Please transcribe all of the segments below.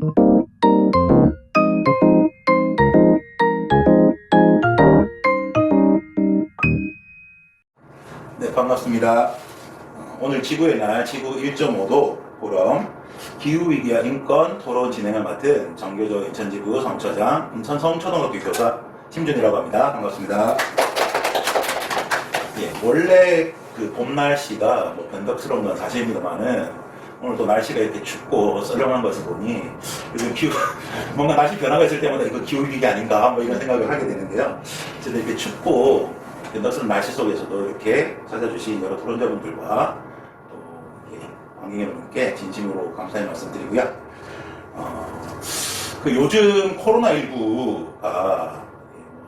네, 반갑습니다. 오늘 지구의 날 지구 1.5도 포럼 기후위기와 인권 토론 진행을 맡은 정교조 인천지구 성처장 인천성초등학교 교사 심준이라고 합니다. 반갑습니다. 예, 원래 그 봄 날씨가 뭐 변덕스러운 건 사실입니다만은 오늘 또 날씨가 이렇게 춥고 썰렁한 것을 보니 요즘 뭔가 날씨 변화가 있을 때마다 이거 기후위기 아닌가 뭐 이런 생각을 하게 되는데요. 어쨌든 이렇게 춥고 변덕스러운 날씨 속에서도 이렇게 찾아주신 여러 토론자분들과 또 이렇게 관객 여러분께 진심으로 감사의 말씀드리고요. 그 요즘 코로나19가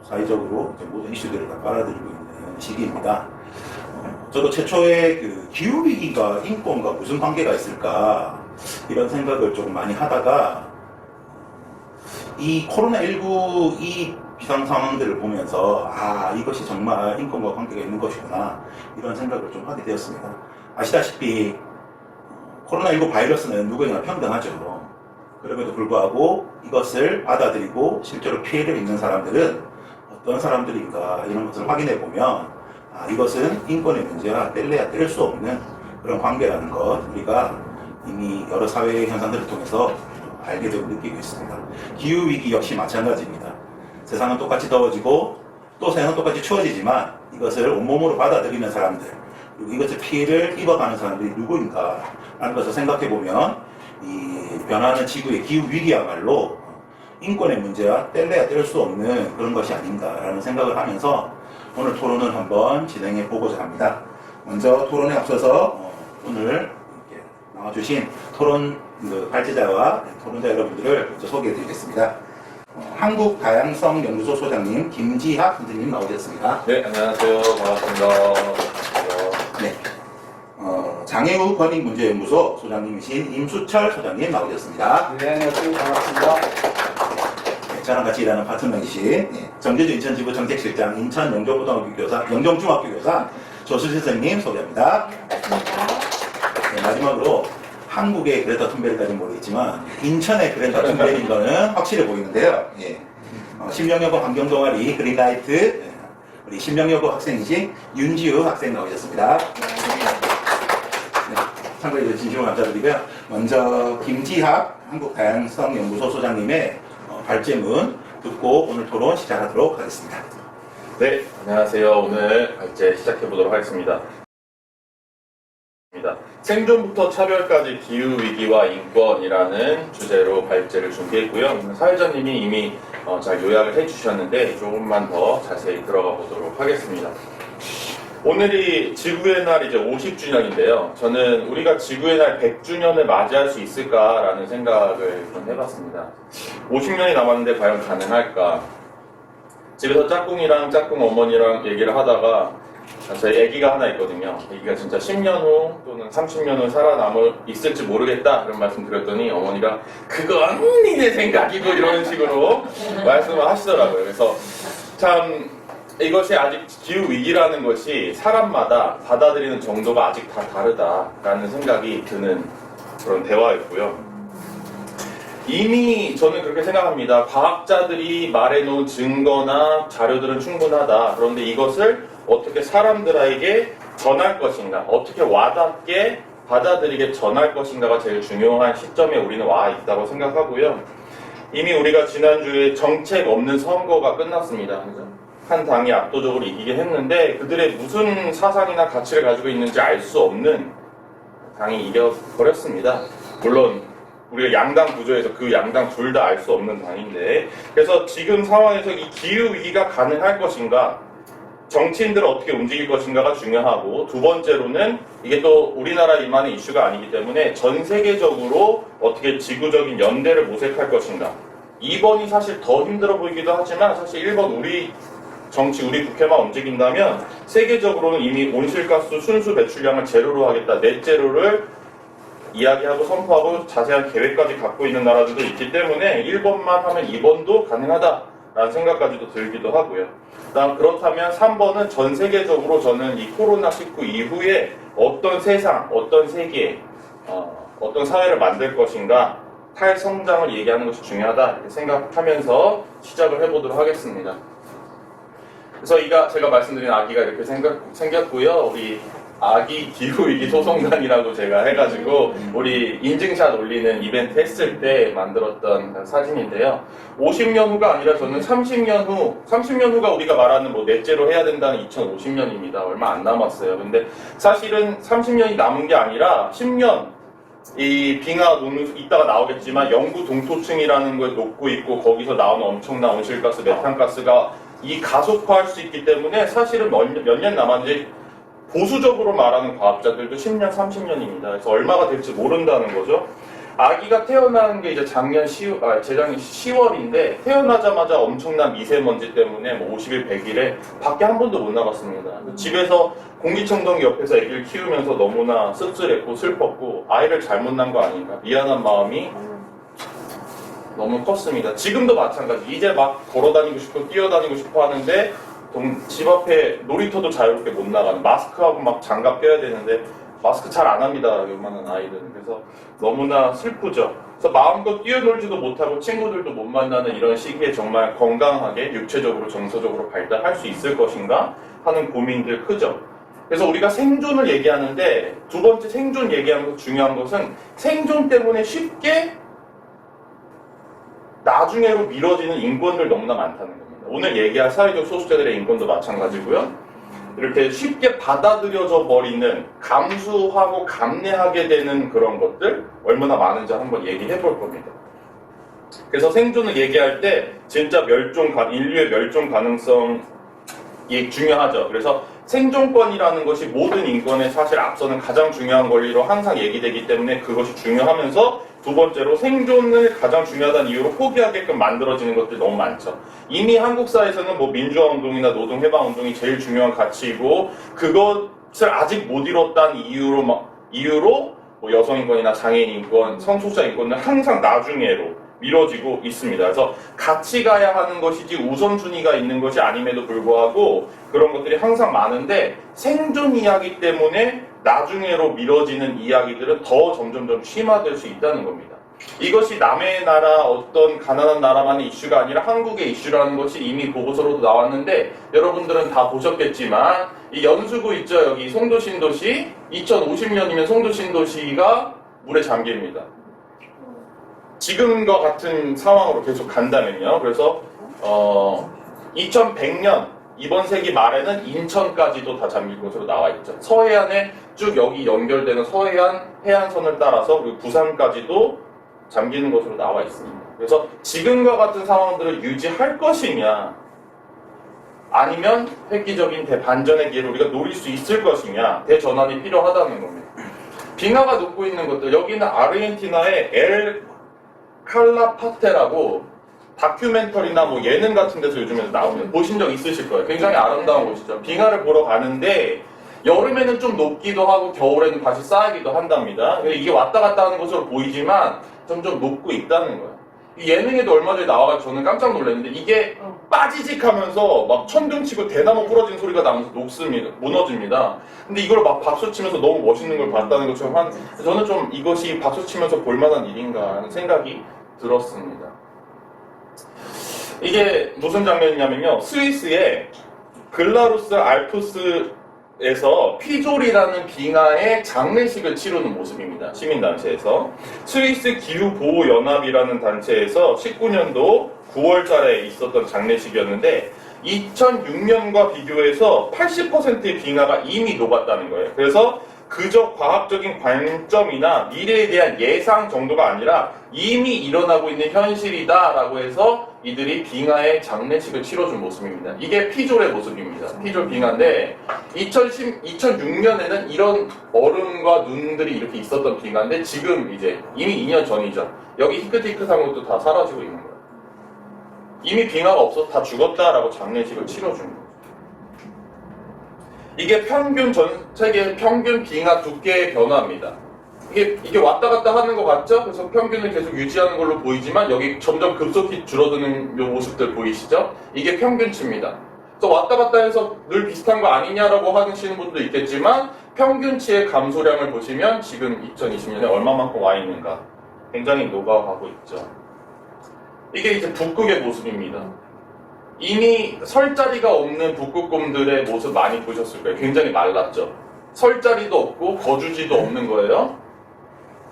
사회적으로 이제 모든 이슈들을 다 빨아들이고 있는 시기입니다. 저도 최초에 그 기후위기가 인권과 무슨 관계가 있을까 이런 생각을 좀 많이 하다가 이 코로나19 이 비상 상황들을 보면서 이것이 정말 인권과 관계가 있는 것이구나 이런 생각을 좀 하게 되었습니다. 아시다시피 코로나19 바이러스는 누구에게나 평등하죠. 그럼에도 불구하고 이것을 받아들이고 실제로 피해를 입는 사람들은 어떤 사람들인가 이런 것을 확인해 보면 이것은 인권의 문제와 뗄래야 뗄 수 없는 그런 관계라는 것 우리가 이미 여러 사회 현상들을 통해서 알게 되고 느끼고 있습니다. 기후위기 역시 마찬가지입니다. 세상은 똑같이 더워지고 또 세상은 똑같이 추워지지만 이것을 온몸으로 받아들이는 사람들 그리고 이것을 피해를 입어가는 사람들이 누구인가 라는 것을 생각해 보면 이 변화하는 지구의 기후위기야말로 인권의 문제와 뗄래야 뗄 수 없는 그런 것이 아닌가라는 생각을 하면서 오늘 토론을 한번 진행해 보고자 합니다. 먼저 토론에 앞서서 오늘 이렇게 나와주신 토론 발제자와 토론자 여러분들을 먼저 소개해 드리겠습니다. 한국다양성연구소 소장님 김지학 선생님 나오셨습니다. 네, 안녕하세요. 반갑습니다. 네. 장애우 권익문제연구소 소장님이신 임수철 소장님 나오셨습니다. 네, 안녕하세요. 반갑습니다. 저랑 같이 일하는 파트너이신 정교조 인천지구 정책실장 인천 영종중학교 교사 조수실 선생님 소개합니다. 네, 마지막으로 한국의 그레타 툰베리까지는 모르겠지만 인천의 그레타 툰베리인 거는 확실해 보이는데요. 신명여고 환경동아리 그린라이트 우리 신명여고 학생이신 윤지우 학생 나오셨습니다. 네, 참고해 주셔서 진심으로 감사드리고요. 먼저 김지학 한국다양성연구소 소장님의 발제문 듣고 오늘 토론 시작하도록 하겠습니다. 네, 안녕하세요. 오늘 발제 시작해 보도록 하겠습니다. 생존부터 차별까지 기후위기와 인권이라는 주제로 발제를 준비했고요. 사회자님이 이미 잘 요약을 해주셨는데 조금만 더 자세히 들어가 보도록 하겠습니다. 오늘이 지구의 날 이제 50주년인데요. 저는 우리가 지구의 날 100주년을 맞이할 수 있을까라는 생각을 좀 해봤습니다. 50년이 남았는데 과연 가능할까? 집에서 짝꿍이랑 짝꿍 어머니랑 얘기를 하다가 저희 애기가 하나 있거든요. 애기가 진짜 10년 후 또는 30년 후 있을지 모르겠다 그런 말씀 드렸더니 어머니가 그건 니네 생각이고 이런 식으로 말씀을 하시더라고요. 그래서 참 이것이 아직 기후위기라는 것이 사람마다 받아들이는 정도가 아직 다 다르다라는 생각이 드는 그런 대화였고요. 이미 저는 그렇게 생각합니다. 과학자들이 말해놓은 증거나 자료들은 충분하다. 그런데 이것을 어떻게 사람들에게 전할 것인가, 어떻게 와닿게 받아들이게 전할 것인가가 제일 중요한 시점에 우리는 와 있다고 생각하고요. 이미 우리가 지난주에 정책 없는 선거가 끝났습니다. 한 당이 압도적으로 이기긴 했는데 그들의 무슨 사상이나 가치를 가지고 있는지 알 수 없는 당이 이겨버렸습니다. 물론 우리가 양당 구조에서 그 양당 둘 다 알 수 없는 당인데 그래서 지금 상황에서 이 기후위기가 가능할 것인가 정치인들을 어떻게 움직일 것인가가 중요하고 두 번째로는 이게 또 우리나라만의 이슈가 아니기 때문에 전 세계적으로 어떻게 지구적인 연대를 모색할 것인가 2번이 사실 더 힘들어 보이기도 하지만 사실 1번 우리 국회만 움직인다면 세계적으로는 이미 온실가스 순수 배출량을 제로로 하겠다, 넷제로를 이야기하고 선포하고 자세한 계획까지 갖고 있는 나라들도 있기 때문에 1번만 하면 2번도 가능하다라는 생각까지도 들기도 하고요. 그렇다면 3번은 전 세계적으로 저는 이 코로나19 이후에 어떤 세상, 어떤 세계, 어떤 사회를 만들 것인가 탈성장을 얘기하는 것이 중요하다 이렇게 생각하면서 시작을 해보도록 하겠습니다. 그래서 제가 말씀드린 아기가 이렇게 생겼고요. 우리 아기 기후위기 소송단이라고 제가 해가지고 우리 인증샷 올리는 이벤트 했을 때 만들었던 사진인데요. 50년 후가 아니라 저는 30년 후가 우리가 말하는 뭐 넷째로 해야 된다는 2050년입니다. 얼마 안 남았어요. 근데 사실은 30년이 남은 게 아니라 10년 이 빙하 논문 이따가 나오겠지만 영구 동토층이라는 걸 놓고 있고 거기서 나오는 엄청난 온실가스, 메탄가스가 이 가속화할 수 있기 때문에 사실은 몇 년 남았는지 보수적으로 말하는 과학자들도 10년, 30년입니다. 그래서 얼마가 될지 모른다는 거죠. 아기가 태어나는 게 이제 재작년 10월인데 태어나자마자 엄청난 미세먼지 때문에 뭐 50일, 100일에 밖에 한 번도 못 나갔습니다. 집에서 공기청정기 옆에서 아기를 키우면서 너무나 씁쓸했고 슬펐고 아이를 잘못 낳은 거 아닌가 미안한 마음이 너무 컸습니다. 지금도 마찬가지. 이제 막 걸어다니고 싶고 뛰어다니고 싶어 하는데 집 앞에 놀이터도 자유롭게 못 나가는 마스크하고 막 장갑 껴야 되는데 마스크 잘 안 합니다. 요만한 아이들은. 그래서 너무나 슬프죠. 그래서 마음껏 뛰어놀지도 못하고 친구들도 못 만나는 이런 시기에 정말 건강하게 육체적으로 정서적으로 발달할 수 있을 것인가 하는 고민들 크죠. 그래서 우리가 생존을 얘기하는데 두 번째 생존 얘기하면서 중요한 것은 생존 때문에 쉽게 나중에로 미뤄지는 인권들 너무나 많다는 겁니다. 오늘 얘기할 사회적 소수자들의 인권도 마찬가지고요. 이렇게 쉽게 받아들여져 버리는 감수하고 감내하게 되는 그런 것들 얼마나 많은지 한번 얘기해 볼 겁니다. 그래서 생존을 얘기할 때 진짜 인류의 멸종 가능성이 중요하죠. 그래서 생존권이라는 것이 모든 인권에 사실 앞서는 가장 중요한 권리로 항상 얘기되기 때문에 그것이 중요하면서 두 번째로 생존을 가장 중요하다는 이유로 포기하게끔 만들어지는 것들이 너무 많죠. 이미 한국 사회에서는 뭐 민주화 운동이나 노동 해방 운동이 제일 중요한 가치이고 그것을 아직 못 이뤘다는 이유로 뭐 여성 인권이나 장애인 인권, 성소수자 인권은 항상 나중에로 미뤄지고 있습니다. 그래서 같이 가야 하는 것이지 우선순위가 있는 것이 아님에도 불구하고 그런 것들이 항상 많은데 생존 이야기 때문에 나중에로 미뤄지는 이야기들은 더 점점 심화될 수 있다는 겁니다. 이것이 남의 나라 어떤 가난한 나라만의 이슈가 아니라 한국의 이슈라는 것이 이미 보고서로도 나왔는데 여러분들은 다 보셨겠지만 이 연수구 있죠. 여기 송도 신도시 2050년이면 송도 신도시가 물에 잠깁니다. 지금과 같은 상황으로 계속 간다면요. 그래서 2100년 이번 세기 말에는 인천까지도 다 잠길 것으로 나와 있죠. 서해안에 쭉 여기 연결되는 서해안 해안선을 따라서 그리고 부산까지도 잠기는 것으로 나와 있습니다. 그래서 지금과 같은 상황들을 유지할 것이냐 아니면 획기적인 대반전의 기회를 우리가 노릴 수 있을 것이냐 대전환이 필요하다는 겁니다. 빙하가 녹고 있는 것들 여기는 아르헨티나의 엘 칼라파테라고 다큐멘터리나 뭐 예능 같은 데서 요즘에 나오면 보신 적 있으실 거예요. 굉장히 아름다운 곳이죠. 빙하를 보러 가는데 여름에는 좀 녹기도 하고 겨울에는 다시 쌓이기도 한답니다. 이게 왔다 갔다 하는 것으로 보이지만 점점 녹고 있다는 거예요. 이 예능에도 얼마 전에 나와가지고 저는 깜짝 놀랐는데 이게 빠지직 하면서 막 천둥치고 대나무 부러진 소리가 나면서 녹습니다. 무너집니다. 근데 이걸 막 박수치면서 너무 멋있는 걸 봤다는 것처럼 저는 좀 이것이 박수치면서 볼만한 일인가 하는 생각이 들었습니다. 이게 무슨 장면이냐면요. 스위스의 글라루스 알프스에서 피졸이라는 빙하의 장례식을 치르는 모습입니다. 시민단체에서. 스위스 기후보호연합이라는 단체에서 19년도 9월달에 있었던 장례식이었는데 2006년과 비교해서 80%의 빙하가 이미 녹았다는 거예요. 그래서 그저 과학적인 관점이나 미래에 대한 예상 정도가 아니라 이미 일어나고 있는 현실이다라고 해서 이들이 빙하의 장례식을 치러준 모습입니다. 이게 피졸의 모습입니다. 피졸 빙하인데 2006년에는 이런 얼음과 눈들이 이렇게 있었던 빙하인데 지금 이제 이미 2년 전이죠. 여기 히끗히끗한 것도 다 사라지고 있는 거예요. 이미 빙하가 없어서 다 죽었다라고 장례식을 치러준 거예요. 이게 전 세계 평균 빙하 두께의 변화입니다. 이게 왔다 갔다 하는 것 같죠? 그래서 평균을 계속 유지하는 걸로 보이지만 여기 점점 급속히 줄어드는 요 모습들 보이시죠? 이게 평균치입니다. 그래서 왔다 갔다 해서 늘 비슷한 거 아니냐라고 하시는 분도 있겠지만 평균치의 감소량을 보시면 지금 2020년에 얼마만큼 와 있는가 굉장히 녹아가고 있죠. 이게 이제 북극의 모습입니다. 이미 설 자리가 없는 북극곰들의 모습 많이 보셨을 거예요. 굉장히 말랐죠. 설 자리도 없고 거주지도 없는 거예요.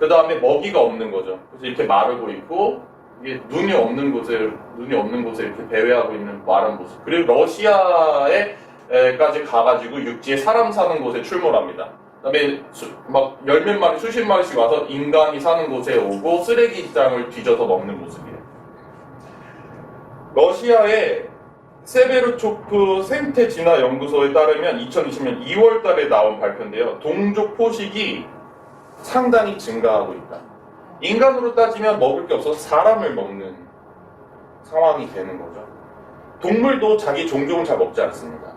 그 다음에 먹이가 없는 거죠. 그래서 이렇게 마르고 있고 이게 눈이 없는 곳에 이렇게 배회하고 있는 마른 모습. 그리고 러시아에까지 가가지고 육지에 사람 사는 곳에 출몰합니다. 그다음에 막 열 몇 마리, 수십 마리씩 와서 인간이 사는 곳에 오고 쓰레기장을 뒤져서 먹는 모습이에요. 러시아의 세베르초크 생태 진화 연구소에 따르면 2020년 2월 달에 나온 발표인데요. 동족 포식이 상당히 증가하고 있다. 인간으로 따지면 먹을 게 없어서 사람을 먹는 상황이 되는 거죠. 동물도 자기 종족을 잘 먹지 않습니다.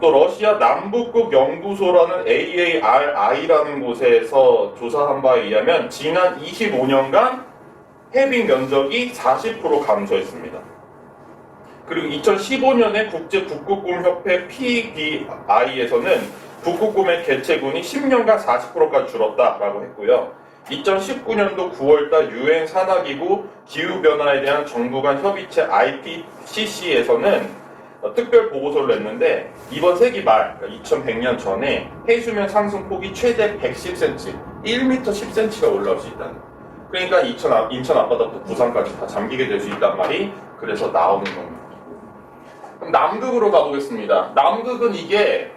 또 러시아 남북극 연구소라는 AARI라는 곳에서 조사한 바에 의하면 지난 25년간 해빙 면적이 40% 감소했습니다. 그리고 2015년에 국제 북극곰 협회 PBI에서는 북극곰의 개체군이 10년간 40%까지 줄었다라고 했고요. 2019년도 9월달 유엔 산하기구 기후변화에 대한 정부 간 협의체 IPCC에서는 특별 보고서를 냈는데 이번 세기 말, 그러니까 2100년 전에 해수면 상승폭이 최대 110cm, 1m 10cm가 올라올 수 있다는 거예요. 그러니까 인천 앞바다부터 부산까지 다 잠기게 될 수 있단 말이 그래서 나오는 겁니다. 그럼 남극으로 가보겠습니다. 남극은 이게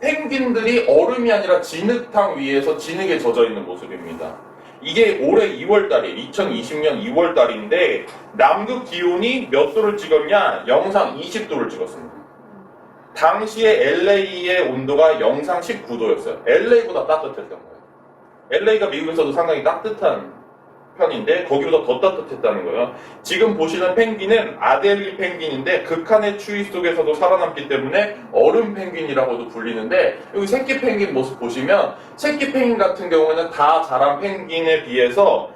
펭귄들이 얼음이 아니라 진흙탕 위에서 진흙에 젖어 있는 모습입니다. 이게 올해 2월달이에요. 2020년 2월달인데 남극 기온이 몇 도를 찍었냐? 영상 20도를 찍었습니다. 당시에 LA의 온도가 영상 19도였어요. LA보다 따뜻했던 거예요. LA가 미국에서도 상당히 따뜻한 편인데 거기보다 더 따뜻했다는 거예요. 지금 보시는 펭귄은 아데릴 펭귄인데 극한의 추위 속에서도 살아남기 때문에 얼음 펭귄이라고도 불리는데 여기 새끼 펭귄 모습 보시면 새끼 펭귄 같은 경우에는 다 자란 펭귄에 비해서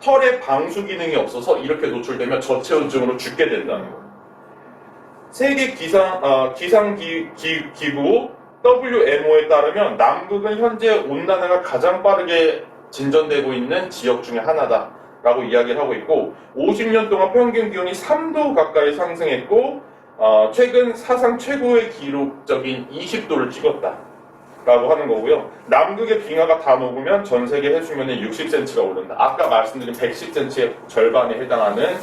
털에 방수 기능이 없어서 이렇게 노출되면 저체온증으로 죽게 된다는 거예요. 세계 기상기구 WMO에 따르면 남극은 현재 온난화가 가장 빠르게 진전되고 있는 지역 중에 하나다라고 이야기를 하고 있고 50년 동안 평균 기온이 3도 가까이 상승했고 최근 사상 최고의 기록적인 20도를 찍었다라고 하는 거고요. 남극의 빙하가 다 녹으면 전 세계 해수면에 60cm가 오른다. 아까 말씀드린 110cm의 절반에 해당하는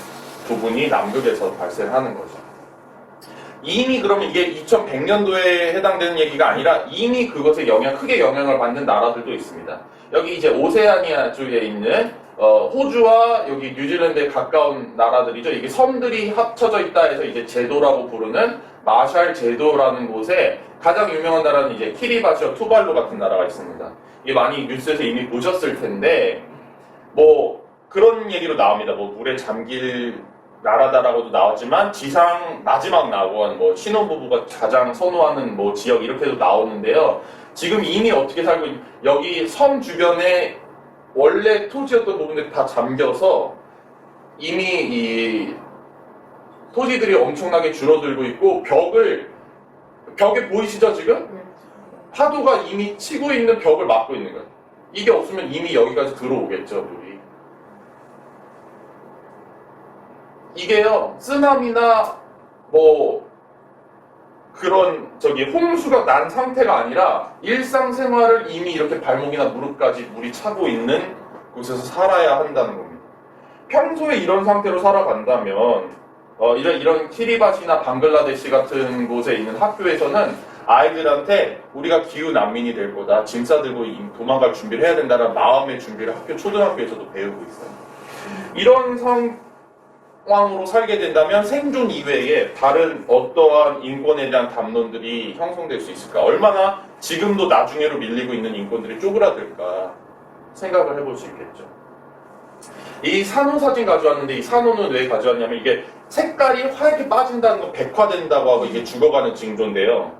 부분이 남극에서 발생하는 거죠. 이미 그러면 이게 2100년도에 해당되는 얘기가 아니라 이미 그것에 크게 영향을 받는 나라들도 있습니다. 여기 이제 오세아니아주에 있는 호주와 여기 뉴질랜드에 가까운 나라들이죠. 이게 섬들이 합쳐져 있다 해서 이제 제도라고 부르는 마샬 제도라는 곳에 가장 유명한 나라는 이제 키리바시와 투발루 같은 나라가 있습니다. 이게 많이 뉴스에서 이미 보셨을 텐데 뭐 그런 얘기로 나옵니다. 뭐 물에 잠길 나라다라고도 나왔지만 지상 마지막 낙원, 뭐 신혼부부가 가장 선호하는 뭐 지역 이렇게도 나오는데요. 지금 이미 어떻게 살고 여기 섬 주변에 원래 토지였던 부분들이 다 잠겨서 이미 이 토지들이 엄청나게 줄어들고 있고 벽에 보이시죠 지금? 파도가 이미 치고 있는 벽을 막고 있는 거예요. 이게 없으면 이미 여기까지 들어오겠죠 물이. 이게요 쓰나미나 뭐 그런 홍수가 난 상태가 아니라 일상생활을 이미 이렇게 발목이나 무릎까지 물이 차고 있는 곳에서 살아야 한다는 겁니다. 평소에 이런 상태로 살아간다면 이런 키리바시나 방글라데시 같은 곳에 있는 학교에서는 아이들한테 우리가 기후 난민이 될 거다, 짐 싸들고 도망갈 준비를 해야 된다는 마음의 준비를 초등학교에서도 배우고 있어요. 이런 상황으로 살게 된다면 생존 이외에 다른 어떠한 인권에 대한 담론들이 형성될 수 있을까? 얼마나 지금도 나중에로 밀리고 있는 인권들이 쪼그라들까 생각을 해볼 수 있겠죠. 이 산호 사진 가져왔는데 이 산호는 왜 가져왔냐면 이게 색깔이 하얗게 빠진다는 건 백화된다고 하고 이게 죽어가는 징조인데요.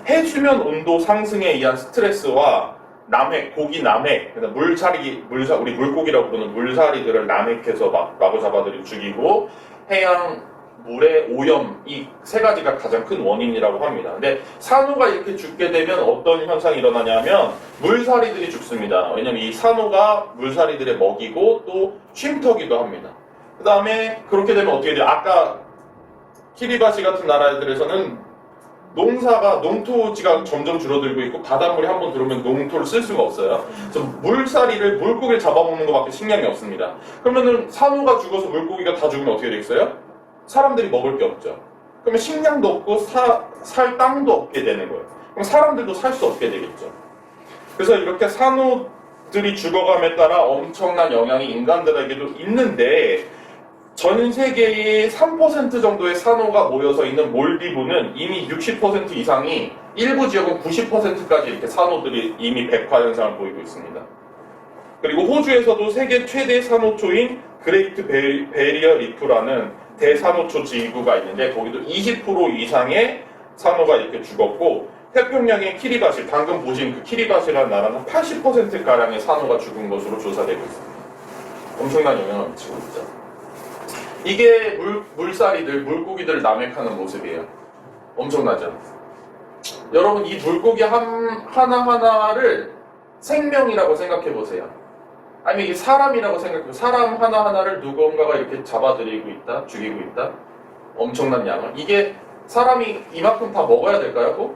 해수면 온도 상승에 의한 스트레스와 남획, 고기 남획, 우리 물고기라고 부르는 물사리들을 남획해서 막 마구 잡아들이고 죽이고 해양 물의 오염, 이 세 가지가 가장 큰 원인이라고 합니다. 근데 산호가 이렇게 죽게 되면 어떤 현상이 일어나냐면 물사리들이 죽습니다. 왜냐면 이 산호가 물사리들의 먹이고 또 쉼터기도 합니다. 그 다음에 그렇게 되면 어떻게 돼요? 아까 키리바시 같은 나라들에서는 농토지가 점점 줄어들고 있고 바닷물이 한번 들어오면 농토를 쓸 수가 없어요. 그래서 물고기를 잡아먹는 것밖에 식량이 없습니다. 그러면은 산호가 죽어서 물고기가 다 죽으면 어떻게 되겠어요? 사람들이 먹을 게 없죠. 그러면 식량도 없고 살 땅도 없게 되는 거예요. 그럼 사람들도 살 수 없게 되겠죠. 그래서 이렇게 산호들이 죽어감에 따라 엄청난 영향이 인간들에게도 있는데 전 세계의 3% 정도의 산호가 모여서 있는 몰디브는 이미 60% 이상이 일부 지역은 90%까지 이렇게 산호들이 이미 백화 현상을 보이고 있습니다. 그리고 호주에서도 세계 최대 산호초인 그레이트 베리어 리프라는 대산호초 지구가 있는데 거기도 20% 이상의 산호가 이렇게 죽었고 태평양의 키리바시, 방금 보신 그 키리바시라는 나라는 80%가량의 산호가 죽은 것으로 조사되고 있습니다. 엄청난 영향을 미치고 있죠. 이게 물사리들, 물고기들을 남획하는 모습이에요. 엄청나죠? 여러분 이 물고기 하나하나를 생명이라고 생각해 보세요. 아니면 이게 사람이라고 생각해요. 사람 하나하나를 누군가가 이렇게 잡아들이고 있다, 죽이고 있다. 엄청난 양을. 이게 사람이 이만큼 다 먹어야 될까요? 꼭?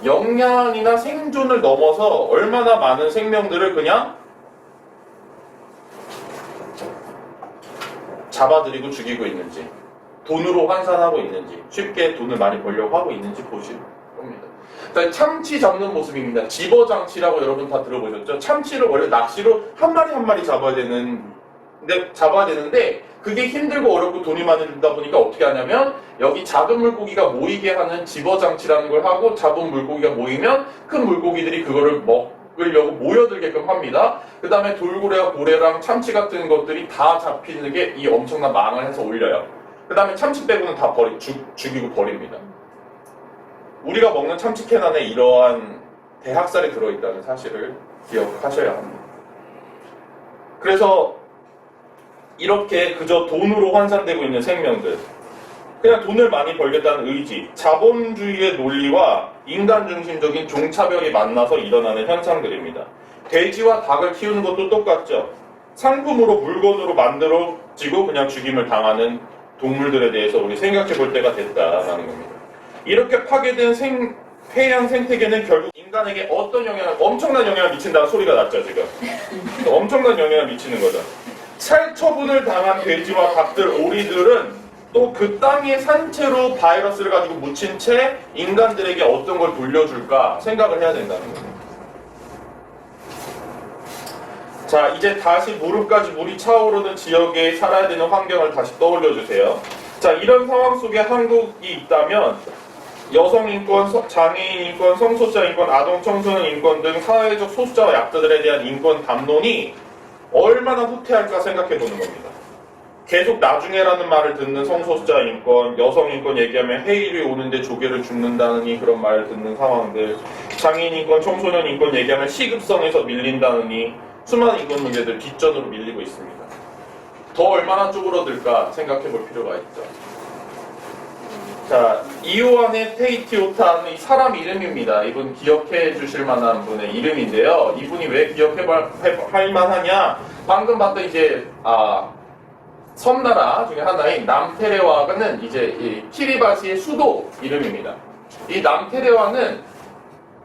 영양이나 생존을 넘어서 얼마나 많은 생명들을 그냥 잡아들이고 죽이고 있는지, 돈으로 환산하고 있는지, 쉽게 돈을 많이 벌려고 하고 있는지 보실 겁니다. 참치 잡는 모습입니다. 집어장치라고 여러분 다 들어보셨죠? 참치를 원래 낚시로 한 마리 한 마리 잡아야 되는데 그게 힘들고 어렵고 돈이 많이 들다 보니까 어떻게 하냐면 여기 작은 물고기가 모이게 하는 집어장치라는 걸 하고 잡은 물고기가 모이면 큰 물고기들이 그거를 먹으려고 모여들게끔 합니다. 그 다음에 돌고래와 고래랑 참치 같은 것들이 다 잡히는 게 이 엄청난 망을 해서 올려요. 그 다음에 참치 빼고는 다 죽이고 버립니다. 우리가 먹는 참치캔 안에 이러한 대학살이 들어있다는 사실을 기억하셔야 합니다. 그래서 이렇게 그저 돈으로 환산되고 있는 생명들, 그냥 돈을 많이 벌겠다는 의지, 자본주의의 논리와 인간 중심적인 종차별이 만나서 일어나는 현상들입니다. 돼지와 닭을 키우는 것도 똑같죠. 상품으로 물건으로 만들어지고 그냥 죽임을 당하는 동물들에 대해서 우리 생각해 볼 때가 됐다라는 겁니다. 이렇게 파괴된 해양 생태계는 결국 인간에게 어떤 엄청난 영향을 미친다는 소리가 났죠, 지금. 엄청난 영향을 미치는 거죠. 살처분을 당한 돼지와 닭들, 오리들은 또 그 땅의 산채로 바이러스를 가지고 묻힌 채 인간들에게 어떤 걸 돌려줄까 생각을 해야 된다는 거예요. 자, 이제 다시 무릎까지 물이 차오르는 지역에 살아야 되는 환경을 다시 떠올려 주세요. 자, 이런 상황 속에 한국이 있다면 여성 인권, 장애인 인권, 성소수자 인권, 아동 청소년 인권 등 사회적 소수자와 약자들에 대한 인권 담론이 얼마나 후퇴할까 생각해 보는 겁니다. 계속 나중에라는 말을 듣는 성소수자 인권, 여성 인권 얘기하면 해일이 오는데 조개를 줍는다느니 그런 말을 듣는 상황들, 장애인 인권, 청소년 인권 얘기하면 시급성에서 밀린다느니 수많은 인권 문제들 뒷전으로 밀리고 있습니다. 더 얼마나 쪼그러들까 생각해 볼 필요가 있죠. 자, 이오안의 테이티오타는 이 사람 이름입니다. 이분 기억해 주실 만한 분의 이름인데요. 이분이 왜 기억할 만하냐? 방금 봤던 이제 섬나라 중에 하나인 남테레와는 이제 이 키리바시의 수도 이름입니다. 이 남테레와는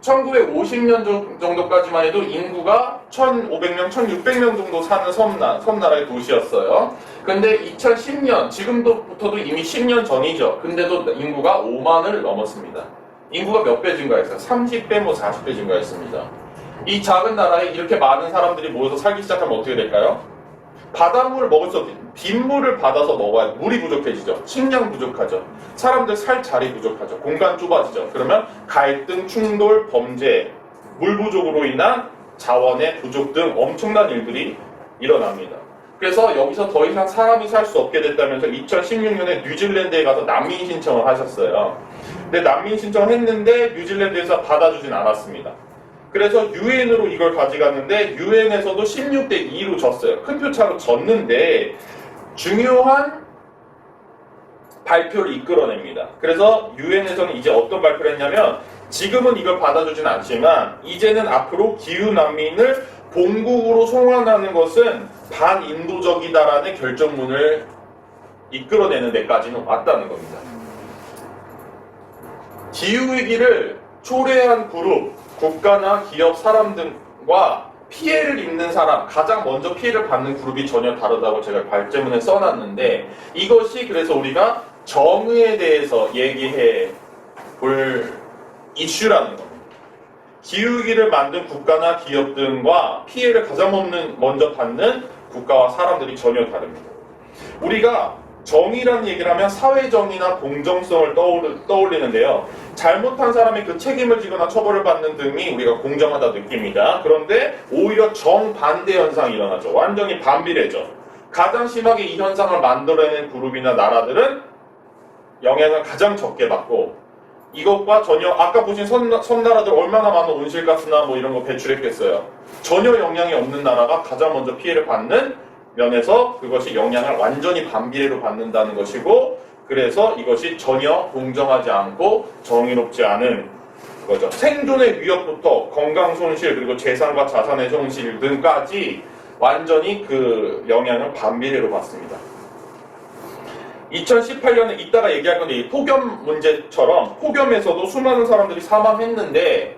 1950년 정도까지만 해도 인구가 1,500명, 1,600명 정도 사는 섬나라의 도시였어요. 근데 2010년, 지금부터도 이미 10년 전이죠. 근데도 인구가 5만을 넘었습니다. 인구가 몇 배 증가했어요? 30배, 40배 증가했습니다. 이 작은 나라에 이렇게 많은 사람들이 모여서 살기 시작하면 어떻게 될까요? 바닷물을 먹을 수 없게 빗물을 받아서 먹어야 물이 부족해지죠. 식량 부족하죠. 사람들 살 자리 부족하죠. 공간 좁아지죠. 그러면 갈등, 충돌, 범죄, 물 부족으로 인한 자원의 부족 등 엄청난 일들이 일어납니다. 그래서 여기서 더 이상 사람이 살 수 없게 됐다면서 2016년에 뉴질랜드에 가서 난민 신청을 하셨어요. 근데 난민 신청을 했는데 뉴질랜드에서 받아주진 않았습니다. 그래서 유엔으로 이걸 가져갔는데 유엔에서도 16대 2로 졌어요. 큰 표차로 졌는데 중요한 발표를 이끌어냅니다. 그래서 유엔에서는 이제 어떤 발표를 했냐면 지금은 이걸 받아주진 않지만 이제는 앞으로 기후 난민을 본국으로 송환하는 것은 반인도적이다라는 결정문을 이끌어내는 데까지는 왔다는 겁니다. 기후위기를 초래한 그룹, 국가나 기업, 사람 등과 피해를 입는 사람, 가장 먼저 피해를 받는 그룹이 전혀 다르다고 제가 발제문에 써놨는데 이것이 그래서 우리가 정의에 대해서 얘기해 볼 이슈라는 겁니다. 기후위기를 만든 국가나 기업 등과 피해를 가장 먼저 받는 국가와 사람들이 전혀 다릅니다. 우리가 정의라는 얘기를 하면 사회정의나 공정성을 떠올리는데요. 잘못한 사람이 그 책임을 지거나 처벌을 받는 등이 우리가 공정하다 느낍니다. 그런데 오히려 정반대 현상이 일어나죠. 완전히 반비례죠. 가장 심하게 이 현상을 만들어내는 그룹이나 나라들은 영향을 가장 적게 받고 이것과 전혀 아까 보신 섬나라들 얼마나 많은 온실가스나 뭐 이런 거 배출했겠어요. 전혀 영향이 없는 나라가 가장 먼저 피해를 받는 면에서 그것이 영향을 완전히 반비례로 받는다는 것이고 그래서 이것이 전혀 공정하지 않고 정의롭지 않은 거죠. 생존의 위협부터 건강 손실 그리고 재산과 자산의 손실 등까지 완전히 그 영향을 반비례로 받습니다. 2018년에 이따가 얘기할 건데 이 폭염 문제처럼 폭염에서도 수많은 사람들이 사망했는데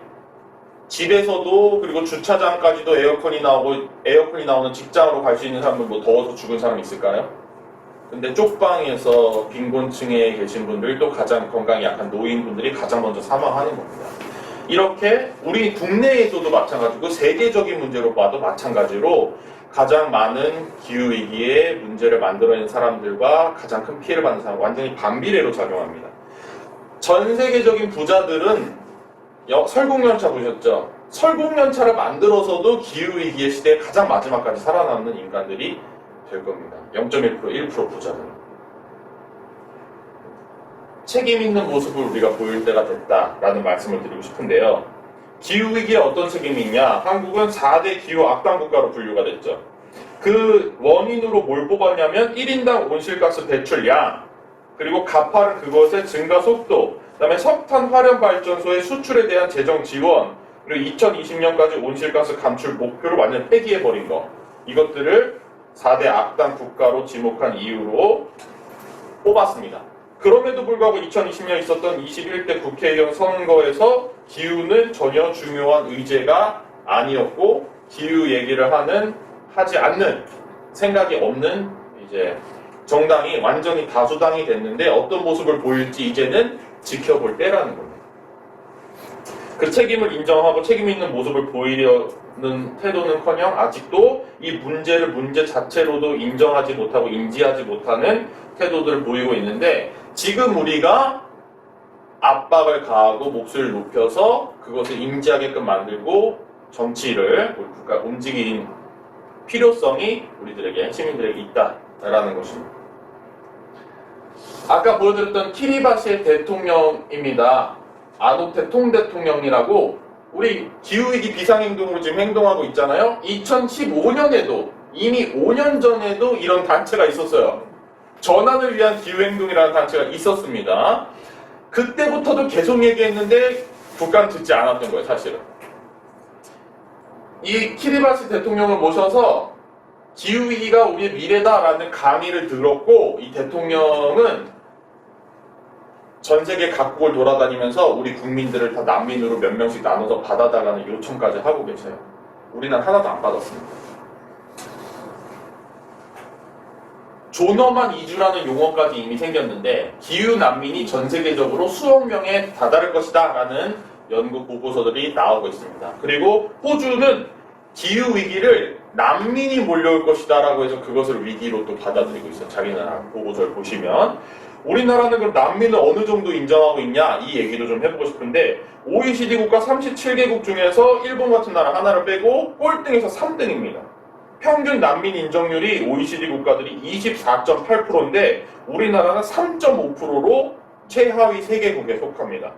집에서도 그리고 주차장까지도 에어컨이 나오는 직장으로 갈 수 있는 사람들 뭐 더워서 죽은 사람 있을까요? 근데 쪽방에서 빈곤층에 계신 분들이 또 가장 건강이 약한 노인분들이 가장 먼저 사망하는 겁니다. 이렇게 우리 국내에서도 마찬가지고 세계적인 문제로 봐도 마찬가지로 가장 많은 기후위기의 문제를 만들어낸 사람들과 가장 큰 피해를 받는 사람 완전히 반비례로 작용합니다. 전 세계적인 부자들은 설국열차 보셨죠? 설국열차를 만들어서도 기후위기의 시대에 가장 마지막까지 살아남는 인간들이 될 겁니다. 0.1%, 1% 부자들은. 책임 있는 모습을 우리가 보일 때가 됐다라는 말씀을 드리고 싶은데요. 기후위기에 어떤 책임이 있냐? 한국은 4대 기후 악당 국가로 분류가 됐죠. 그 원인으로 뭘 뽑았냐면 1인당 온실가스 배출량, 그리고 가파른 그것의 증가 속도, 그 다음에 석탄 화력 발전소의 수출에 대한 재정 지원, 그리고 2020년까지 온실가스 감축 목표를 완전히 폐기해버린 거, 이것들을 4대 악당 국가로 지목한 이유로 뽑았습니다. 그럼에도 불구하고 2020년 있었던 21대 국회의원 선거에서 기후는 전혀 중요한 의제가 아니었고 기후 얘기를 하지 않는 생각이 없는 이제 정당이 완전히 다수당이 됐는데 어떤 모습을 보일지 이제는 지켜볼 때라는 겁니다. 그 책임을 인정하고 책임 있는 모습을 보이려는 태도는커녕 아직도 이 문제를 문제 자체로도 인정하지 못하고 인지하지 못하는 태도들을 보이고 있는데 지금 우리가 압박을 가하고 목소리를 높여서 그것을 인지하게끔 만들고 정치를 우리 국가 움직인 필요성이 우리들에게 시민들에게 있다라는 것입니다. 아까 보여드렸던 키리바시의 대통령입니다. 아노테 통 대통령이라고 우리 기후위기 비상행동으로 지금 행동하고 있잖아요. 2015년에도 이미 5년 전에도 이런 단체가 있었어요. 전환을 위한 기후행동이라는 단체가 있었습니다. 그때부터도 계속 얘기했는데 국가는 듣지 않았던 거예요, 사실은. 이 키리바시 대통령을 모셔서 기후위기가 우리의 미래다라는 강의를 들었고 이 대통령은 전 세계 각국을 돌아다니면서 우리 국민들을 다 난민으로 몇 명씩 나눠서 받아달라는 요청까지 하고 계세요. 우리는 하나도 안 받았습니다. 존엄한 이주라는 용어까지 이미 생겼는데 기후 난민이 전 세계적으로 수억 명에 다다를 것이다 라는 연구 보고서들이 나오고 있습니다. 그리고 호주는 기후 위기를 난민이 몰려올 것이다 라고 해서 그것을 위기로 또 받아들이고 있어요. 자기 나라 보고서를 보시면 우리나라는 그럼 난민을 어느 정도 인정하고 있냐 이 얘기도 좀 해보고 싶은데 OECD 국가 37개국 중에서 일본 같은 나라 하나를 빼고 꼴등에서 3등입니다. 평균 난민 인정률이 OECD 국가들이 24.8%인데 우리나라는 3.5%로 최하위 3개국에 속합니다.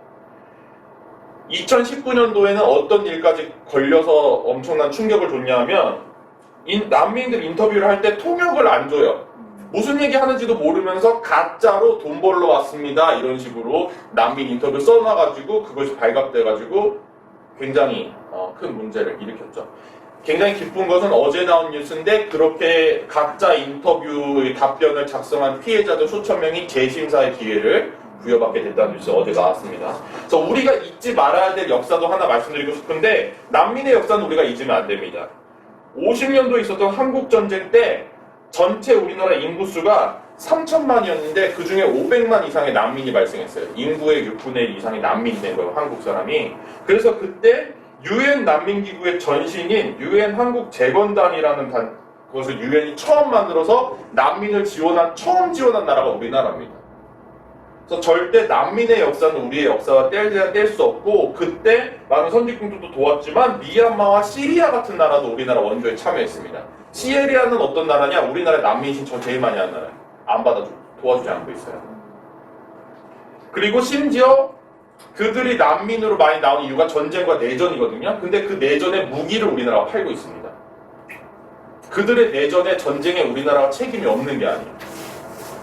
2019년도에는 어떤 일까지 걸려서 엄청난 충격을 줬냐면 난민들 인터뷰를 할 때 통역을 안 줘요. 무슨 얘기 하는지도 모르면서 가짜로 돈 벌러 왔습니다. 이런 식으로 난민 인터뷰 써놔가지고 그것이 발각돼가지고 굉장히 큰 문제를 일으켰죠. 굉장히 기쁜 것은 어제 나온 뉴스인데 그렇게 가짜 인터뷰의 답변을 작성한 피해자들 수천 명이 재심사의 기회를 부여받게 됐다는 뉴스 어제 나왔습니다. 그래서 우리가 잊지 말아야 될 역사도 하나 말씀드리고 싶은데 난민의 역사는 우리가 잊으면 안 됩니다. 50년도에 있었던 한국전쟁 때 전체 우리나라 인구수가 3천만이었는데 그 중에 500만 이상의 난민이 발생했어요. 인구의 6분의 1 이상이 난민이 된 거예요, 한국 사람이. 그래서 그때 유엔 난민기구의 전신인 유엔 한국재건단이라는 그것을 유엔이 처음 만들어서 난민을 처음 지원한 나라가 우리나라입니다. 그래서 절대 난민의 역사는 우리의 역사와 뗄 수 없고 그때 많은 선진국들도 도왔지만 미얀마와 시리아 같은 나라도 우리나라 원조에 참여했습니다. 시리아는 어떤 나라냐? 우리나라에 난민 신청 제일 많이 하는 나라예요. 안 받아주고 도와주지 않고 있어요. 그리고 심지어 그들이 난민으로 많이 나온 이유가 전쟁과 내전이거든요. 근데 그 내전에 무기를 우리나라가 팔고 있습니다. 그들의 내전에 전쟁에 우리나라가 책임이 없는 게 아니에요.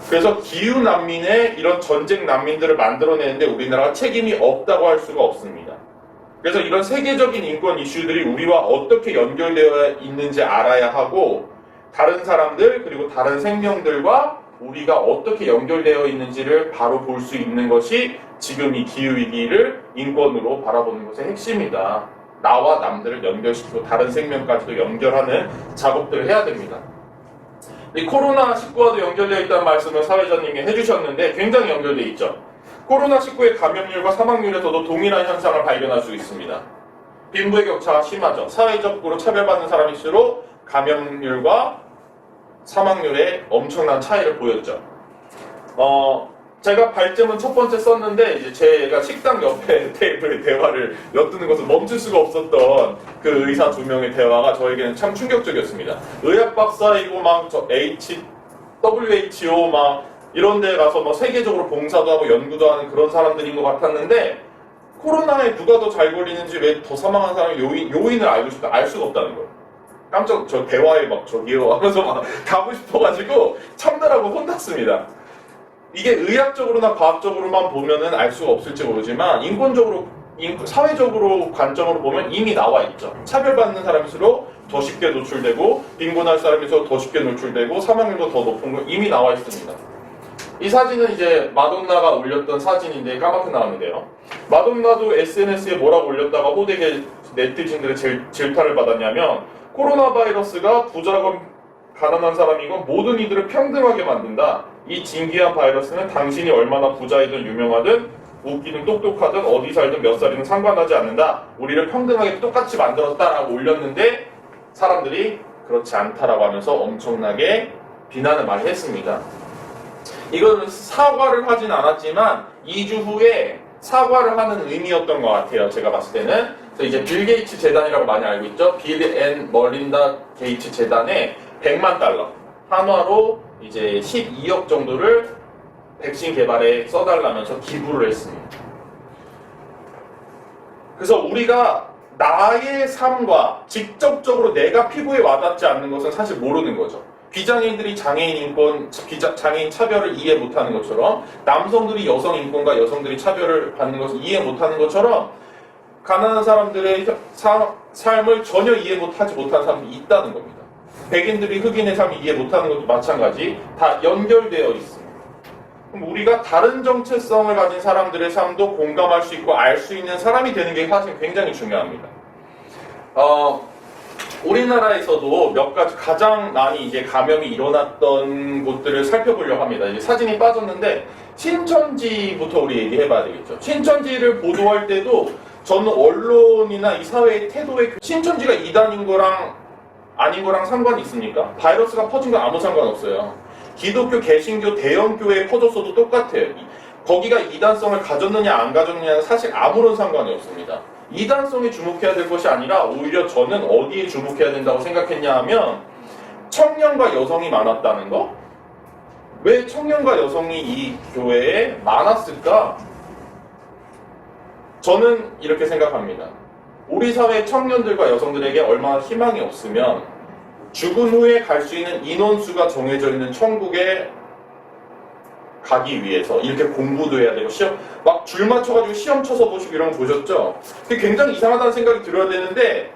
그래서 기후 난민의 이런 전쟁 난민들을 만들어내는데 우리나라가 책임이 없다고 할 수가 없습니다. 그래서 이런 세계적인 인권 이슈들이 우리와 어떻게 연결되어 있는지 알아야 하고 다른 사람들 그리고 다른 생명들과 우리가 어떻게 연결되어 있는지를 바로 볼 수 있는 것이 지금 이 기후위기를 인권으로 바라보는 것의 핵심이다. 나와 남들을 연결시키고 다른 생명까지도 연결하는 작업들을 해야 됩니다. 이 코로나19와도 연결되어 있다는 말씀을 사회자님이 해주셨는데 굉장히 연결되어 있죠. 코로나19의 감염률과 사망률에서도 동일한 현상을 발견할 수 있습니다. 빈부의 격차가 심하죠. 사회적으로 차별받는 사람일수록 감염률과 사망률에 엄청난 차이를 보였죠. 제가 발제문 첫 번째 썼는데 이제 제가 식당 옆에 테이블의 대화를 엿드는 것을 멈출 수가 없었던 그 의사 두 명의 대화가 저에게는 참 충격적이었습니다. 의학 박사이고 막 WHO 막 이런 데 가서 뭐 세계적으로 봉사도 하고 연구도 하는 그런 사람들인 것 같았는데 코로나에 누가 더 잘 걸리는지 왜 더 사망한 사람의 요인을 알고 싶다 알 수가 없다는 거예요. 깜짝 저 대화에 막 저기요 하면서 막 가고 싶어가지고 참느라고 혼났습니다. 이게 의학적으로나 과학적으로만 보면은 알 수가 없을지 모르지만 인권적으로 사회적으로 관점으로 보면 이미 나와 있죠. 차별받는 사람일수록 더 쉽게 노출되고 빈곤할 사람일수록 더 쉽게 노출되고 사망률도 더 높은 거 이미 나와 있습니다. 이 사진은 이제 마돈나가 올렸던 사진인데 까맣게 나왔는데요. 마돈나도 SNS에 뭐라고 올렸다가 호되게 네티즌들의 질타를 받았냐면 코로나 바이러스가 부자건 가난한 사람이건 모든 이들을 평등하게 만든다. 이 진기한 바이러스는 당신이 얼마나 부자이든 유명하든 웃기든 똑똑하든 어디 살든 몇 살이든 상관하지 않는다. 우리를 평등하게 똑같이 만들었다라고 올렸는데 사람들이 그렇지 않다라고 하면서 엄청나게 비난을 많이 했습니다. 이건 사과를 하진 않았지만 2주 후에 사과를 하는 의미였던 것 같아요. 제가 봤을 때는. 그래서 이제 빌 게이츠 재단이라고 많이 알고 있죠. 빌 앤 멀린다 게이츠 재단에 100만 달러 한화로 이제 12억 정도를 백신 개발에 써달라면서 기부를 했습니다. 그래서 우리가 나의 삶과 직접적으로 내가 피부에 와닿지 않는 것은 사실 모르는 거죠. 비장애인들이 장애인 인권, 장애인 차별을 이해 못하는 것처럼 남성들이 여성 인권과 여성들이 차별을 받는 것을 이해 못하는 것처럼 가난한 사람들의 삶을 전혀 이해 하지 못하는 사람들이 있다는 겁니다. 백인들이 흑인의 삶을 이해 못하는 것도 마찬가지 다 연결되어 있습니다. 그럼 우리가 다른 정체성을 가진 사람들의 삶도 공감할 수 있고 알 수 있는 사람이 되는 게 사실 굉장히 중요합니다. 우리나라에서도 몇 가지 가장 많이 이제 감염이 일어났던 곳들을 살펴보려고 합니다. 이제 사진이 빠졌는데 신천지부터 우리 얘기해봐야 되겠죠. 신천지를 보도할 때도 저는 언론이나 이 사회의 태도에 신천지가 이단인 거랑 아닌 거랑 상관이 있습니까? 바이러스가 퍼진 건 아무 상관없어요. 기독교, 개신교, 대형교회에 퍼졌어도 똑같아요. 거기가 이단성을 가졌느냐 안 가졌느냐는 사실 아무런 상관이 없습니다. 이단성에 주목해야 될 것이 아니라 오히려 저는 어디에 주목해야 된다고 생각했냐 하면 청년과 여성이 많았다는 거? 왜 청년과 여성이 이 교회에 많았을까? 저는 이렇게 생각합니다. 우리 사회 청년들과 여성들에게 얼마나 희망이 없으면 죽은 후에 갈 수 있는 인원수가 정해져 있는 천국에 가기 위해서 이렇게 공부도 해야 되고 시험 막 줄 맞춰가지고 시험 쳐서 보시고 이런 거 보셨죠? 그게 굉장히 이상하다는 생각이 들어야 되는데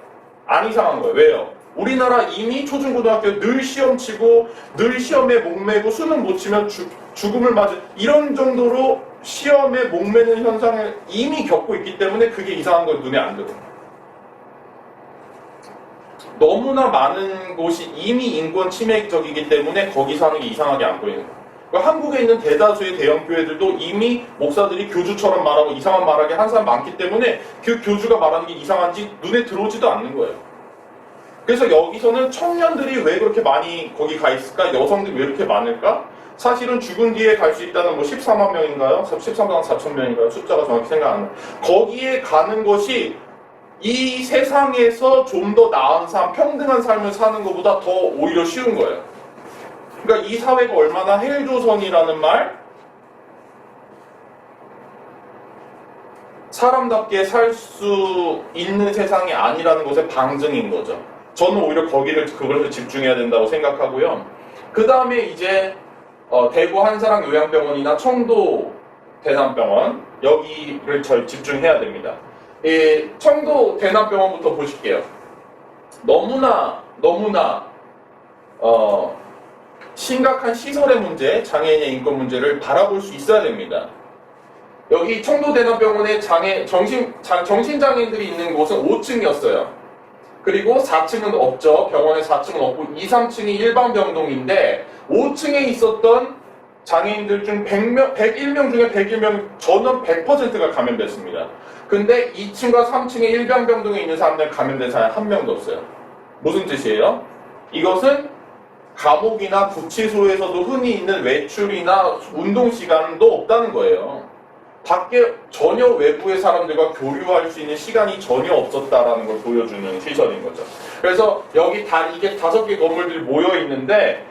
안 이상한 거예요. 왜요? 우리나라 이미 초중고등학교 늘 시험 치고 늘 시험에 목매고 수능 못 치면 죽음을 맞은 이런 정도로 시험에 목매는 현상을 이미 겪고 있기 때문에 그게 이상한 건 눈에 안 들어요. 너무나 많은 곳이 이미 인권 침해적이기 때문에 거기 사는 게 이상하게 안 보이는 거예요. 그러니까 한국에 있는 대다수의 대형 교회들도 이미 목사들이 교주처럼 말하고 이상한 말하게 한 사람 많기 때문에 그 교주가 말하는 게 이상한지 눈에 들어오지도 않는 거예요. 그래서 여기서는 청년들이 왜 그렇게 많이 거기 가 있을까? 여성들이 왜 이렇게 많을까? 사실은 죽은 뒤에 갈 수 있다는 뭐 14만 명인가요? 13만 4천 명인가요? 숫자가 정확히 생각 안 나요. 거기에 가는 것이 이 세상에서 좀 더 나은 삶, 평등한 삶을 사는 것보다 더 오히려 쉬운 거예요. 그러니까 이 사회가 얼마나 헬조선이라는 말, 사람답게 살 수 있는 세상이 아니라는 것의 방증인 거죠. 저는 오히려 그걸 집중해야 된다고 생각하고요. 그 다음에 이제 대구 한사랑 요양병원이나 청도 대남병원 여기를 집중해야 됩니다. 청도 대남병원부터 보실게요. 너무나 심각한 시설의 문제, 장애인의 인권 문제를 바라볼 수 있어야 됩니다. 여기 청도 대남병원에 정신장애인들이 있는 곳은 5층이었어요. 그리고 4층은 없죠. 병원에 4층은 없고 2, 3층이 일반 병동인데 5층에 있었던 장애인들 중 101명 중에 101명 전원 100%가 감염됐습니다. 근데 2층과 3층의 일반 병동에 있는 사람들 감염된 사람이 한 명도 없어요. 무슨 뜻이에요? 이것은 감옥이나 구치소에서도 흔히 있는 외출이나 운동 시간도 없다는 거예요. 밖에 전혀 외부의 사람들과 교류할 수 있는 시간이 전혀 없었다라는 걸 보여주는 시설인 거죠. 그래서 여기 이게 5개 건물들이 모여 있는데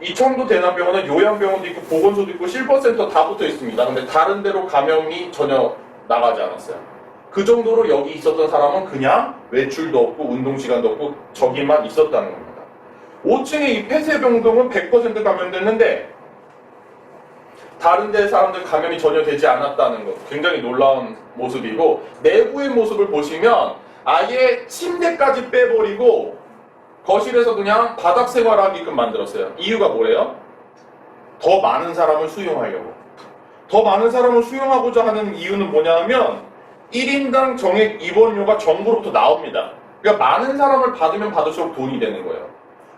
이 청도 대남병원은 요양병원도 있고 보건소도 있고 실버센터 다 붙어 있습니다. 근데 다른 데로 감염이 전혀 나가지 않았어요. 그 정도로 여기 있었던 사람은 그냥 외출도 없고 운동 시간도 없고 저기만 있었다는 겁니다. 5층의 이 폐쇄병동은 100% 감염됐는데 다른 데 사람들 감염이 전혀 되지 않았다는 것, 굉장히 놀라운 모습이고, 내부의 모습을 보시면 아예 침대까지 빼버리고 거실에서 그냥 바닥 생활하게끔 만들었어요. 이유가 뭐래요? 더 많은 사람을 수용하려고. 더 많은 사람을 수용하고자 하는 이유는 뭐냐면 1인당 정액 입원료가 정부로부터 나옵니다. 그러니까 많은 사람을 받으면 받을수록 돈이 되는 거예요.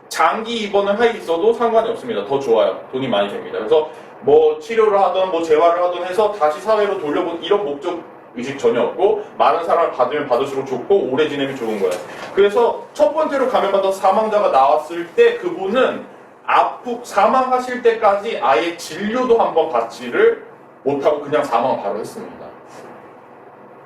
장기 입원을 해 있어도 상관이 없습니다. 더 좋아요. 돈이 많이 됩니다. 그래서 뭐 치료를 하든 뭐 재활을 하든 해서 다시 사회로 돌려보는 이런 목적 의식 전혀 없고 많은 사람을 받으면 받을수록 좋고 오래 지내면 좋은 거예요. 그래서 첫 번째로 감염받은 사망자가 나왔을 때 그분은 사망하실 때까지 아예 진료도 한번 받지를 못하고 그냥 사망을 바로 했습니다.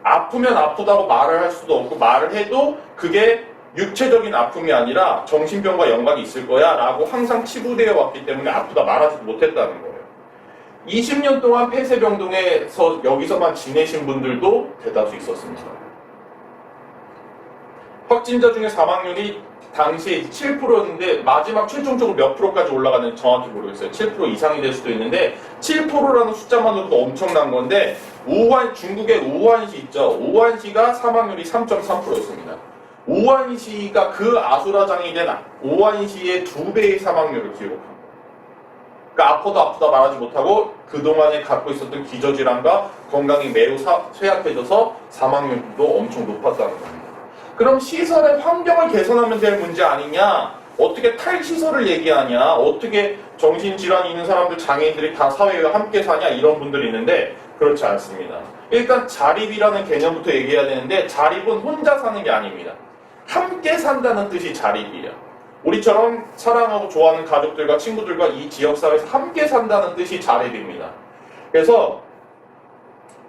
아프면 아프다고 말을 할 수도 없고 말을 해도 그게 육체적인 아픔이 아니라 정신병과 연관이 있을 거야 라고 항상 치부되어 왔기 때문에 아프다 말하지도 못했다는 거예요. 20년 동안 폐쇄병동에서 여기서만 지내신 분들도 대다수 있었습니다. 확진자 중에 사망률이 당시에 7%였는데 마지막 최종적으로 몇 프로까지 올라가는지 정확히 모르겠어요. 7% 이상이 될 수도 있는데 7%라는 숫자만으로도 엄청난 건데 중국의 우한시 있죠. 우한시가 사망률이 3.3%였습니다. 우한시가 그 아수라장이 된 우한시의 2배의 사망률을 기록합니다. 그러니까 아프다 말하지 못하고 그동안에 갖고 있었던 기저질환과 건강이 매우 쇠약해져서 사망률도 엄청 높았다는 겁니다. 그럼 시설의 환경을 개선하면 될 문제 아니냐? 어떻게 탈시설을 얘기하냐? 어떻게 정신질환이 있는 사람들, 장애인들이 다 사회와 함께 사냐? 이런 분들이 있는데 그렇지 않습니다. 일단 자립이라는 개념부터 얘기해야 되는데 자립은 혼자 사는 게 아닙니다. 함께 산다는 뜻이 자립이에요. 우리처럼 사랑하고 좋아하는 가족들과 친구들과 이 지역사회에서 함께 산다는 뜻이 자립입니다. 그래서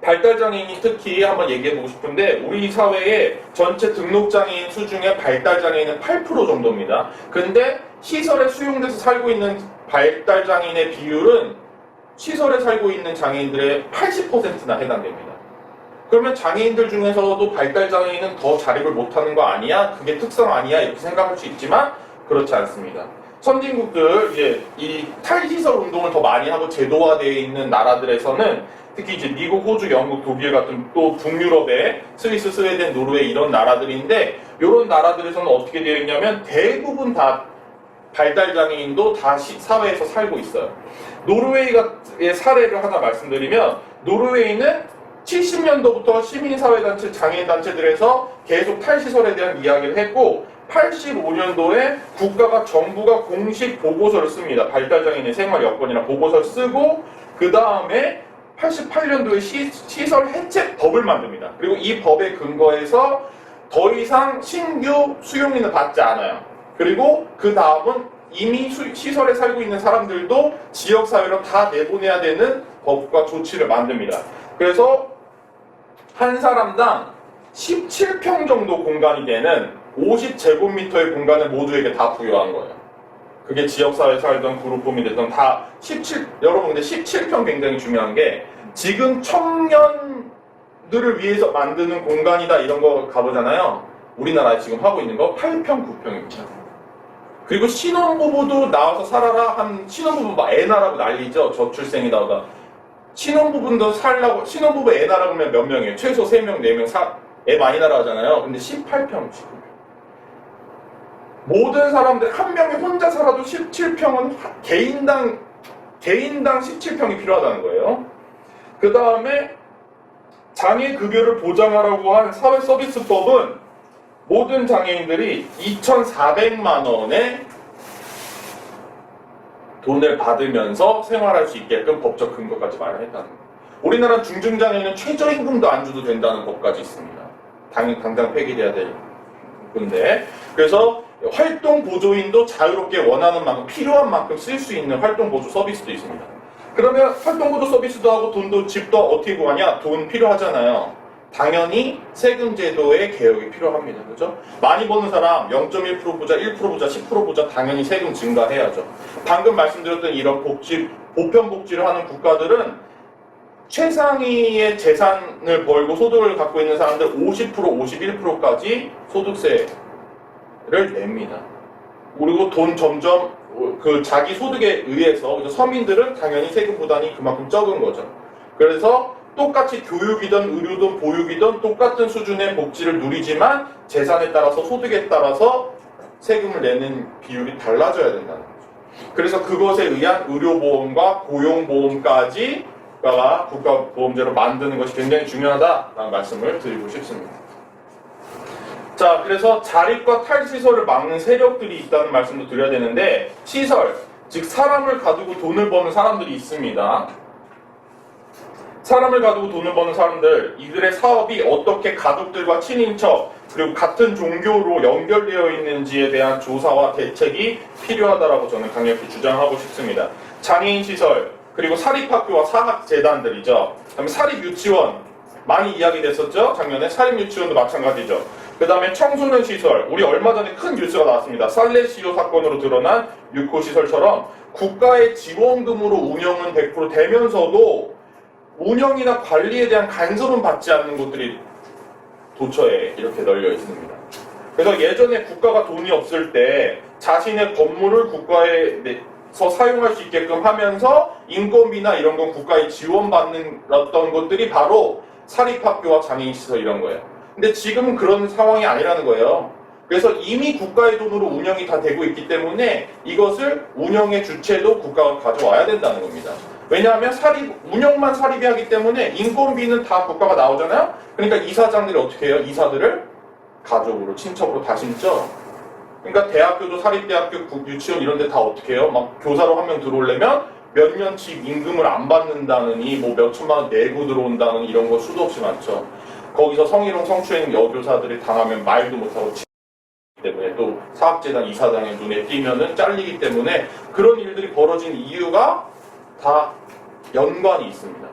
발달장애인이 특히 한번 얘기해보고 싶은데 우리 사회의 전체 등록장애인 수 중에 발달장애인은 8% 정도입니다. 근데 시설에 수용돼서 살고 있는 발달장애인의 비율은 시설에 살고 있는 장애인들의 80%나 해당됩니다. 그러면 장애인들 중에서도 발달장애인은 더 자립을 못하는 거 아니야? 그게 특성 아니야? 이렇게 생각할 수 있지만 그렇지 않습니다. 선진국들 이제 이 탈시설 운동을 더 많이 하고 제도화되어 있는 나라들에서는 특히 이제 미국, 호주, 영국, 독일 같은 또 북유럽의 스위스, 스웨덴, 노르웨이 이런 나라들인데 이런 나라들에서는 어떻게 되어 있냐면 대부분 다 발달 장애인도 다 사회에서 살고 있어요. 노르웨이의 사례를 하나 말씀드리면 노르웨이는 70년도부터 시민사회단체, 장애인단체들에서 계속 탈시설에 대한 이야기를 했고 85년도에 정부가 공식 보고서를 씁니다. 발달장애인의 생활 여건이나 보고서를 쓰고 그 다음에 88년도에 시설 해체법을 만듭니다. 그리고 이 법에 근거해서 더 이상 신규 수용인을 받지 않아요. 그리고 그 다음은 이미 시설에 살고 있는 사람들도 지역사회로 다 내보내야 되는 법과 조치를 만듭니다. 그래서 한 사람당 17평 정도 공간이 되는 50제곱미터의 공간을 모두에게 다 부여한 거예요. 그게 지역사회에 살던 그룹홈이 됐던 다 여러분 근데 17평 굉장히 중요한 게 지금 청년들을 위해서 만드는 공간이다 이런 거 가보잖아요. 우리나라에 지금 하고 있는 거 8평, 9평입니다. 그리고 신혼부부도 나와서 살아라 한 신혼부부 막 애 낳으라고 난리죠. 저출생이 나오다. 신혼부부 애 낳으라고 하면 몇 명이에요? 최소 3명, 4명 애 많이 낳으라 하잖아요. 근데 18평 지금. 모든 사람들 한 명이 혼자 살아도 17평은 개인당 17평이 필요하다는 거예요. 그 다음에 장애급여를 보장하라고 한 사회서비스법은 모든 장애인들이 2,400만 원의 돈을 받으면서 생활할 수 있게끔 법적 근거까지 마련했다는 거예요. 우리나라 중증장애인은 최저임금도 안 줘도 된다는 법까지 있습니다. 당장 폐기돼야 될 건데 그래서 활동 보조인도 자유롭게 원하는 만큼 필요한 만큼 쓸 수 있는 활동 보조 서비스도 있습니다. 그러면 활동 보조 서비스도 하고 돈도 집도 어떻게 구하냐? 돈 필요하잖아요. 당연히 세금 제도의 개혁이 필요합니다. 그죠? 많이 버는 사람 0.1% 부자, 1% 부자, 10% 부자 당연히 세금 증가해야죠. 방금 말씀드렸던 이런 보편 복지를 하는 국가들은 최상위의 재산을 벌고 소득을 갖고 있는 사람들 50%, 51%까지 소득세를 냅니다. 그리고 돈 점점 자기 소득에 의해서 서민들은 당연히 세금 부담이 그만큼 적은 거죠. 그래서 똑같이 교육이든 의료든 보육이든 똑같은 수준의 복지를 누리지만 재산에 따라서 소득에 따라서 세금을 내는 비율이 달라져야 된다는 거죠. 그래서 그것에 의한 의료보험과 고용보험까지 국가보험제로 만드는 것이 굉장히 중요하다라는 말씀을 드리고 싶습니다. 자, 그래서 자립과 탈시설을 막는 세력들이 있다는 말씀도 드려야 되는데 시설, 즉 사람을 가두고 돈을 버는 사람들이 있습니다. 사람을 가두고 돈을 버는 사람들, 이들의 사업이 어떻게 가족들과 친인척 그리고 같은 종교로 연결되어 있는지에 대한 조사와 대책이 필요하다라고 저는 강력히 주장하고 싶습니다. 장애인 시설, 그리고 사립학교와 사학재단들이죠. 그다음에 사립유치원, 많이 이야기됐었죠? 작년에 사립유치원도 마찬가지죠. 그 다음에 청소년 시설, 우리 얼마 전에 큰 뉴스가 나왔습니다. 살레시오 사건으로 드러난 유코시설처럼 국가의 지원금으로 운영은 100% 되면서도 운영이나 관리에 대한 간섭은 받지 않는 곳들이 도처에 이렇게 널려 있습니다. 그래서 예전에 국가가 돈이 없을 때 자신의 건물을 국가에서 사용할 수 있게끔 하면서 인건비나 이런 건 국가에 지원받는 어떤 것들이 바로 사립학교와 장애인시설 이런 거예요. 근데 지금은 그런 상황이 아니라는 거예요. 그래서 이미 국가의 돈으로 운영이 다 되고 있기 때문에 이것을 운영의 주체도 국가가 가져와야 된다는 겁니다. 왜냐하면 운영만 사립이 하기 때문에 인건비는 다 국가가 나오잖아요. 그러니까 이사장들이 어떻게 해요? 이사들을 가족으로, 친척으로 다 심죠. 그러니까 대학교도 사립대학교, 유치원 이런 데 다 어떻게 해요? 막 교사로 한 명 들어오려면 몇 년치 임금을 안 받는다느니 뭐 몇 천만 원 내고 들어온다는 이런 거 수도 없이 많죠. 거기서 성희롱 성추행 여교사들이 당하면 말도 못하고 때문에 또 사학재단 이사장의 눈에 띄면은 잘리기 때문에 그런 일들이 벌어진 이유가 다 연관이 있습니다.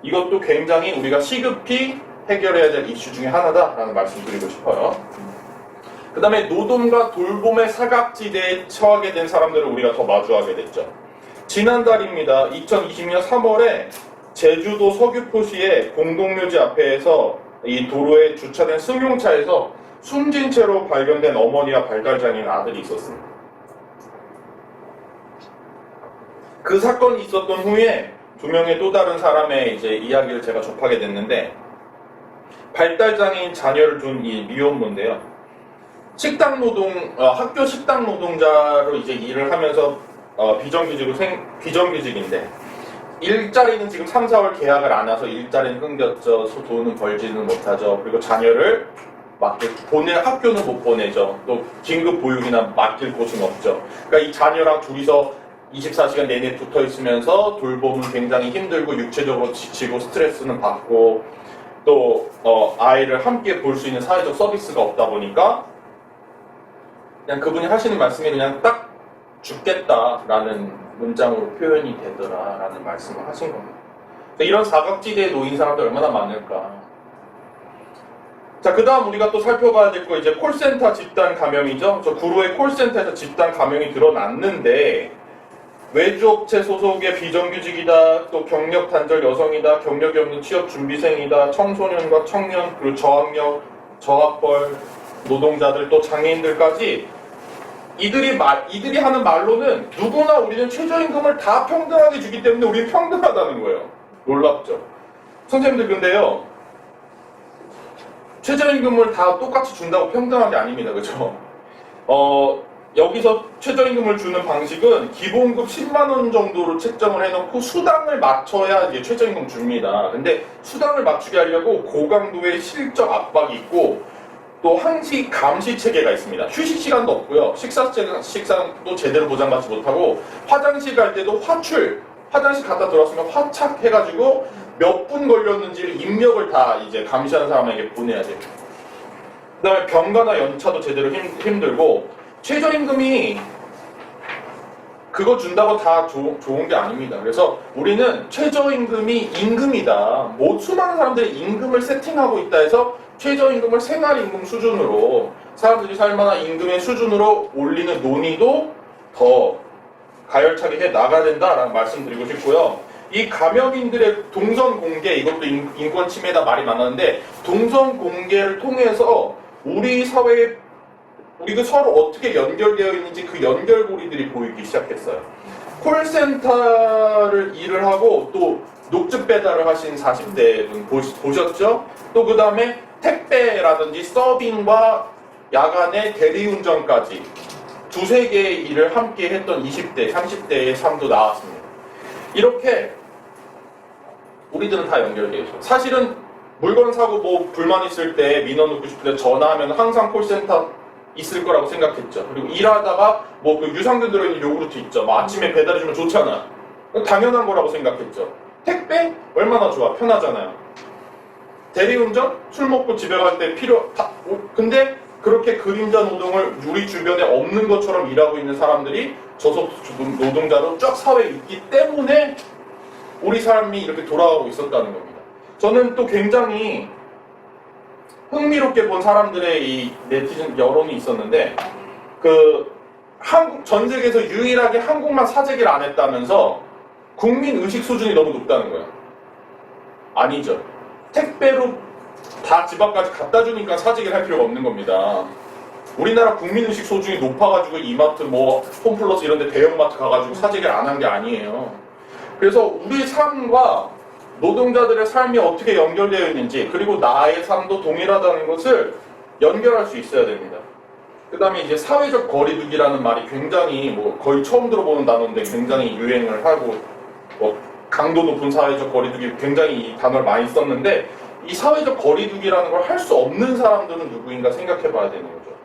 이것도 굉장히 우리가 시급히 해결해야 될 이슈 중에 하나다라는 말씀 드리고 싶어요. 그 다음에 노동과 돌봄의 사각지대에 처하게 된 사람들을 우리가 더 마주하게 됐죠. 지난달입니다. 2020년 3월에 제주도 서귀포시의 공동묘지 앞에서 이 도로에 주차된 승용차에서 숨진 채로 발견된 어머니와 발달장애인 아들이 있었습니다. 그 사건이 있었던 후에 두 명의 또 다른 사람의 이제 이야기를 제가 접하게 됐는데, 발달장애인 자녀를 둔 이 미혼모인데요. 식당 노동, 학교 식당 노동자로 이제 일을 하면서 비정규직인데, 일자리는 지금 3, 4월 계약을 안 와서 일자리는 끊겼죠. 돈은 벌지는 못하죠. 그리고 자녀를 학교는 못 보내죠. 또 긴급 보육이나 맡길 곳은 없죠. 그러니까 이 자녀랑 둘이서 24시간 내내 붙어 있으면서 돌보면 굉장히 힘들고 육체적으로 지치고 스트레스는 받고, 또 아이를 함께 볼 수 있는 사회적 서비스가 없다 보니까 그냥 그분이 하시는 말씀이 그냥 딱 죽겠다라는 문장으로 표현이 되더라라는 말씀을 하신 겁니다. 이런 사각지대에 놓인 사람들 얼마나 많을까. 자, 그 다음 우리가 또 살펴봐야 될 거 이제 콜센터 집단 감염이죠. 저 구로의 콜센터에서 집단 감염이 드러났는데, 외주업체 소속의 비정규직이다, 또 경력 단절 여성이다, 경력이 없는 취업 준비생이다, 청소년과 청년, 그리고 저학력, 저학벌 노동자들, 또 장애인들까지 이들이 하는 말로는 누구나 우리는 최저임금을 다 평등하게 주기 때문에 우리는 평등하다는 거예요. 놀랍죠? 선생님들 근데요, 최저임금을 다 똑같이 준다고 평등한 게 아닙니다. 그죠? 여기서 최저임금을 주는 방식은 기본급 10만원 정도로 책정을 해놓고 수당을 맞춰야 이제 최저임금 줍니다. 근데 수당을 맞추게 하려고 고강도의 실적 압박이 있고, 또 항시 감시 체계가 있습니다. 휴식 시간도 없고요. 식사도 제대로 보장받지 못하고, 화장실 갈 때도 화장실 갔다 들어왔으면 화착해가지고 몇 분 걸렸는지를 입력을 다 이제 감시하는 사람에게 보내야 돼요. 그 다음에 병가나 연차도 제대로 힘들고, 최저임금이 그거 준다고 다 좋은 게 아닙니다. 그래서 우리는 최저임금이 임금이다. 수많은 사람들이 임금을 세팅하고 있다 해서 최저임금을 생활임금 수준으로, 사람들이 살만한 임금의 수준으로 올리는 논의도 더 가열차게 해 나가야 된다라는 말씀드리고 싶고요. 이 감염인들의 동선 공개, 이것도 인권 침해다 말이 많았는데, 동선 공개를 통해서 우리 사회에 우리가 서로 어떻게 연결되어 있는지 그 연결고리들이 보이기 시작했어요. 콜센터를 일을 하고 또 녹즙 배달을 하신 40대 분 보셨죠? 또 그 다음에 택배라든지 서빙과 야간의 대리운전까지 두세 개의 일을 함께 했던 20대, 30대의 삶도 나왔습니다. 이렇게 우리들은 다 연결되어 있어요. 사실은 물건 사고 뭐 불만 있을 때 민원 넣고 싶을 때 전화하면 항상 콜센터 있을 거라고 생각했죠. 그리고 일하다가 뭐 그 유산균 들어있는 요구르트 있죠. 뭐 아침에 배달해주면 좋잖아. 당연한 거라고 생각했죠. 택배? 얼마나 좋아. 편하잖아요. 대리운전? 술 먹고 집에 갈 때 근데 그렇게 그림자 노동을 우리 주변에 없는 것처럼 일하고 있는 사람들이 저소득 노동자로 쫙 사회에 있기 때문에 우리 삶이 이렇게 돌아가고 있었다는 겁니다. 저는 또 굉장히 흥미롭게 본 사람들의 이 네티즌 여론이 있었는데, 전 세계에서 유일하게 한국만 사재기를 안 했다면서 국민 의식 수준이 너무 높다는 거예요. 아니죠. 택배로 다 집 앞까지 갖다 주니까 사재기를 할 필요가 없는 겁니다. 우리나라 국민 의식 수준이 높아가지고 이마트 뭐 홈플러스 이런 데 대형마트 가가지고 사재기를 안 한 게 아니에요. 그래서 우리 삶과 노동자들의 삶이 어떻게 연결되어 있는지, 그리고 나의 삶도 동일하다는 것을 연결할 수 있어야 됩니다. 그 다음에 이제 사회적 거리두기라는 말이 굉장히 뭐 거의 처음 들어보는 단어인데 굉장히 유행을 하고, 뭐 강도 높은 사회적 거리두기 굉장히 이 단어를 많이 썼는데, 이 사회적 거리두기라는 걸 할 수 없는 사람들은 누구인가 생각해 봐야 되는 거죠.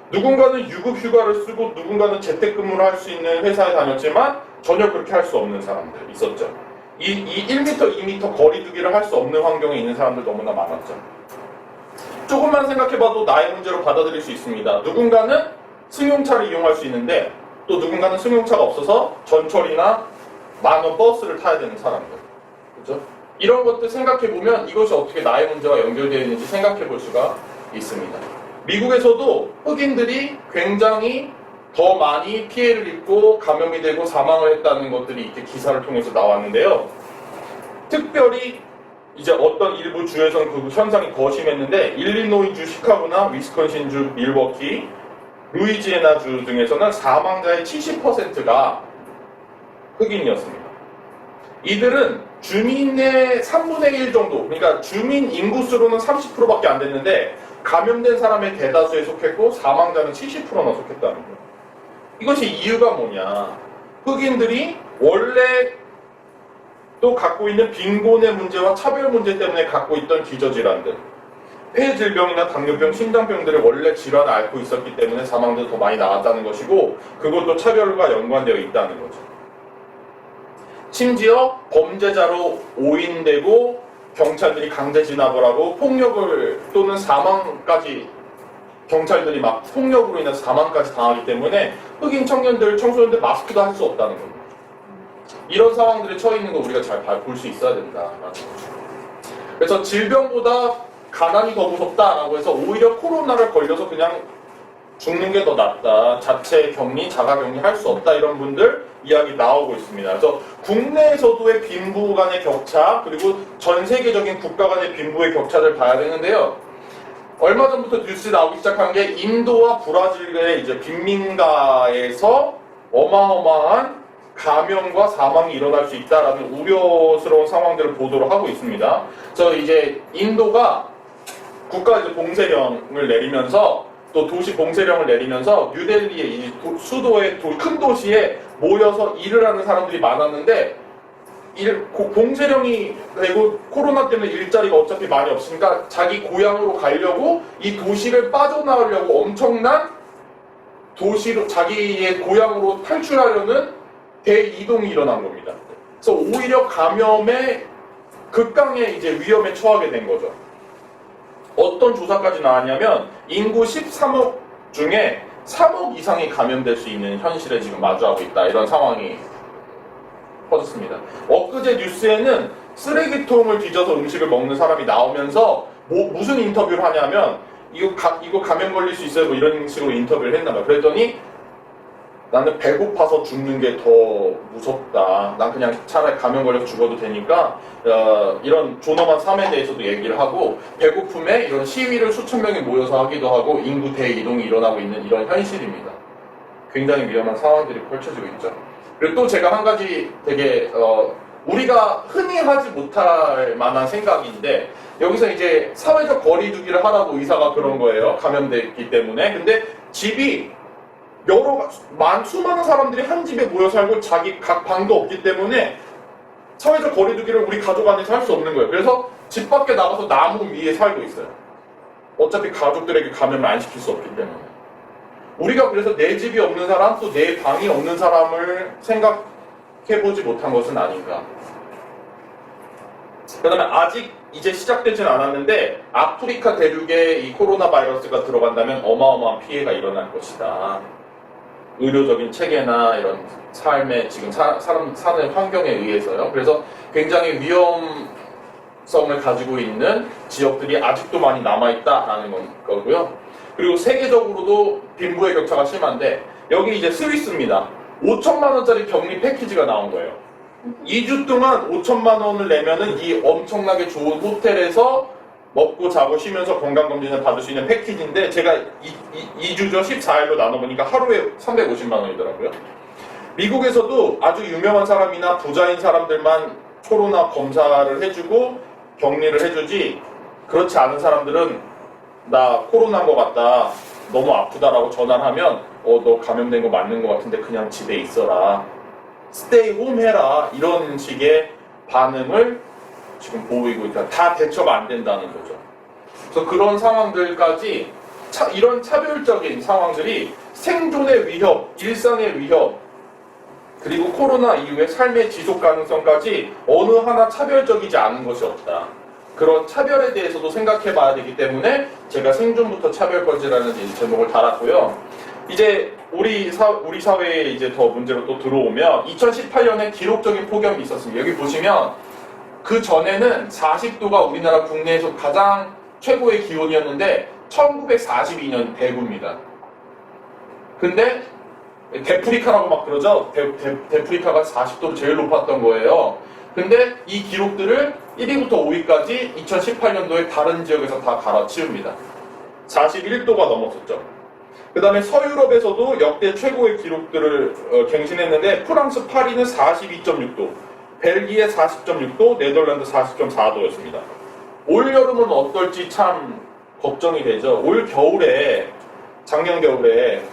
누군가는 유급 휴가를 쓰고 누군가는 재택근무를 할 수 있는 회사에 다녔지만 전혀 그렇게 할 수 없는 사람들 있었죠. 이 1m, 2m 거리두기를 할 수 없는 환경에 있는 사람들 너무나 많았죠. 조금만 생각해봐도 나의 문제로 받아들일 수 있습니다. 누군가는 승용차를 이용할 수 있는데 또 누군가는 승용차가 없어서 전철이나 만원 버스를 타야 되는 사람들. 그렇죠? 이런 것들 생각해보면 이것이 어떻게 나의 문제와 연결되어 있는지 생각해볼 수가 있습니다. 미국에서도 흑인들이 굉장히 더 많이 피해를 입고 감염이 되고 사망을 했다는 것들이 이렇게 기사를 통해서 나왔는데요. 특별히 이제 어떤 일부 주에서는 그 현상이 더 심했는데, 일리노이주 시카고나 위스콘신주 밀워키, 루이지애나주 등에서는 사망자의 70%가 흑인이었습니다. 이들은 주민의 3분의 1 정도, 그러니까 주민 인구수로는 30%밖에 안 됐는데 감염된 사람의 대다수에 속했고 사망자는 70%나 속했다는 거예요. 이것이 이유가 뭐냐? 흑인들이 원래 또 갖고 있는 빈곤의 문제와 차별 문제 때문에 갖고 있던 기저질환들, 폐질병이나 당뇨병, 심장병들을 원래 질환을 앓고 있었기 때문에 사망자도 더 많이 나왔다는 것이고, 그것도 차별과 연관되어 있다는 거죠. 심지어 범죄자로 오인되고 경찰들이 강제 진압을 하고 폭력을 또는 사망까지, 경찰들이 막 폭력으로 인해서 사망까지 당하기 때문에 흑인 청년들, 청소년들 마스크도 할 수 없다는 겁니다. 이런 상황들에 처해 있는 거 우리가 잘 볼 수 있어야 된다라는 거죠. 그래서 질병보다 가난이 더 무섭다라고 해서 오히려 코로나를 걸려서 그냥 죽는 게 더 낫다, 자체 격리, 자가 격리 할 수 없다, 이런 분들 이야기 나오고 있습니다. 그래서 국내에서도의 빈부 간의 격차, 그리고 전 세계적인 국가 간의 빈부의 격차를 봐야 되는데요. 얼마 전부터 뉴스 나오기 시작한 게 인도와 브라질의 이제 빈민가에서 어마어마한 감염과 사망이 일어날 수 있다라는 우려스러운 상황들을 보도록 하고 있습니다. 그래서 이제 인도가 국가 이제 봉쇄령을 내리면서, 또 도시 봉쇄령을 내리면서 뉴델리의 이 수도의 큰 도시에 모여서 일을 하는 사람들이 많았는데, 봉쇄령이 되고 코로나 때문에 일자리가 어차피 많이 없으니까 자기 고향으로 가려고, 이 도시를 빠져나오려고 엄청난 도시로, 자기의 고향으로 탈출하려는 대이동이 일어난 겁니다. 그래서 오히려 감염의 극강의 이제 위험에 처하게 된 거죠. 어떤 조사까지 나왔냐면 인구 13억 중에 3억 이상이 감염될 수 있는 현실에 지금 마주하고 있다, 이런 상황이 퍼졌습니다. 엊그제 뉴스에는 쓰레기통을 뒤져서 음식을 먹는 사람이 나오면서 무슨 인터뷰를 하냐면 이거 감염 걸릴 수 있어요, 뭐 이런 식으로 인터뷰를 했나 봐요. 그랬더니 나는 배고파서 죽는 게 더 무섭다, 난 그냥 차라리 감염 걸려 죽어도 되니까, 이런 존엄한 삶에 대해서도 얘기를 하고, 배고픔에 이런 시위를 수천 명이 모여서 하기도 하고, 인구 대이동이 일어나고 있는 이런 현실입니다. 굉장히 위험한 상황들이 펼쳐지고 있죠. 그리고 또 제가 한 가지 되게 우리가 흔히 하지 못할 만한 생각인데, 여기서 이제 사회적 거리두기를 하라고 의사가 그런 거예요, 감염됐기 때문에. 근데 집이 수많은 사람들이 한 집에 모여 살고 자기 각 방도 없기 때문에 사회적 거리두기를 우리 가족 안에서 할 수 없는 거예요. 그래서 집 밖에 나가서 나무 위에 살고 있어요. 어차피 가족들에게 감염을 안 시킬 수 없기 때문에. 우리가 그래서 내 집이 없는 사람, 또 내 방이 없는 사람을 생각해보지 못한 것은 아닌가. 그 다음에 아직 이제 시작되진 않았는데, 아프리카 대륙에 이 코로나 바이러스가 들어간다면 어마어마한 피해가 일어날 것이다. 의료적인 체계나 이런 삶의 지금 사람 사는 환경에 의해서요. 그래서 굉장히 위험성을 가지고 있는 지역들이 아직도 많이 남아있다라는 거고요. 그리고 세계적으로도 빈부의 격차가 심한데, 여기 이제 스위스입니다. 5천만 원짜리 격리 패키지가 나온 거예요. 2주 동안 5천만 원을 내면은 이 엄청나게 좋은 호텔에서 먹고 자고 쉬면서 건강검진을 받을 수 있는 패키지인데, 제가 2주죠, 14일로 나눠보니까 하루에 350만 원이더라고요. 미국에서도 아주 유명한 사람이나 부자인 사람들만 코로나 검사를 해주고 격리를 해주지, 그렇지 않은 사람들은 나 코로나인 것 같다, 너무 아프다라고 전화를 하면 너 감염된 거 맞는 것 같은데 그냥 집에 있어라, 스테이 홈 해라, 이런 식의 반응을 지금 보이고 있다. 다 대처가 안 된다는 거죠. 그래서 그런 상황들까지, 이런 차별적인 상황들이 생존의 위협, 일상의 위협, 그리고 코로나 이후의 삶의 지속 가능성까지 어느 하나 차별적이지 않은 것이 없다. 그런 차별에 대해서도 생각해 봐야 되기 때문에 제가 생존부터 차별까지라는 제목을 달았고요. 이제 우리 사회에 이제 더 문제로 또 들어오면, 2018년에 기록적인 폭염이 있었습니다. 여기 보시면 그 전에는 40도가 우리나라 국내에서 가장 최고의 기온이었는데 1942년 대구입니다. 근데 데프리카라고 막 그러죠. 데프리카가 40도로 제일 높았던 거예요. 근데 이 기록들을 1위부터 5위까지 2018년도에 다른 지역에서 다 갈아치웁니다. 41도가 넘었었죠. 그 다음에 서유럽에서도 역대 최고의 기록들을 갱신했는데 프랑스 파리는 42.6도, 벨기에 40.6도, 네덜란드 40.4도였습니다. 올 여름은 어떨지 참 걱정이 되죠. 올 겨울에, 작년 겨울에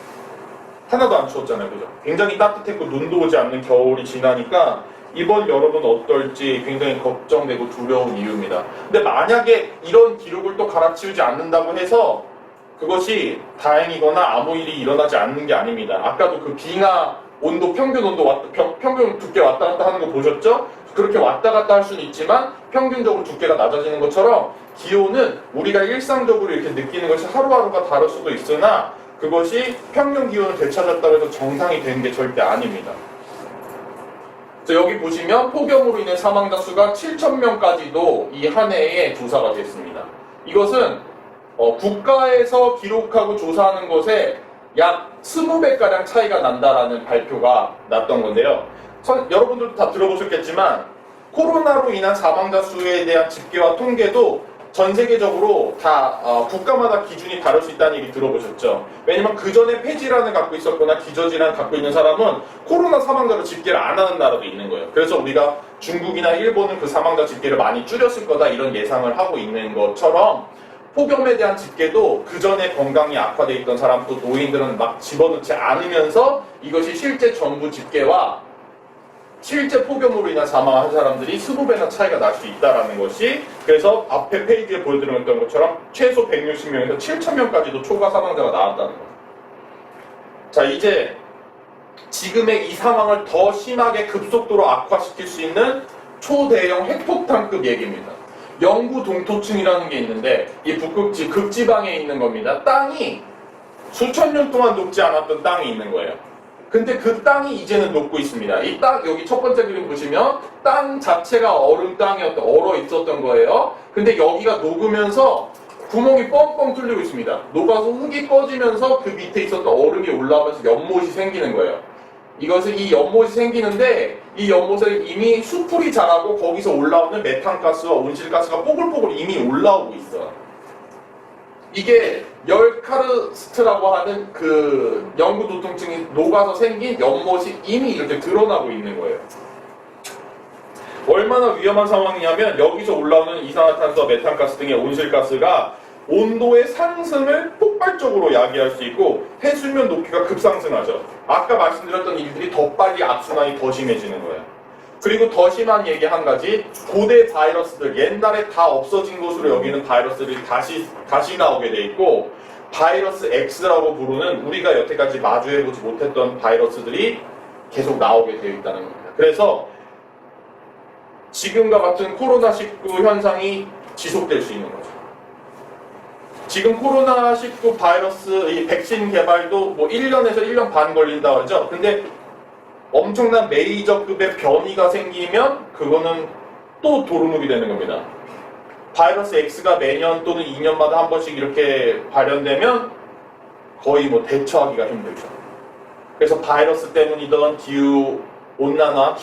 하나도 안 추웠잖아요. 그죠? 굉장히 따뜻했고 눈도 오지 않는 겨울이 지나니까 이번 여름은 어떨지 굉장히 걱정되고 두려운 이유입니다. 근데 만약에 이런 기록을 또 갈아치우지 않는다고 해서 그것이 다행이거나 아무 일이 일어나지 않는 게 아닙니다. 아까도 그 빙하 온도, 평균 온도, 평균 두께 왔다 갔다 하는 거 보셨죠? 그렇게 왔다 갔다 할 수는 있지만 평균적으로 두께가 낮아지는 것처럼 기온은 우리가 일상적으로 이렇게 느끼는 것이 하루하루가 다를 수도 있으나 그것이 평균 기온을 되찾았다고 해서 정상이 되는 게 절대 아닙니다. 여기 보시면 폭염으로 인해 사망자 수가 7,000명까지도 이 한 해에 조사가 됐습니다. 이것은 국가에서 기록하고 조사하는 것에 약 20배가량 차이가 난다라는 발표가 났던 건데요. 여러분들도 다 들어보셨겠지만 코로나로 인한 사망자 수에 대한 집계와 통계도 전 세계적으로 다 국가마다 기준이 다를 수 있다는 얘기 들어보셨죠? 왜냐면 그 전에 폐질환을 갖고 있었거나 기저질환을 갖고 있는 사람은 코로나 사망자로 집계를 안 하는 나라도 있는 거예요. 그래서 우리가 중국이나 일본은 그 사망자 집계를 많이 줄였을 거다 이런 예상을 하고 있는 것처럼 폭염에 대한 집계도 그 전에 건강이 악화되어 있던 사람 또 노인들은 막 집어넣지 않으면서 이것이 실제 전부 집계와 실제 폭염으로 인한 사망한 사람들이 20배나 차이가 날 수 있다는 것이 그래서 앞에 페이지에 보여드렸던 것처럼 최소 160명에서 7,000명까지도 초과 사망자가 나왔다는 거예요. 자, 이제 지금의 이 상황을 더 심하게 급속도로 악화시킬 수 있는 초대형 핵폭탄급 얘기입니다. 영구 동토층이라는 게 있는데 이 북극지, 극지방에 있는 겁니다. 땅이 수천 년 동안 녹지 않았던 땅이 있는 거예요. 근데 그 땅이 이제는 녹고 있습니다. 이 땅, 여기 첫 번째 그림 보시면 땅 자체가 얼어 있었던 거예요. 근데 여기가 녹으면서 구멍이 뻥뻥 뚫리고 있습니다. 녹아서 흙이 꺼지면서 그 밑에 있었던 얼음이 올라오면서 연못이 생기는 거예요. 이것은 이 연못이 생기는데 이 연못에 이미 수풀이 자라고 거기서 올라오는 메탄가스와 온실가스가 뽀글뽀글 이미 올라오고 있어요. 이게 열카르스트라고 하는 그 영구도통증이 녹아서 생긴 연못이 이미 이렇게 드러나고 있는 거예요. 얼마나 위험한 상황이냐면 여기서 올라오는 이산화탄소, 메탄가스 등의 온실가스가 온도의 상승을 폭발적으로 야기할 수 있고 해수면 높이가 급상승하죠. 아까 말씀드렸던 일들이 더 빨리 악순환이 더 심해지는 거예요. 그리고 더 심한 얘기 한 가지, 고대 바이러스들, 옛날에 다 없어진 것으로 여기는 바이러스들이 다시 나오게 돼 있고 바이러스 X라고 부르는 우리가 여태까지 마주해보지 못했던 바이러스들이 계속 나오게 되어 있다는 겁니다. 그래서 지금과 같은 코로나19 현상이 지속될 수 있는 거죠. 지금 코로나19 바이러스 이 백신 개발도 뭐 1년에서 1년 반 걸린다고 하죠. 근데 엄청난 메이저급의 변이가 생기면 그거는 또 도루묵이 되는 겁니다. 바이러스 X가 매년 또는 2년마다 한 번씩 이렇게 발현되면 거의 뭐 대처하기가 힘들죠. 그래서 바이러스 때문이던 기후 온난화,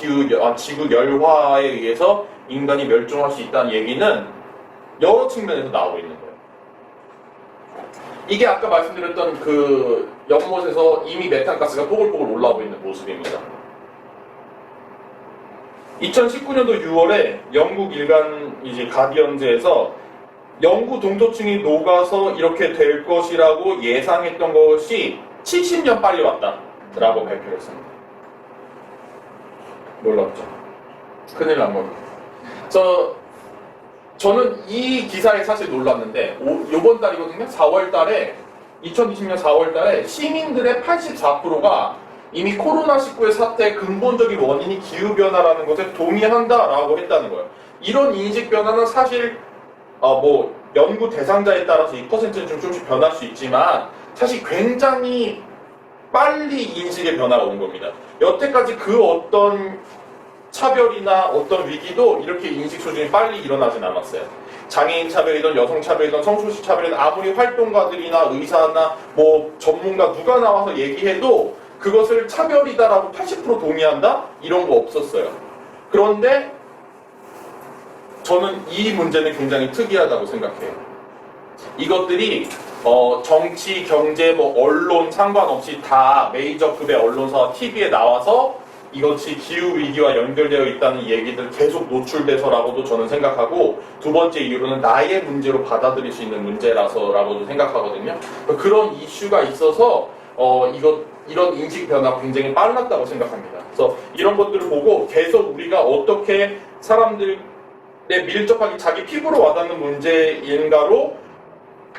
지구 열화에 의해서 인간이 멸종할 수 있다는 얘기는 여러 측면에서 나오고 있는 거예요. 이게 아까 말씀드렸던 그 연못에서 이미 메탄가스가 뽀글뽀글 올라오고 있는 모습입니다. 2019년도 6월에 영국 일간 이제 가디언즈에서 영구 동토층이 녹아서 이렇게 될 것이라고 예상했던 것이 70년 빨리 왔다라고 발표를 했습니다. 놀랍죠? 큰일 난 겁니다. 저는 이 기사에 사실 놀랐는데 요번 달이거든요. 4월 달에 2020년 4월 달에 시민들의 84%가 이미 코로나19의 사태의 근본적인 원인이 기후변화라는 것에 동의한다라고 했다는 거예요. 이런 인식 변화는 사실 뭐 연구 대상자에 따라서 이 퍼센트는 좀 조금씩 변할 수 있지만 사실 굉장히 빨리 인식의 변화가 온 겁니다. 여태까지 그 어떤 차별이나 어떤 위기도 이렇게 인식 수준이 빨리 일어나진 않았어요. 장애인 차별이든 여성 차별이든 성소수 차별이든 아무리 활동가들이나 의사나 뭐 전문가 누가 나와서 얘기해도 그것을 차별이다라고 80% 동의한다? 이런 거 없었어요. 그런데 저는 이 문제는 굉장히 특이하다고 생각해요. 이것들이 정치, 경제, 뭐 언론 상관없이 다 메이저급의 언론사와 TV에 나와서 이것이 기후위기와 연결되어 있다는 얘기들 계속 노출돼서라고도 저는 생각하고, 두 번째 이유로는 나의 문제로 받아들일 수 있는 문제라서라고도 생각하거든요. 그런 이슈가 있어서 이런 인식 변화가 굉장히 빨랐다고 생각합니다. 그래서 이런 것들을 보고 계속 우리가 어떻게 사람들에 밀접하게 자기 피부로 와닿는 문제인가로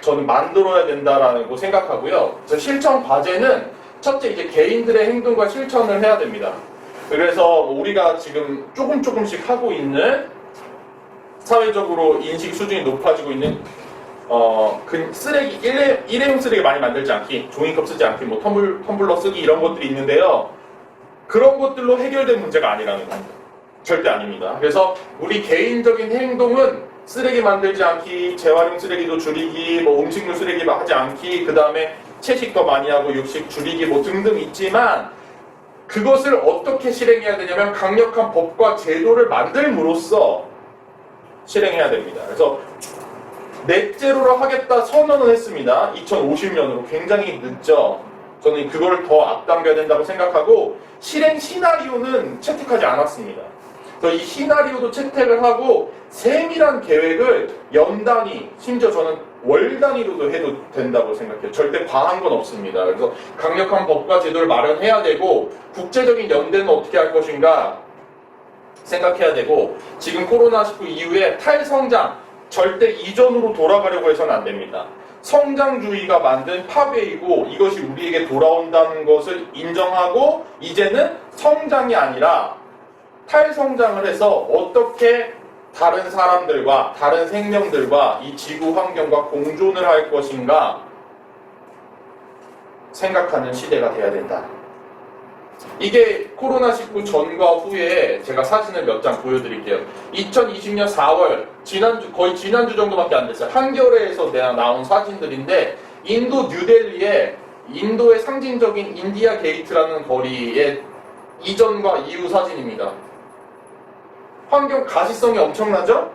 저는 만들어야 된다라고 생각하고요. 그래서 실천 과제는 첫째 이제 개인들의 행동과 실천을 해야 됩니다. 그래서 우리가 지금 조금씩 하고 있는 사회적으로 인식 수준이 높아지고 있는 쓰레기 일회용 쓰레기 많이 만들지 않기, 종이컵 쓰지 않기, 뭐 텀블러 쓰기 이런 것들이 있는데요. 그런 것들로 해결된 문제가 아니라는 겁니다. 절대 아닙니다. 그래서 우리 개인적인 행동은 쓰레기 만들지 않기, 재활용 쓰레기도 줄이기, 뭐 음식물 쓰레기 하지 않기, 그 다음에 채식 더 많이 하고 육식 줄이기 뭐 등등 있지만, 그것을 어떻게 실행해야 되냐면 강력한 법과 제도를 만들므로써 실행해야 됩니다. 그래서 넷제로로 하겠다 선언을 했습니다. 2050년으로. 굉장히 늦죠. 저는 그걸 더 앞당겨야 된다고 생각하고, 실행 시나리오는 채택하지 않았습니다. 그래서 이 시나리오도 채택을 하고 세밀한 계획을 연 단위, 심지어 저는 월 단위로도 해도 된다고 생각해요. 절대 과한 건 없습니다. 그래서 강력한 법과 제도를 마련해야 되고, 국제적인 연대는 어떻게 할 것인가 생각해야 되고, 지금 코로나19 이후에 탈성장, 절대 이전으로 돌아가려고 해서는 안 됩니다. 성장주의가 만든 파괴이고 이것이 우리에게 돌아온다는 것을 인정하고, 이제는 성장이 아니라 탈성장을 해서 어떻게 다른 사람들과 다른 생명들과 이 지구 환경과 공존을 할 것인가 생각하는 시대가 돼야 된다. 이게 코로나19 전과 후에 제가 사진을 몇 장 보여드릴게요. 2020년 4월, 거의 지난주 정도밖에 안 됐어요. 한겨레에서 나온 사진들인데, 인도 뉴델리에 인도의 상징적인 인디아 게이트라는 거리의 이전과 이후 사진입니다. 환경 가시성이 엄청나죠?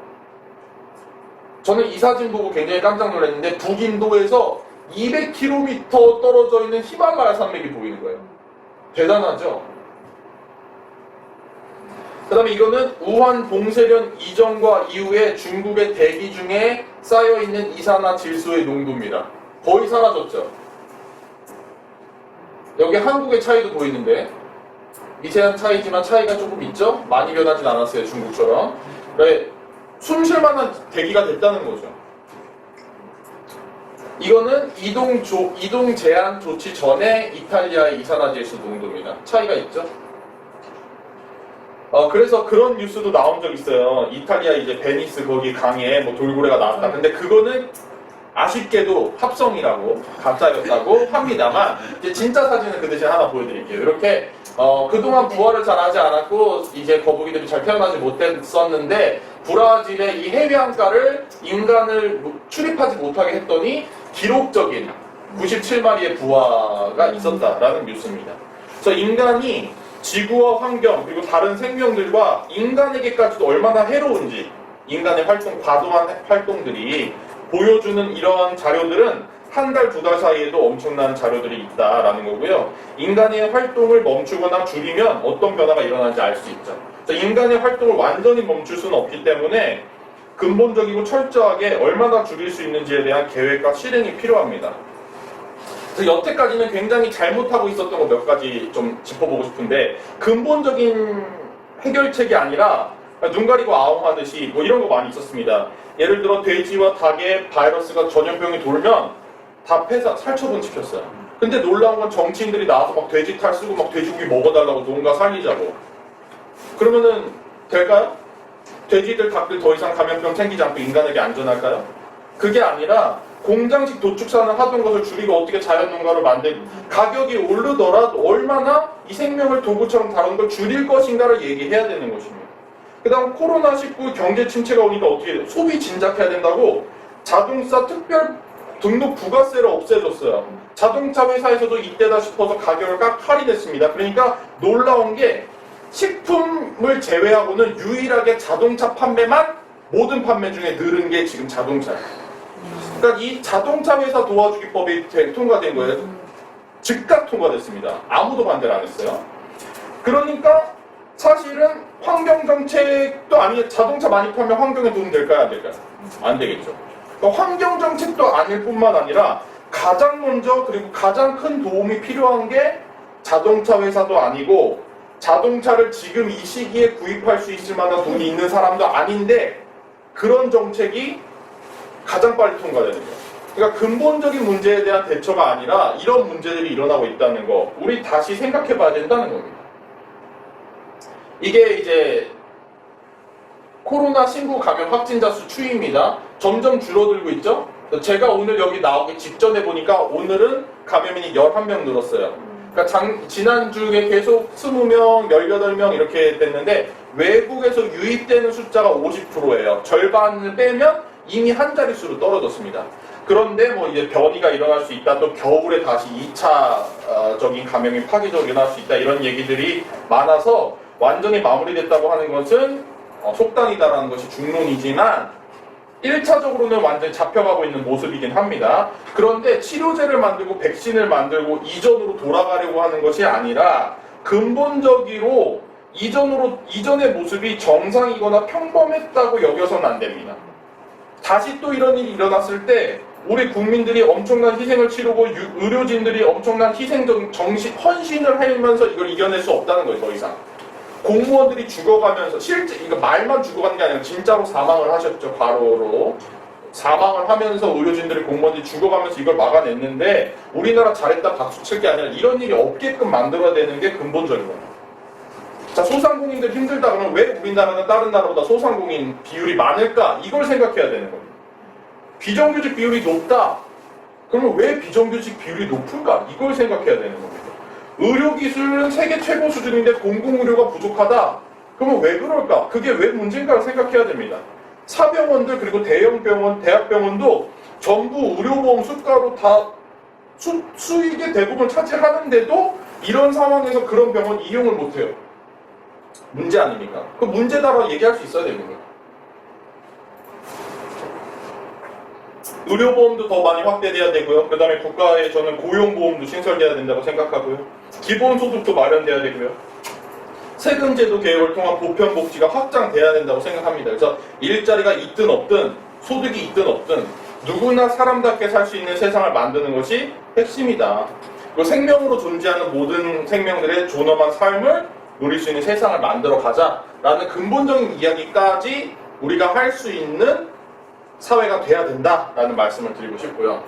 저는 이 사진 보고 굉장히 깜짝 놀랐는데, 북인도에서 200km 떨어져 있는 히말라야 산맥이 보이는 거예요. 대단하죠? 그 다음에 이거는 우한 봉쇄련 이전과 이후에 중국의 대기 중에 쌓여있는 이산화질소의 농도입니다. 거의 사라졌죠? 여기 한국의 차이도 보이는데, 미세한 차이지만 차이가 조금 있죠? 많이 변하진 않았어요, 중국처럼. 숨 쉴 만한 대기가 됐다는 거죠. 이거는 이동 제한 조치 전에 이탈리아의 이산화질소 농도입니다. 차이가 있죠? 그래서 그런 뉴스도 나온 적 있어요. 이탈리아 이제 베니스 거기 강에 뭐 돌고래가 나왔다. 근데 그거는 아쉽게도 합성이라고 가짜였다고 합니다만, 이제 진짜 사진은 그 대신 하나 보여드릴게요. 이렇게 그동안 부화를 잘 하지 않았고 이제 거북이들이 잘 태어나지 못했었는데, 브라질의 이 해변가를 인간을 출입하지 못하게 했더니 기록적인 97마리의 부화가 있었다라는 뉴스입니다. 그래서 인간이 지구와 환경 그리고 다른 생명들과 인간에게까지도 얼마나 해로운지, 인간의 과도한 활동들이 보여주는 이러한 자료들은 한 달, 두 달 사이에도 엄청난 자료들이 있다라는 거고요. 인간의 활동을 멈추거나 줄이면 어떤 변화가 일어나는지 알 수 있죠. 인간의 활동을 완전히 멈출 수는 없기 때문에 근본적이고 철저하게 얼마나 줄일 수 있는지에 대한 계획과 실행이 필요합니다. 그래서 여태까지는 굉장히 잘못하고 있었던 거 몇 가지 좀 짚어보고 싶은데, 근본적인 해결책이 아니라 눈 가리고 아웅하듯이 뭐 이런 거 많이 있었습니다. 예를 들어 돼지와 닭의 바이러스가 전염병이 돌면 다 살처분 시켰어요. 근데 놀라운 건 정치인들이 나와서 막 돼지 탈 쓰고 막 돼지고기 먹어달라고 농가 살리자고. 그러면은 될까요? 돼지들, 닭들 더 이상 감염병 생기지 않고 인간에게 안전할까요? 그게 아니라 공장식 도축산을 하던 것을 줄이고 어떻게 자연농가로 만들고, 가격이 오르더라도 얼마나 이 생명을 도구처럼 다루는 걸 줄일 것인가를 얘기해야 되는 것입니다. 그 다음 코로나19 경제 침체가 오니까 어떻게 돼요? 소비 진작해야 된다고 자동차 특별 등록 부가세를 없애줬어요. 자동차 회사에서도 이때다 싶어서 가격을 꽉 할인했습니다. 그러니까 놀라운 게, 식품을 제외하고는 유일하게 자동차 판매만 모든 판매 중에 늘은 게 지금 자동차예요. 그러니까 이 자동차 회사 도와주기법이 통과된 거예요. 즉각 통과됐습니다. 아무도 반대를 안 했어요. 그러니까 사실은 환경정책도 아니 자동차 많이 팔면 환경에 도움 될까요? 안 될까요? 안 되겠죠. 그러니까 환경정책도 아닐 뿐만 아니라 가장 먼저 그리고 가장 큰 도움이 필요한 게 자동차 회사도 아니고 자동차를 지금 이 시기에 구입할 수 있을 만한 돈이 있는 사람도 아닌데 그런 정책이 가장 빨리 통과되는 거예요. 그러니까 근본적인 문제에 대한 대처가 아니라 이런 문제들이 일어나고 있다는 거 우리 다시 생각해 봐야 된다는 겁니다. 이게 이제 코로나 신규 감염 확진자 수 추이입니다. 점점 줄어들고 있죠. 제가 오늘 여기 나오기 직전에 보니까 오늘은 감염인이 11명 늘었어요. 그러니까 지난주에 계속 20명, 18명 이렇게 됐는데 외국에서 유입되는 숫자가 50%예요. 절반을 빼면 이미 한 자릿수로 떨어졌습니다. 그런데 뭐 이제 변이가 일어날 수 있다, 또 겨울에 다시 2차적인 감염이 파괴적으로 일어날 수 있다 이런 얘기들이 많아서 완전히 마무리됐다고 하는 것은 속단이다라는 것이 중론이지만 1차적으로는 완전히 잡혀가고 있는 모습이긴 합니다. 그런데 치료제를 만들고 백신을 만들고 이전으로 돌아가려고 하는 것이 아니라 근본적으로 이전의 모습이 정상이거나 평범했다고 여겨서는 안 됩니다. 다시 또 이런 일이 일어났을 때 우리 국민들이 엄청난 희생을 치르고 의료진들이 엄청난 헌신을 하면서 이걸 이겨낼 수 없다는 거예요, 더 이상. 공무원들이 죽어가면서 실제 이거 말만 죽어가는 게 아니라 진짜로 사망을 하셨죠. 과로로 사망을 하면서 의료진들이 공무원들이 죽어가면서 이걸 막아냈는데 우리나라 잘했다 박수 칠 게 아니라 이런 일이 없게끔 만들어야 되는 게 근본적인 거예요. 자, 소상공인들 힘들다 그러면 왜 우리나라는 다른 나라보다 소상공인 비율이 많을까? 이걸 생각해야 되는 겁니다. 비정규직 비율이 높다. 그러면 왜 비정규직 비율이 높을까? 이걸 생각해야 되는 겁니다. 의료기술은 세계 최고 수준인데 공공의료가 부족하다? 그러면 왜 그럴까? 그게 왜 문제인가를 생각해야 됩니다. 사병원들 그리고 대형병원, 대학병원도 전부 의료보험 수가로 다 수익의 대부분 차지하는데도 이런 상황에서 그런 병원 이용을 못해요. 문제 아닙니까? 그 문제다라고 얘기할 수 있어야 되는 거예요. 의료보험도 더 많이 확대돼야 되고요. 그 다음에 국가에 저는 고용보험도 신설돼야 된다고 생각하고요. 기본소득도 마련돼야 되고요. 세금제도 개혁을 통한 보편복지가 확장돼야 된다고 생각합니다. 그래서 일자리가 있든 없든 소득이 있든 없든 누구나 사람답게 살 수 있는 세상을 만드는 것이 핵심이다. 그리고 생명으로 존재하는 모든 생명들의 존엄한 삶을 누릴 수 있는 세상을 만들어 가자라는 근본적인 이야기까지 우리가 할 수 있는 사회가 돼야 된다라는 말씀을 드리고 싶고요.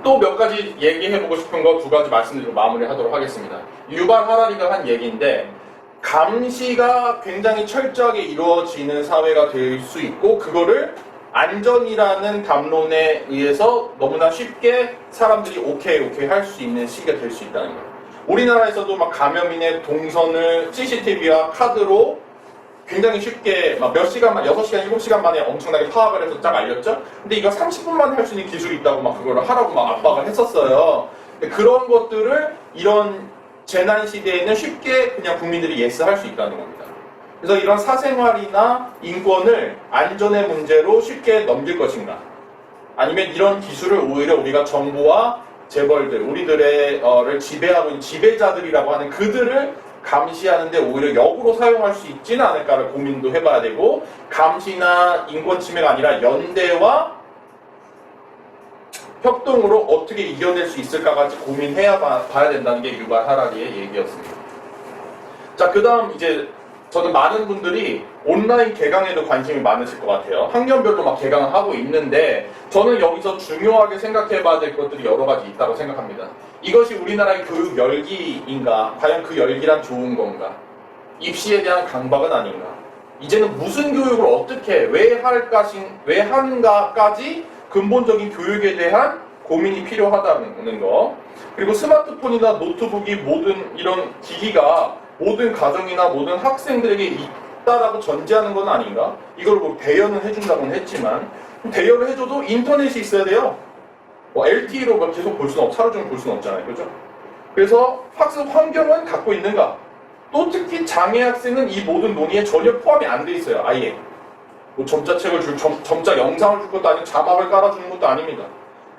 또 몇 가지 얘기해보고 싶은 거 2가지 말씀드리고 마무리하도록 하겠습니다. 유발 하라리가 한 얘기인데 감시가 굉장히 철저하게 이루어지는 사회가 될 수 있고 그거를 안전이라는 담론에 의해서 너무나 쉽게 사람들이 오케이 할 수 있는 시기가 될 수 있다는 거예요. 우리나라에서도 막 감염인의 동선을 CCTV와 카드로 굉장히 쉽게 막 몇 시간만, 6시간, 7시간 만에 엄청나게 파악을 해서 딱 알렸죠? 근데 이거 30분 만에 할 수 있는 기술이 있다고 막 그거를 하라고 막 압박을 했었어요. 그런 것들을 이런 재난 시대에는 쉽게 그냥 국민들이 예스 할 수 있다는 겁니다. 그래서 이런 사생활이나 인권을 안전의 문제로 쉽게 넘길 것인가? 아니면 이런 기술을 오히려 우리가 정부와 재벌들, 우리들을 지배하고 있는 지배자들이라고 하는 그들을 감시하는데 오히려 역으로 사용할 수 있지는 않을까를 고민도 해봐야 되고 감시나 인권 침해가 아니라 연대와 협동으로 어떻게 이겨낼 수 있을까까지 고민해야 봐야 된다는 게 유발 하라리의 얘기였습니다. 자, 그 다음 이제 저는 많은 분들이 온라인 개강에도 관심이 많으실 것 같아요. 학년별로 막 개강을 하고 있는데 저는 여기서 중요하게 생각해 봐야 될 것들이 여러 가지 있다고 생각합니다. 이것이 우리나라의 교육 열기인가? 과연 그 열기란 좋은 건가? 입시에 대한 강박은 아닌가? 이제는 무슨 교육을 어떻게 왜 한가까지 근본적인 교육에 대한 고민이 필요하다는 거. 그리고 스마트폰이나 노트북이 모든 이런 기기가 모든 가정이나 모든 학생들에게 있다라고 전제하는 건 아닌가? 이걸 뭐 대여는 해준다고는 했지만 대여를 해줘도 인터넷이 있어야 돼요. LTE로 계속 볼 수는 하루 종일 볼 수는 없잖아요. 그죠? 그래서 학습 환경은 갖고 있는가? 또 특히 장애 학생은 이 모든 논의에 전혀 포함이 안 돼 있어요. 아예. 뭐 점자책을 점자 영상을 줄 것도 아니고 자막을 깔아주는 것도 아닙니다.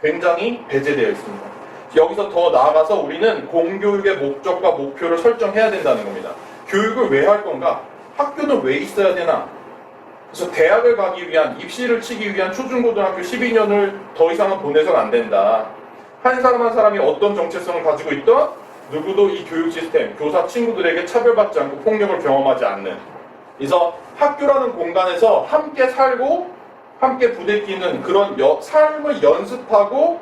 굉장히 배제되어 있습니다. 여기서 더 나아가서 우리는 공교육의 목적과 목표를 설정해야 된다는 겁니다. 교육을 왜 할 건가? 학교는 왜 있어야 되나? 그래서 대학을 가기 위한, 입시를 치기 위한 초중고등학교 12년을 더 이상은 보내서는 안 된다. 한 사람 한 사람이 어떤 정체성을 가지고 있던 누구도 이 교육 시스템, 교사 친구들에게 차별받지 않고 폭력을 경험하지 않는. 그래서 학교라는 공간에서 함께 살고 함께 부대끼는 그런 삶을 연습하고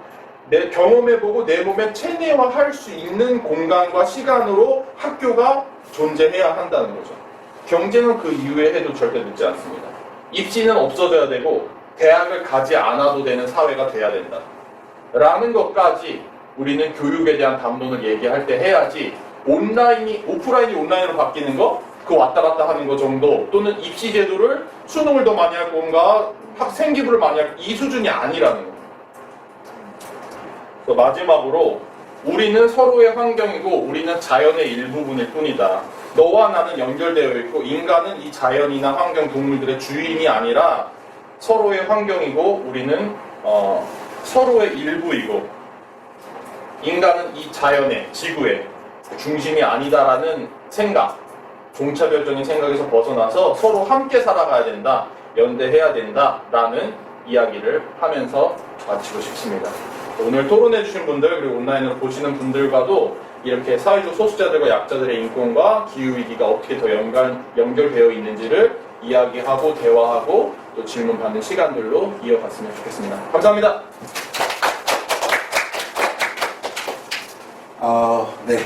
경험해보고 내 몸에 체내화할 수 있는 공간과 시간으로 학교가 존재해야 한다는 거죠. 경쟁은 그 이후에 해도 절대 늦지 않습니다. 입시는 없어져야 되고 대학을 가지 않아도 되는 사회가 돼야 된다 라는 것까지 우리는 교육에 대한 담론을 얘기할 때 해야지, 오프라인이 온라인으로 바뀌는 거, 그 왔다 갔다 하는 거 정도, 또는 입시 제도를 수능을 더 많이 할 건가 학생 기부를 많이 할 이 수준이 아니라는 거예요. 그래서 마지막으로 우리는 서로의 환경이고 우리는 자연의 일부분일 뿐이다. 너와 나는 연결되어 있고 인간은 이 자연이나 환경, 동물들의 주인이 아니라 서로의 환경이고 우리는 서로의 일부이고 인간은 이 자연의, 지구의 중심이 아니다라는 생각, 종차별적인 생각에서 벗어나서 서로 함께 살아가야 된다, 연대해야 된다라는 이야기를 하면서 마치고 싶습니다. 오늘 토론해주신 분들, 그리고 온라인으로 보시는 분들과도 이렇게 사회적 소수자들과 약자들의 인권과 기후위기가 어떻게 더 연결되어 있는지를 이야기하고 대화하고 또 질문 받는 시간들로 이어갔으면 좋겠습니다. 감사합니다. 네.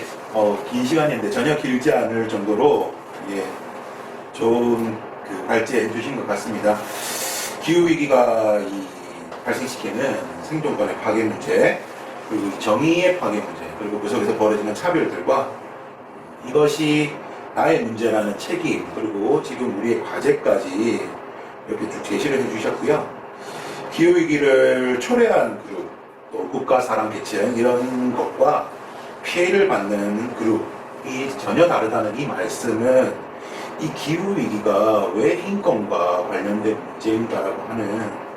긴 시간인데 전혀 길지 않을 정도로 좋은 발제해 주신 것 같습니다. 기후위기가 발생시키는 생존권의 파괴 문제, 그리고 정의의 파괴 문제, 그리고 그 속에서 벌어지는 차별들과 이것이 나의 문제라는 책임, 그리고 지금 우리의 과제까지 이렇게 쭉 제시를 해주셨고요. 기후위기를 초래한 그룹, 또 국가, 사람, 계층 이런 것과 피해를 받는 그룹이 전혀 다르다는 이 말씀은 이 기후위기가 왜 인권과 관련된 문제인가라고 하는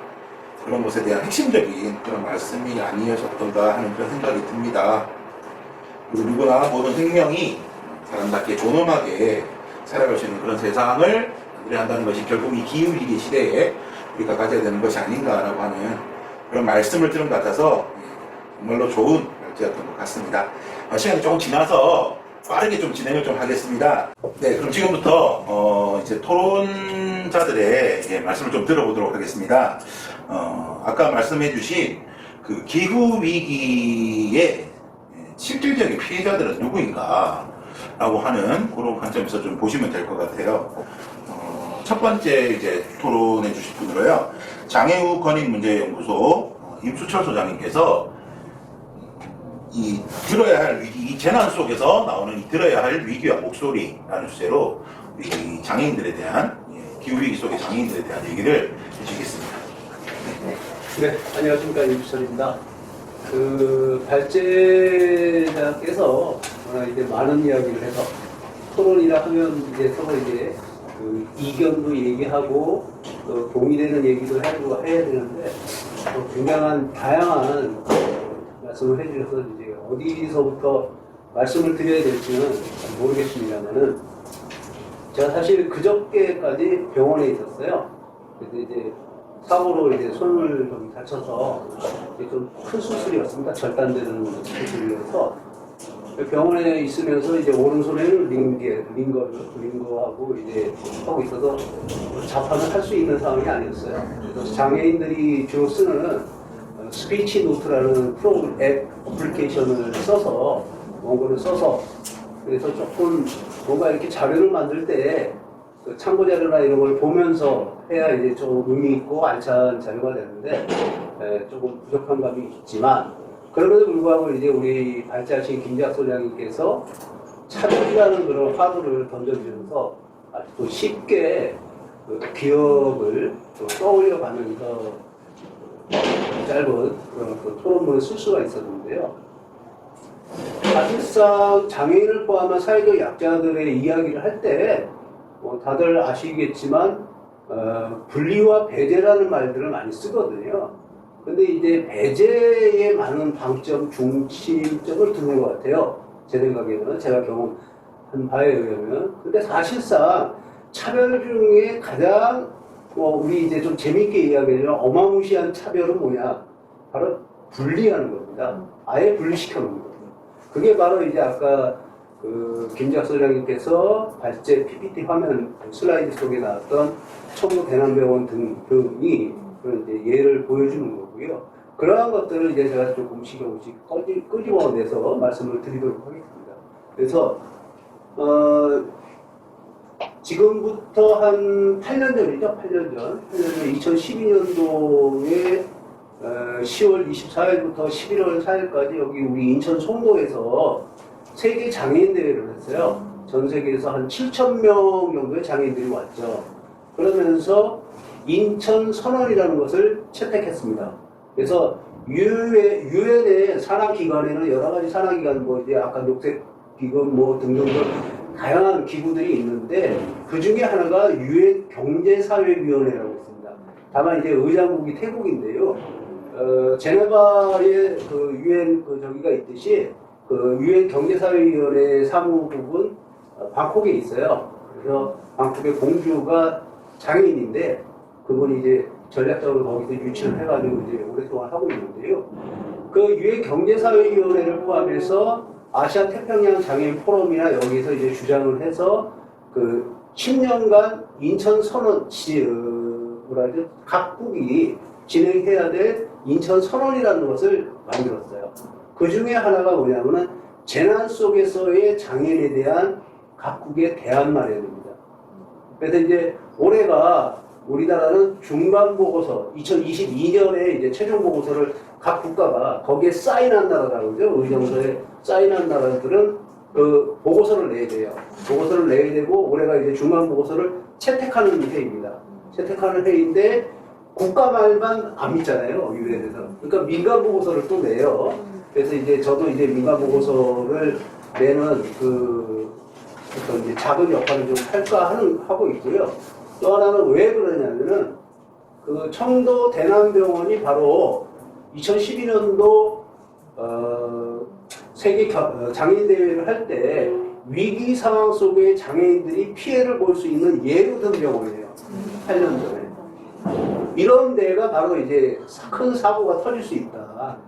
그런 것에 대한 핵심적인 그런 말씀이 아니었던가 하는 그런 생각이 듭니다. 그리고 누구나 모든 생명이 사람답게 존엄하게 살아갈 수 있는 그런 세상을 한다는 것이 결국 이 기후위기 시대에 우리가 가져야 되는 것이 아닌가라고 하는 그런 말씀을 들은 것 같아서 정말로 좋은 발제였던 것 같습니다. 시간이 조금 지나서 빠르게 좀 진행을 좀 하겠습니다. 네, 그럼 지금부터 이제 토론자들의 말씀을 좀 들어보도록 하겠습니다. 아까 말씀해주신 그 기후 위기의 실질적인 피해자들은 누구인가? 라고 하는 그런 관점에서 좀 보시면 될 것 같아요. 첫 번째 이제 토론해 주실 분으로요. 장애우 권익문제연구소 임수철 소장님께서 이 들어야 할 위기, 이 재난 속에서 나오는 이 들어야 할 위기와 목소리라는 주제로 우리 장애인들에 대한 기후위기 속의 장애인들에 대한 얘기를 해주시겠습니다. 네, 안녕하십니까, 임수철입니다. 발제자께서 이제 많은 이야기를 해서 토론이라 하면 이제 서로 이제 이견도 얘기하고 또 동의되는 얘기도 하고 해야 되는데 굉장한 다양한 말씀을 해주셔서 이제 어디서부터 말씀을 드려야 될지는 모르겠습니다만은 제가 사실 그저께까지 병원에 있었어요. 그래서 이제 사고로 이제 손을 좀 다쳐서 좀 큰 수술이었습니다. 절단되는 수술이어서 병원에 있으면서 이제 오른손에는 링거하고 이제 하고 있어서 자판을 할 수 있는 상황이 아니었어요. 그래서 장애인들이 주로 쓰는 스피치 노트라는 앱 어플리케이션을 써서 원고를 써서 그래서 조금 뭔가 이렇게 자료를 만들 때 참고 자료나 이런 걸 보면서 해야 이제 좀 의미 있고 알찬 자료가 되는데 조금 부족한 감이 있지만 그럼에도 불구하고 이제 우리 발제하신 김재학 소장님께서 차별이라는 그런 화두를 던져주셔서 아주 또 쉽게 기억을 또 떠올려 가면서 짧은 그런 토론문을 쓸 수가 있었는데요. 사실상 장애인을 포함한 사회적 약자들의 이야기를 할 때 다들 아시겠지만 분리와 배제라는 말들을 많이 쓰거든요. 근데 이제 배제에 많은 방점, 중심점을 두는 것 같아요. 제 생각에는, 제가 경험한 바에 의하면. 근데 사실상 차별 중에 가장 우리 이제 좀 재밌게 이야기하면 어마무시한 차별은 뭐냐? 바로 분리하는 겁니다. 아예 분리시켜 놓는 겁니다. 그게 바로 이제 아까 김작 소장님께서 발제 PPT 화면 슬라이드 속에 나왔던 청도 대남병원 등이 그런 이제 예를 보여주는 거고요. 그러한 것들을 이제 제가 조금씩 끄집어내서 말씀을 드리도록 하겠습니다. 그래서 지금부터 한 8년 전이죠. 8년 전 2012년도에 10월 24일부터 11월 4일까지 여기 우리 인천 송도에서 세계 장애인 대회를 했어요. 전 세계에서 한 7,000명 정도의 장애인들이 왔죠. 그러면서 인천 선언이라는 것을 채택했습니다. 그래서 유엔의 산하기관에는 여러 가지 산하기관, 뭐 이제 아까 녹색기금 뭐 등등등 다양한 기구들이 있는데 그 중에 하나가 유엔 경제사회위원회라고 있습니다. 다만 이제 의장국이 태국인데요. 제네바에 유엔 저기가 있듯이 유엔 경제사회위원회 사무국은 방콕에 있어요. 그래서 방콕의 공주가 장애인인데 그분이 이제 전략적으로 거기서 유치를 해가지고 이제 오랫동안 하고 있는데요. 그 유엔 경제사회위원회를 포함해서 아시아 태평양 장애인 포럼이나 여기서 이제 주장을 해서 10년간 인천 선언 각국이 진행해야 될 인천 선언이라는 것을 만들었어요. 그 중에 하나가 뭐냐면은 재난 속에서의 장애인에 대한 각국의 대안 마련입니다. 그래서 이제 올해가 우리나라는 중간 보고서 2022년에 이제 최종 보고서를 각 국가가 거기에 사인한 나라라고 그러죠. 의정서에 사인한 나라들은 그 보고서를 내야 돼요. 보고서를 내야 되고 올해가 이제 중간 보고서를 채택하는 회의입니다. 채택하는 회의인데 국가 말만 안 믿잖아요. 유엔에서. 그러니까 민간 보고서를 또 내요. 그래서 이제 저도 이제 민간 보고서를 내는 어떤 이제 작은 역할을 좀 할까 하고 있고요. 또 하나는 왜 그러냐면은 청도 대남병원이 바로 2012년도 세계 장애인 대회를 할 때 위기 상황 속에 장애인들이 피해를 볼 수 있는 예로 든 병원이에요. 8년 전에. 이런 데가 바로 이제 큰 사고가 터질 수 있다.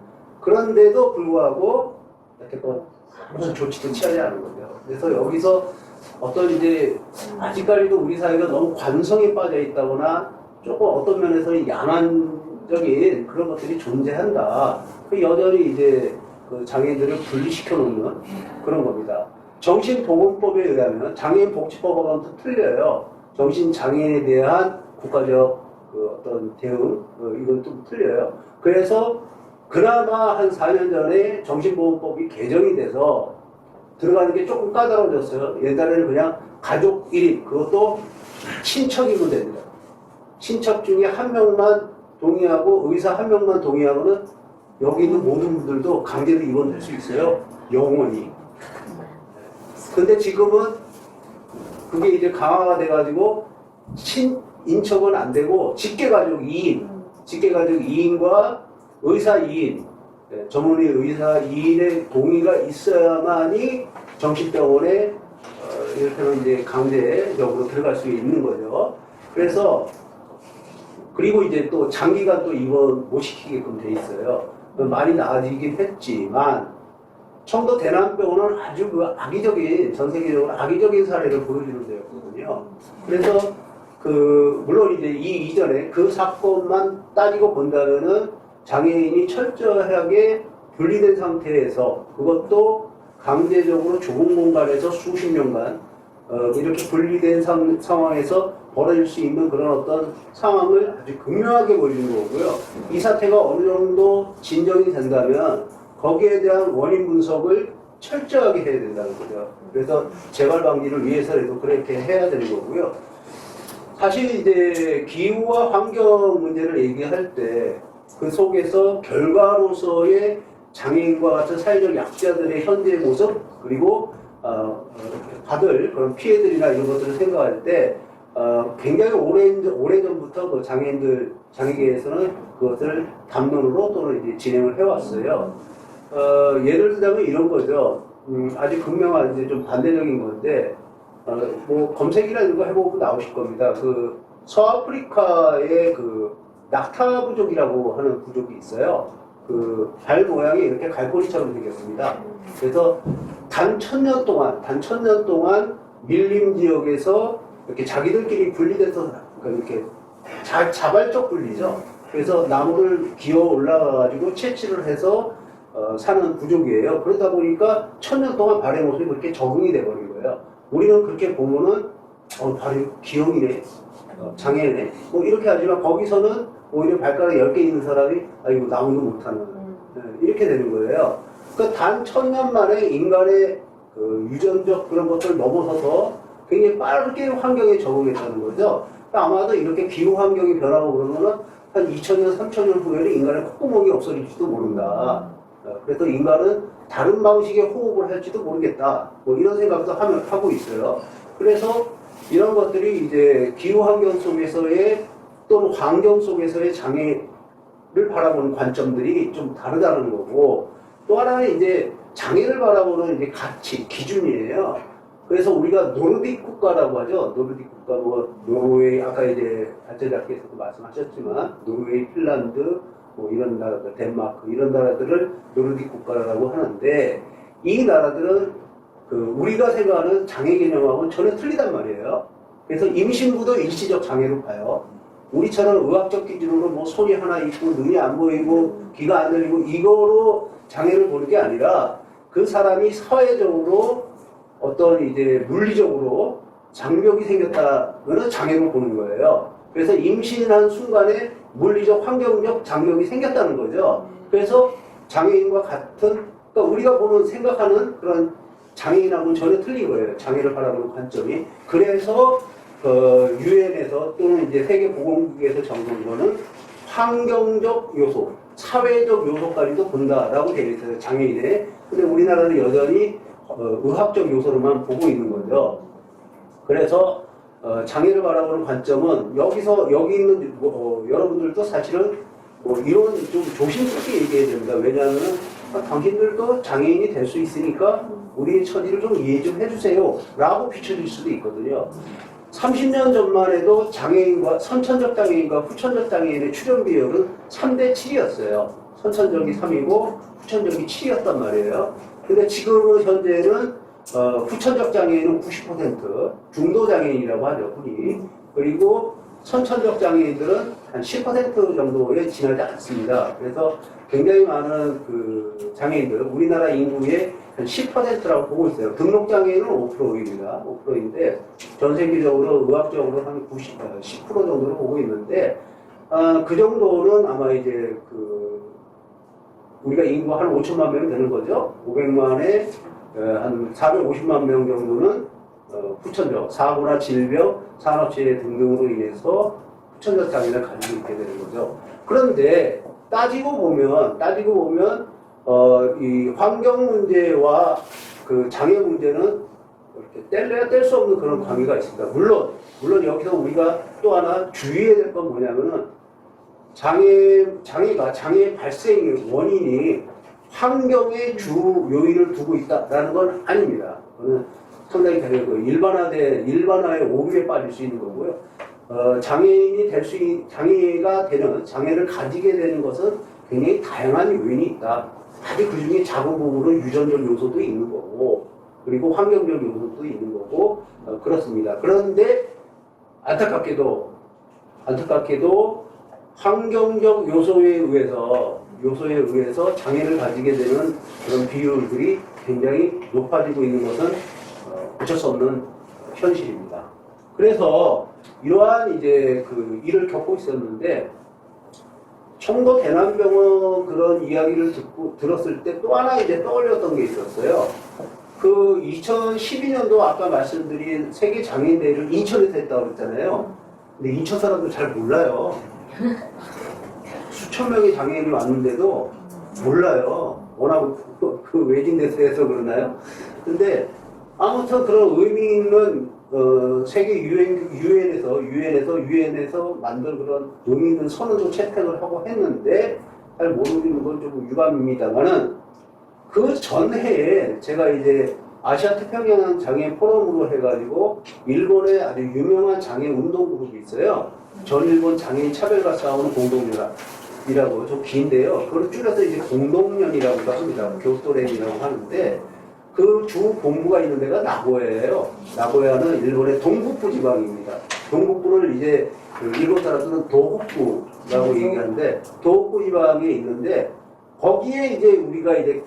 그런데도 불구하고 여태껏 무슨 조치도 취하지 않은 거죠. 그래서 여기서 어떤 이제 아직까지도 우리 사회가 너무 관성에 빠져 있다거나 조금 어떤 면에서 야만적인 그런 것들이 존재한다. 여전히 이제 장애인들을 분리시켜 놓는 그런 겁니다. 정신보건법에 의하면 장애인 복지법하고는 또 틀려요. 정신장애인에 대한 국가적 어떤 대응 이건 좀 틀려요. 그래서 그나마 한 4년 전에 정신보건법이 개정이 돼서 들어가는 게 조금 까다로워졌어요. 옛날에는 그냥 가족 1인, 그것도 친척이면 됩니다. 친척 중에 한 명만 동의하고 의사 한 명만 동의하고는 여기 있는 모든 분들도 강제로 입원될 수 있어요. 영원히. 근데 지금은 그게 이제 강화가 돼가지고 친인척은 안 되고 직계가족 2인, 직계가족 2인과 의사 2인, 전문의 의사 2인의 동의가 있어야만이 정신병원에 이렇게 이제 강제적으로 들어갈 수 있는 거죠. 그래서 그리고 이제 또 장기간 또 입원 못 시키게끔 돼 있어요. 많이 나아지긴 했지만 청도 대남병원은 아주 악의적인, 전 세계적으로 악의적인 사례를 보여주는 데였거든요. 그래서 물론 이제 이 이전에 그 사건만 따지고 본다면은 장애인이 철저하게 분리된 상태에서 그것도 강제적으로 좁은 공간에서 수십 년간 이렇게 분리된 상황에서 벌어질 수 있는 그런 어떤 상황을 아주 극명하게 보여주는 거고요. 이 사태가 어느 정도 진정이 된다면 거기에 대한 원인 분석을 철저하게 해야 된다는 거죠. 그래서 재발 방지를 위해서라도 그렇게 해야 되는 거고요. 사실 이제 기후와 환경 문제를 얘기할 때 그 속에서 결과로서의 장애인과 같은 사회적 약자들의 현재 모습 그리고 받을 그런 피해들이나 이런 것들을 생각할 때 굉장히 오래전부터 그 장애계에서는 그것을 담론으로 또는 이제 진행을 해왔어요. 예를 들자면 이런 거죠. 아주 극명한 이제 좀 반대적인 건데, 뭐 검색이나 이런 거 해보면 나오실 겁니다. 그 서아프리카의 그 낙타 부족이라고 하는 부족이 있어요. 그 발 모양이 이렇게 갈고리처럼 생겼습니다. 그래서 단 1000년 동안 밀림 지역에서 이렇게 자기들끼리 분리돼서 이렇게 자발적 분리죠. 그래서 나무를 기어 올라가가지고 채취를 해서 사는 부족이에요. 그러다 보니까 1000년 동안 발의 모습이 그렇게 적응이 돼버린 거예요. 우리는 그렇게 보면은 발이 기형이네, 장애네, 뭐 이렇게 하지만 거기서는 오히려 발가락 10개 있는 사람이 이거 나무도 못하는 이렇게 되는 거예요. 그러니까 단 1000년 만에 인간의 그 유전적 그런 것을 넘어서서 굉장히 빠르게 환경에 적응했다는 거죠. 그러니까 아마도 이렇게 기후 환경이 변하고 그러면은 한 2000년, 3000년 후에는 인간의 콧구멍이 없어질지도 모른다. 그래서 인간은 다른 방식의 호흡을 할지도 모르겠다. 뭐 이런 생각도 하고 있어요. 그래서 이런 것들이 이제 기후 환경 속에서의 또는 환경 속에서의 장애를 바라보는 관점들이 좀 다르다는 거고, 또 하나는 이제 장애를 바라보는 이제 가치, 기준이에요. 그래서 우리가 노르딕 국가라고 하죠. 노르딕 국가, 뭐 노르웨이, 아까 이제 발제자께서도 말씀하셨지만 노르웨이, 핀란드, 뭐 이런 나라들, 덴마크 이런 나라들을 노르딕 국가라고 하는데, 이 나라들은 그 우리가 생각하는 장애 개념하고는 전혀 틀리단 말이에요. 그래서 임신부도 일시적 장애로 봐요. 우리처럼 의학적 기준으로 뭐 손이 하나 있고 눈이 안 보이고 귀가 안 들리고 이거로 장애를 보는 게 아니라 그 사람이 사회적으로 어떤 이제 물리적으로 장벽이 생겼다는 장애로 보는 거예요. 그래서 임신한 순간에 물리적 환경적 장벽이 생겼다는 거죠. 그래서 장애인과 같은, 그러니까 우리가 보는 생각하는 그런 장애인하고는 전혀 틀린 거예요. 장애를 바라보는 관점이. 그래서 유엔에서 또는 이제 세계보건국에서 정한 거는 환경적 요소, 사회적 요소까지도 본다라고 되어 있어요. 장애인에. 근데 우리나라는 여전히 의학적 요소로만 보고 있는 거죠. 그래서 장애를 바라보는 관점은 여기 있는 여러분들도 사실은 이런 좀 조심스럽게 얘기해야 됩니다. 왜냐하면 당신들도 장애인이 될 수 있으니까 우리의 처지를 좀 이해 좀 해주세요 라고 비춰질 수도 있거든요. 30년 전만 해도 장애인과 선천적 장애인과 후천적 장애인의 출현 비율은 3대 7이었어요. 선천적이 3이고 후천적이 7이었단 말이에요. 근데 지금은 현재는 후천적 장애인은 90%, 중도 장애인이라고 하죠, 흔히. 그리고 선천적 장애인들은 한 10% 정도에 지나지 않습니다. 그래서 굉장히 많은 그 장애인들, 우리나라 인구의 한 10%라고 보고 있어요. 등록 장애인은 5%입니다. 5%인데 전 세계적으로 의학적으로 한 10% 정도로 보고 있는데, 그 정도는 아마 이제 우리가 인구 한 5천만 명 되는 거죠. 500만에 한 450만 명 정도는 후천적, 사고나 질병, 산업재해 등등으로 인해서 후천적 장애를 가지고 있게 되는 거죠. 그런데 따지고 보면 이 환경 문제와 그 장애 문제는 이렇게 뗄래야 뗄 수 없는 그런 관계가 있습니다. 물론 여기서 우리가 또 하나 주의해야 될 건 뭐냐면은 장애 발생의 원인이 환경에 주 요인을 두고 있다라는 건 아닙니다. 그거는 상당히 일반화의 오류에 빠질 수 있는 거고요. 장애를 가지게 되는 것은 굉장히 다양한 요인이 있다. 아직 그 중에 작은 부분은 유전적 요소도 있는 거고, 그리고 환경적 요소도 있는 거고, 그렇습니다. 그런데 안타깝게도 환경적 요소에 의해서 장애를 가지게 되는 그런 비율들이 굉장히 높아지고 있는 것은 어쩔 수 없는 현실입니다. 그래서 이러한 이제 그 일을 겪고 있었는데, 청도 대남병원 그런 이야기를 들었을 때 또 하나 이제 떠올렸던 게 있었어요. 그 2012년도 아까 말씀드린 세계 장애인 대회를 인천에서 했다고 그랬잖아요. 근데 인천 사람들 잘 몰라요. 수천 명의 장애인이 왔는데도 몰라요. 워낙 그 외진 데서 해서 그러나요? 근데 아무튼 그런 의미 있는 세계 유엔에서 만든 그런 의미 있는 선언도 채택을 하고 했는데 잘 모르는 건 좀 유감입니다만은 그 전해에 제가 이제 아시아 태평양 장애 포럼으로 해가지고 일본의 아주 유명한 장애 운동 그룹이 있어요. 전 일본 장애인 차별과 싸우는 공동연합이라고 좀 긴데요. 그걸 줄여서 이제 공동연이라고도 합니다. 교토連이라고 하는데 그 주 본부가 있는 데가 나고야예요. 나고야는 일본의 동북부 지방입니다. 동북부를 이제 그 일본 사람들은 도호쿠라고 얘기하는데 도호쿠 지방에 있는데 거기에 이제 우리가 이제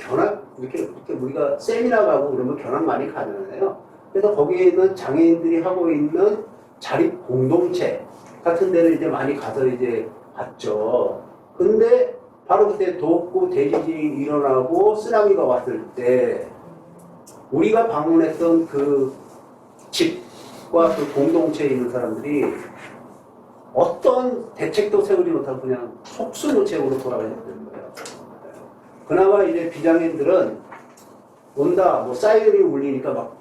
이렇게 우리가 세미나 가고 그러면 견학 많이 가잖아요. 그래서 거기에 있는 장애인들이 하고 있는 자립 공동체 같은 데를 이제 많이 가서 이제 봤죠. 근데 바로 그때 도호쿠 대지진이 일어나고 쓰나미가 왔을 때 우리가 방문했던 그 집과 그 공동체에 있는 사람들이 어떤 대책도 세우지 못하고 그냥 속수무책으로 돌아가셨던 거예요. 그나마 이제 비장애인들은 온다, 뭐 사이렌이 울리니까 막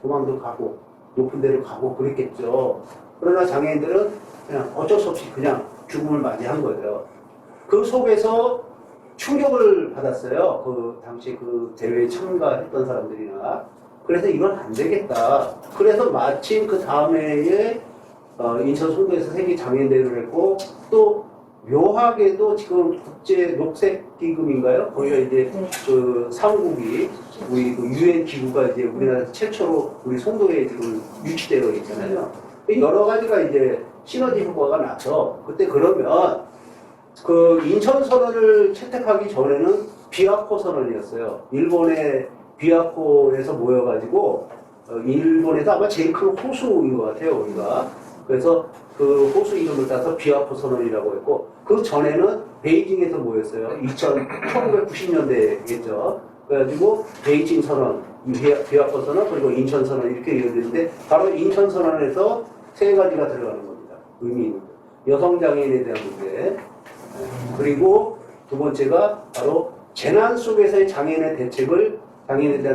도망도 가고 높은 데를 가고 그랬겠죠. 그러나 장애인들은 그냥 어쩔 수 없이 그냥 죽음을 맞이한 거예요. 그 속에서 충격을 받았어요. 그 당시 그 대회에 참가했던 사람들이나. 그래서 이건 안 되겠다. 그래서 마침 그 다음 해에 인천 송도에서 세계 장애인 대회를 했고 또 묘하게도 지금 국제 녹색 기금인가요? 거기가 이제 그 사무국이 우리 그 유엔 기구가 이제 우리나라 최초로 우리 송도에 지금 유치되어 있잖아요. 여러 가지가 이제 시너지 효과가 나서 그때 그러면 그 인천 선언을 채택하기 전에는 비아코 선언이었어요. 일본의 비아코에서 모여가지고 일본에서 아마 제일 큰 호수인 것 같아요, 우리가. 그래서 그 호수 이름을 따서 비아코 선언이라고 했고 그 전에는 베이징에서 모였어요. 1990년대겠죠. 그래가지고 베이징 선언, 비아코 선언 그리고 인천 선언 이렇게 이루어지는데 바로 인천 선언에서 세 가지가 들어가는 겁니다. 의미 있는 거. 여성 장애인에 대한 문제. 그리고 두 번째가 바로 재난 속에서의 장애인에 대한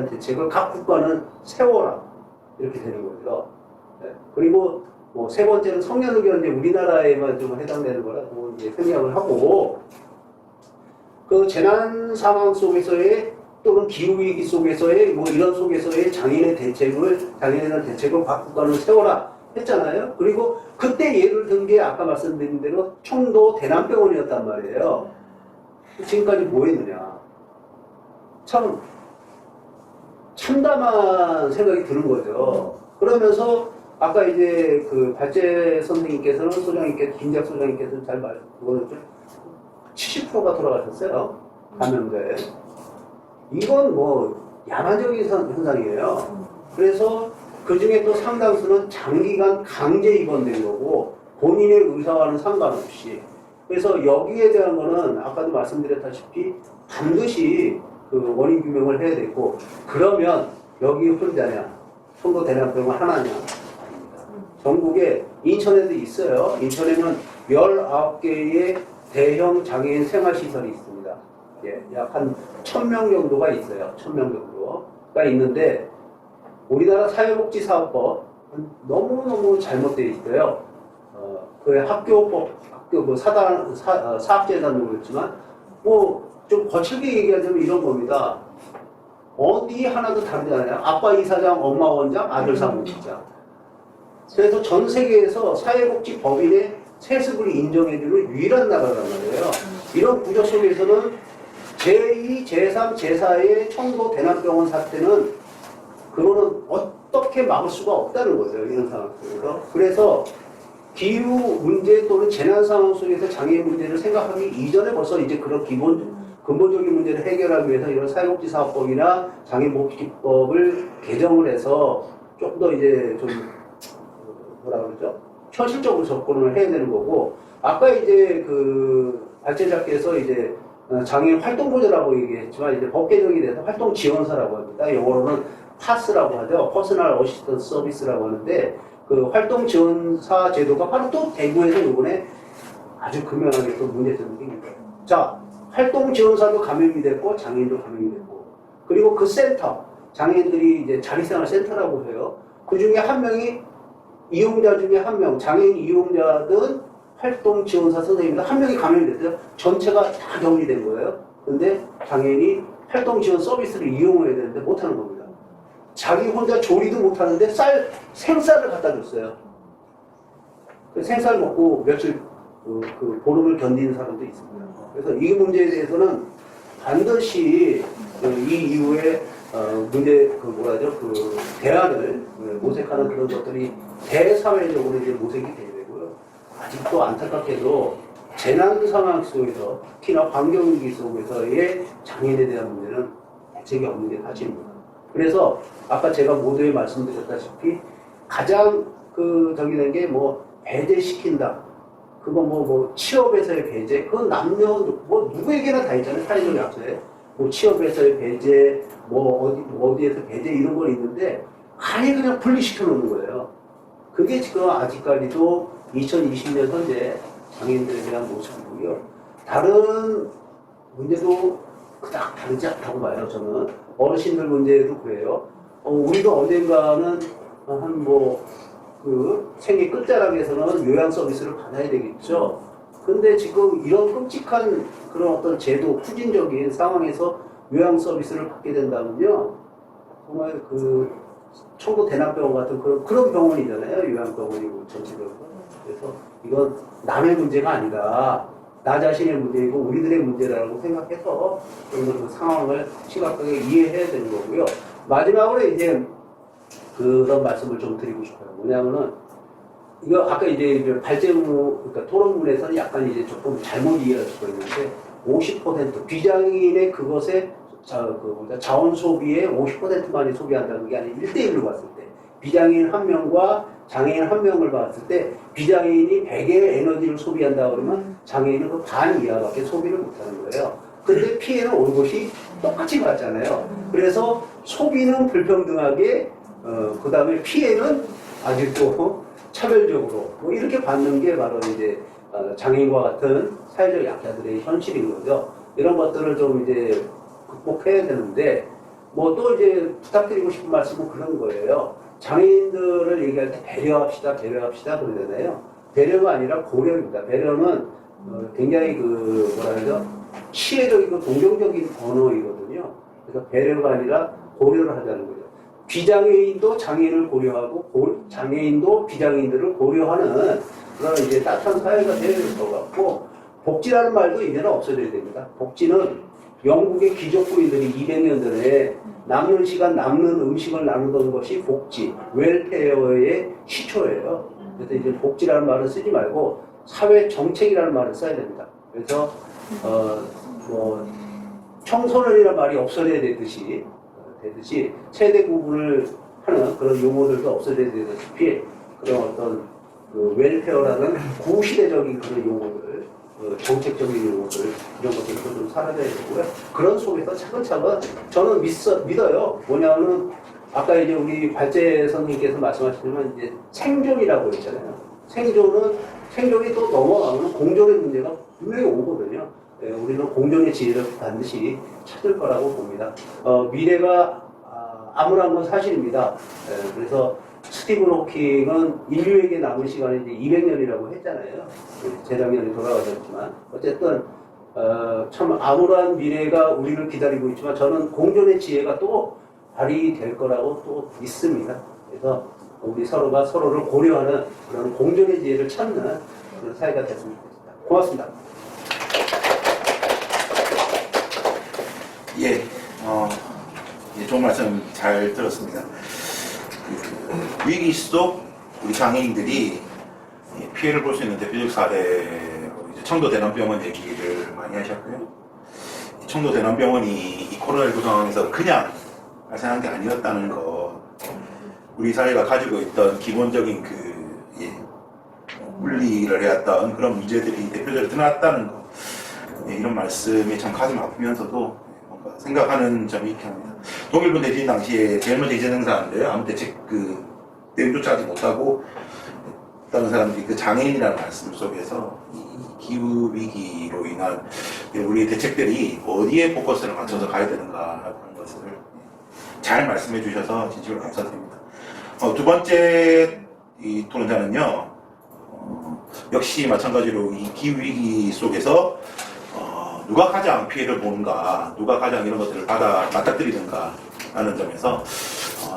대책을 각 국가는 세워라. 이렇게 되는 거죠. 그리고 뭐 세 번째는 성년 의견 이제 우리나라에만 좀 해당되는 거라고 이제 생각을 하고 그 재난 상황 속에서의 또는 기후 위기 속에서의 뭐 이런 속에서의 장애인에 대한 대책을 각 국가는 세워라 했잖아요. 그리고 그때 예를 든 게 아까 말씀드린 대로 청도 대남병원이었단 말이에요. 지금까지 뭐 했느냐. 참 참담한 생각이 드는 거죠. 그러면서 아까 이제 그 발제 선생님께서는 김작 소장님께서는 잘 그거는 70%가 돌아가셨어요. 감염자에. 이건 뭐 야만적인 현상이에요. 그래서 그 중에 또 상당수는 장기간 강제 입원된 거고 본인의 의사와는 상관없이. 그래서 여기에 대한 거는 아까도 말씀드렸다시피 반드시 그 원인 규명을 해야 되고 그러면 여기 혼자냐 송도 대남병원 하나냐 아닙니다. 전국에 인천에도 있어요. 인천에는 19개의 대형 장애인 생활시설이 있습니다. 예, 약 한 1000명 정도가 있어요. 1000명 정도가 있는데 우리나라 사회복지사업법 너무너무 잘못되어 있어요. 그 학교 그 사학재단도 그렇지만 뭐 좀 거칠게 얘기하자면 이런 겁니다. 어디 하나도 다르지 않아요. 아빠 이사장, 엄마 원장, 아들 사무국장. 그래서 전 세계에서 사회복지 법인의 세습을 인정해주는 유일한 나라란 말이에요. 이런 구조 속에서는 제2, 제3, 제4의 청도 대남병원 사태는 그거는 어떻게 막을 수가 없다는 거죠. 이런 상황 속에서. 그래서 기후 문제 또는 재난 상황 속에서 장애인 문제를 생각하기 이전에 벌써 이제 그런 근본적인 문제를 해결하기 위해서 이런 사회복지사업법이나 장애인복지법을 개정을 해서 조금 더 이제 좀 뭐라 그러죠? 현실적으로 접근을 해야 되는 거고 아까 이제 그 발제자께서 이제 장애인 활동보조라고 얘기했지만 이제 법 개정이 돼서 활동 지원사라고 합니다. 영어로는 파스라고 하죠. 퍼스널 어시스턴스 서비스라고 하는데 그 활동 지원사 제도가 바로 또 대구에서 이번에 아주 극명하게 또 문제점이 생깁니다. 자, 활동 지원사도 감염이 됐고 장애인도 감염이 됐고 그리고 그 센터 장애인들이 이제 자립생활 센터라고 해요. 그 중에 한 명이 이용자 중에 한 명, 장애인 이용자든 활동 지원사 선생님들 한 명이 감염이 됐어요. 전체가 다 격리된 거예요. 근데 장애인이 활동 지원 서비스를 이용해야 되는데 못하는 겁니다. 자기 혼자 조리도 못하는데 생쌀을 갖다 줬어요. 그 생쌀 먹고 며칠 그 보름을 견디는 사람도 있습니다. 그래서 이 문제에 대해서는 반드시 이 이후에 문제 대안을 모색하는 그런 것들이 대사회적으로 이제 모색이 돼야 되고요. 아직도 안타깝게도 재난 상황 속에서 특히나 환경위기 속에서의 장애인에 대한 문제는 대책이 없는 게 사실입니다. 그래서 아까 제가 모두에 말씀드렸다시피 가장 된 게 배제시킨다. 그거 취업에서의 배제, 그건 남녀, 누구에게나 다 있잖아요. 사회적 약속에. 취업에서의 배제, 어디에서 배제 이런 건 있는데, 아예 그냥 분리시켜 놓는 거예요. 그게 지금 아직까지도 2020년 현재 장애인들에 대한 모습이고요. 다른 문제도 그닥 다르지 않다고 봐요, 저는. 어르신들 문제도 그래요. 우리도 언젠가는 생애 끝자락에서는 요양 서비스를 받아야 되겠죠. 근데 지금 이런 끔찍한 그런 어떤 제도, 후진적인 상황에서 요양 서비스를 받게 된다면요. 정말 청도 대남병원 같은 그런 병원이잖아요. 요양병원이고 전체적으로. 그래서 이건 남의 문제가 아니다. 나 자신의 문제이고 우리들의 문제라고 생각해서 그 상황을 심각하게 이해해야 되는 거고요. 마지막으로 이제 그런 말씀을 좀 드리고 싶어요. 뭐냐면은 이거 아까 이제 그러니까 토론문에서는 약간 이제 조금 잘못 이해할 수가 있는데 50% 비장애인의 그것에 자원 소비의 50%만이 소비한다는 게 아니라 1대1로 봤을 때 비장애인 한 명과 장애인 한 명을 봤을 때 비장애인이 100의 에너지를 소비한다 그러면 장애인은 그 반 이하밖에 소비를 못하는 거예요. 근데 피해는 올것이 똑같이 받잖아요. 그래서 소비는 불평등하게 그 다음에 피해는 아주 또 차별적으로 이렇게 받는 게 바로 이제 장애인과 같은 사회적 약자들의 현실인 거죠. 이런 것들을 좀 이제 극복해야 되는데 또 이제 부탁드리고 싶은 말씀은 그런 거예요. 장애인들을 얘기할 때 배려합시다 그러잖아요. 배려가 아니라 고려입니다. 배려는 굉장히 시혜적이고 동정적인 언어이거든요. 그래서 배려가 아니라 고려를 하자는 거죠. 비장애인도 장애인을 고려하고 장애인도 비장애인들을 고려하는 그런 이제 따뜻한 사회가 되어야 될 것 같고, 복지라는 말도 이제는 없어져야 됩니다. 복지는 영국의 귀족부인들이 200년 전에 남는 시간 남는 음식을 나누던 것이 복지, 웰페어의 시초예요. 그래서 이제 복지라는 말을 쓰지 말고 사회 정책이라는 말을 써야 됩니다. 그래서 청소년이라는 말이 없어져야 되듯이 세대 구분을 하는 그런 용어들도 없어져야 되다시피 그런 어떤 웰페어라는 구시대적인 그런 용어들, 정책적인 용어들 이런 것들도 좀 사라져야 되고요. 그런 속에서 차근차근 저는 믿어요. 뭐냐면은 아까 이제 우리 발제 선생님께서 말씀하셨지만 이제 생존이라고 했잖아요. 생존이 또 넘어가면 공존의 문제가 분명히 오거든요. 우리는 공존의 지혜를 반드시 찾을 거라고 봅니다. 미래가 암울한 건 사실입니다. 그래서 스티븐 호킹은 인류에게 남은 시간이 이제 200년이라고 했잖아요. 재작년에 돌아가셨지만 어쨌든 참 암울한 미래가 우리를 기다리고 있지만 저는 공존의 지혜가 또 발휘될 거라고 또 믿습니다. 그래서 우리 서로가 서로를 고려하는 그런 공존의 지혜를 찾는 그런 사회가 됐으면 좋겠습니다. 고맙습니다. 좋은 말씀 잘 들었습니다. 위기 속 우리 장애인들이 피해를 볼 수 있는 대표적 사례로 이제 청도 대남병원 얘기를 많이 하셨고요. 청도 대남병원이 이 코로나19 상황에서 그냥 발생한 게 아니었다는 거, 우리 사회가 가지고 있던 기본적인 분리를 해왔던 그런 문제들이 대표적으로 드러났다는 거, 이런 말씀이 참 가슴 아프면서도 뭔가 생각하는 점이 있긴 합니다. 동일본 대지진 당시에 제일 먼저 이재명 사람인데요. 아무 대책 내용조차 하지 못하고 다른 사람들이 장애인이라는 말씀 속에서 이 기후 위기로 인한 우리 대책들이 어디에 포커스를 맞춰서 가야 되는가 하는 것을 잘 말씀해 주셔서 진심으로 감사드립니다. 두 번째 이 토론자는요, 역시 마찬가지로 이 기후위기 속에서 누가 가장 피해를 보는가, 누가 가장 이런 것들을 맞닥뜨리는가 하는 점에서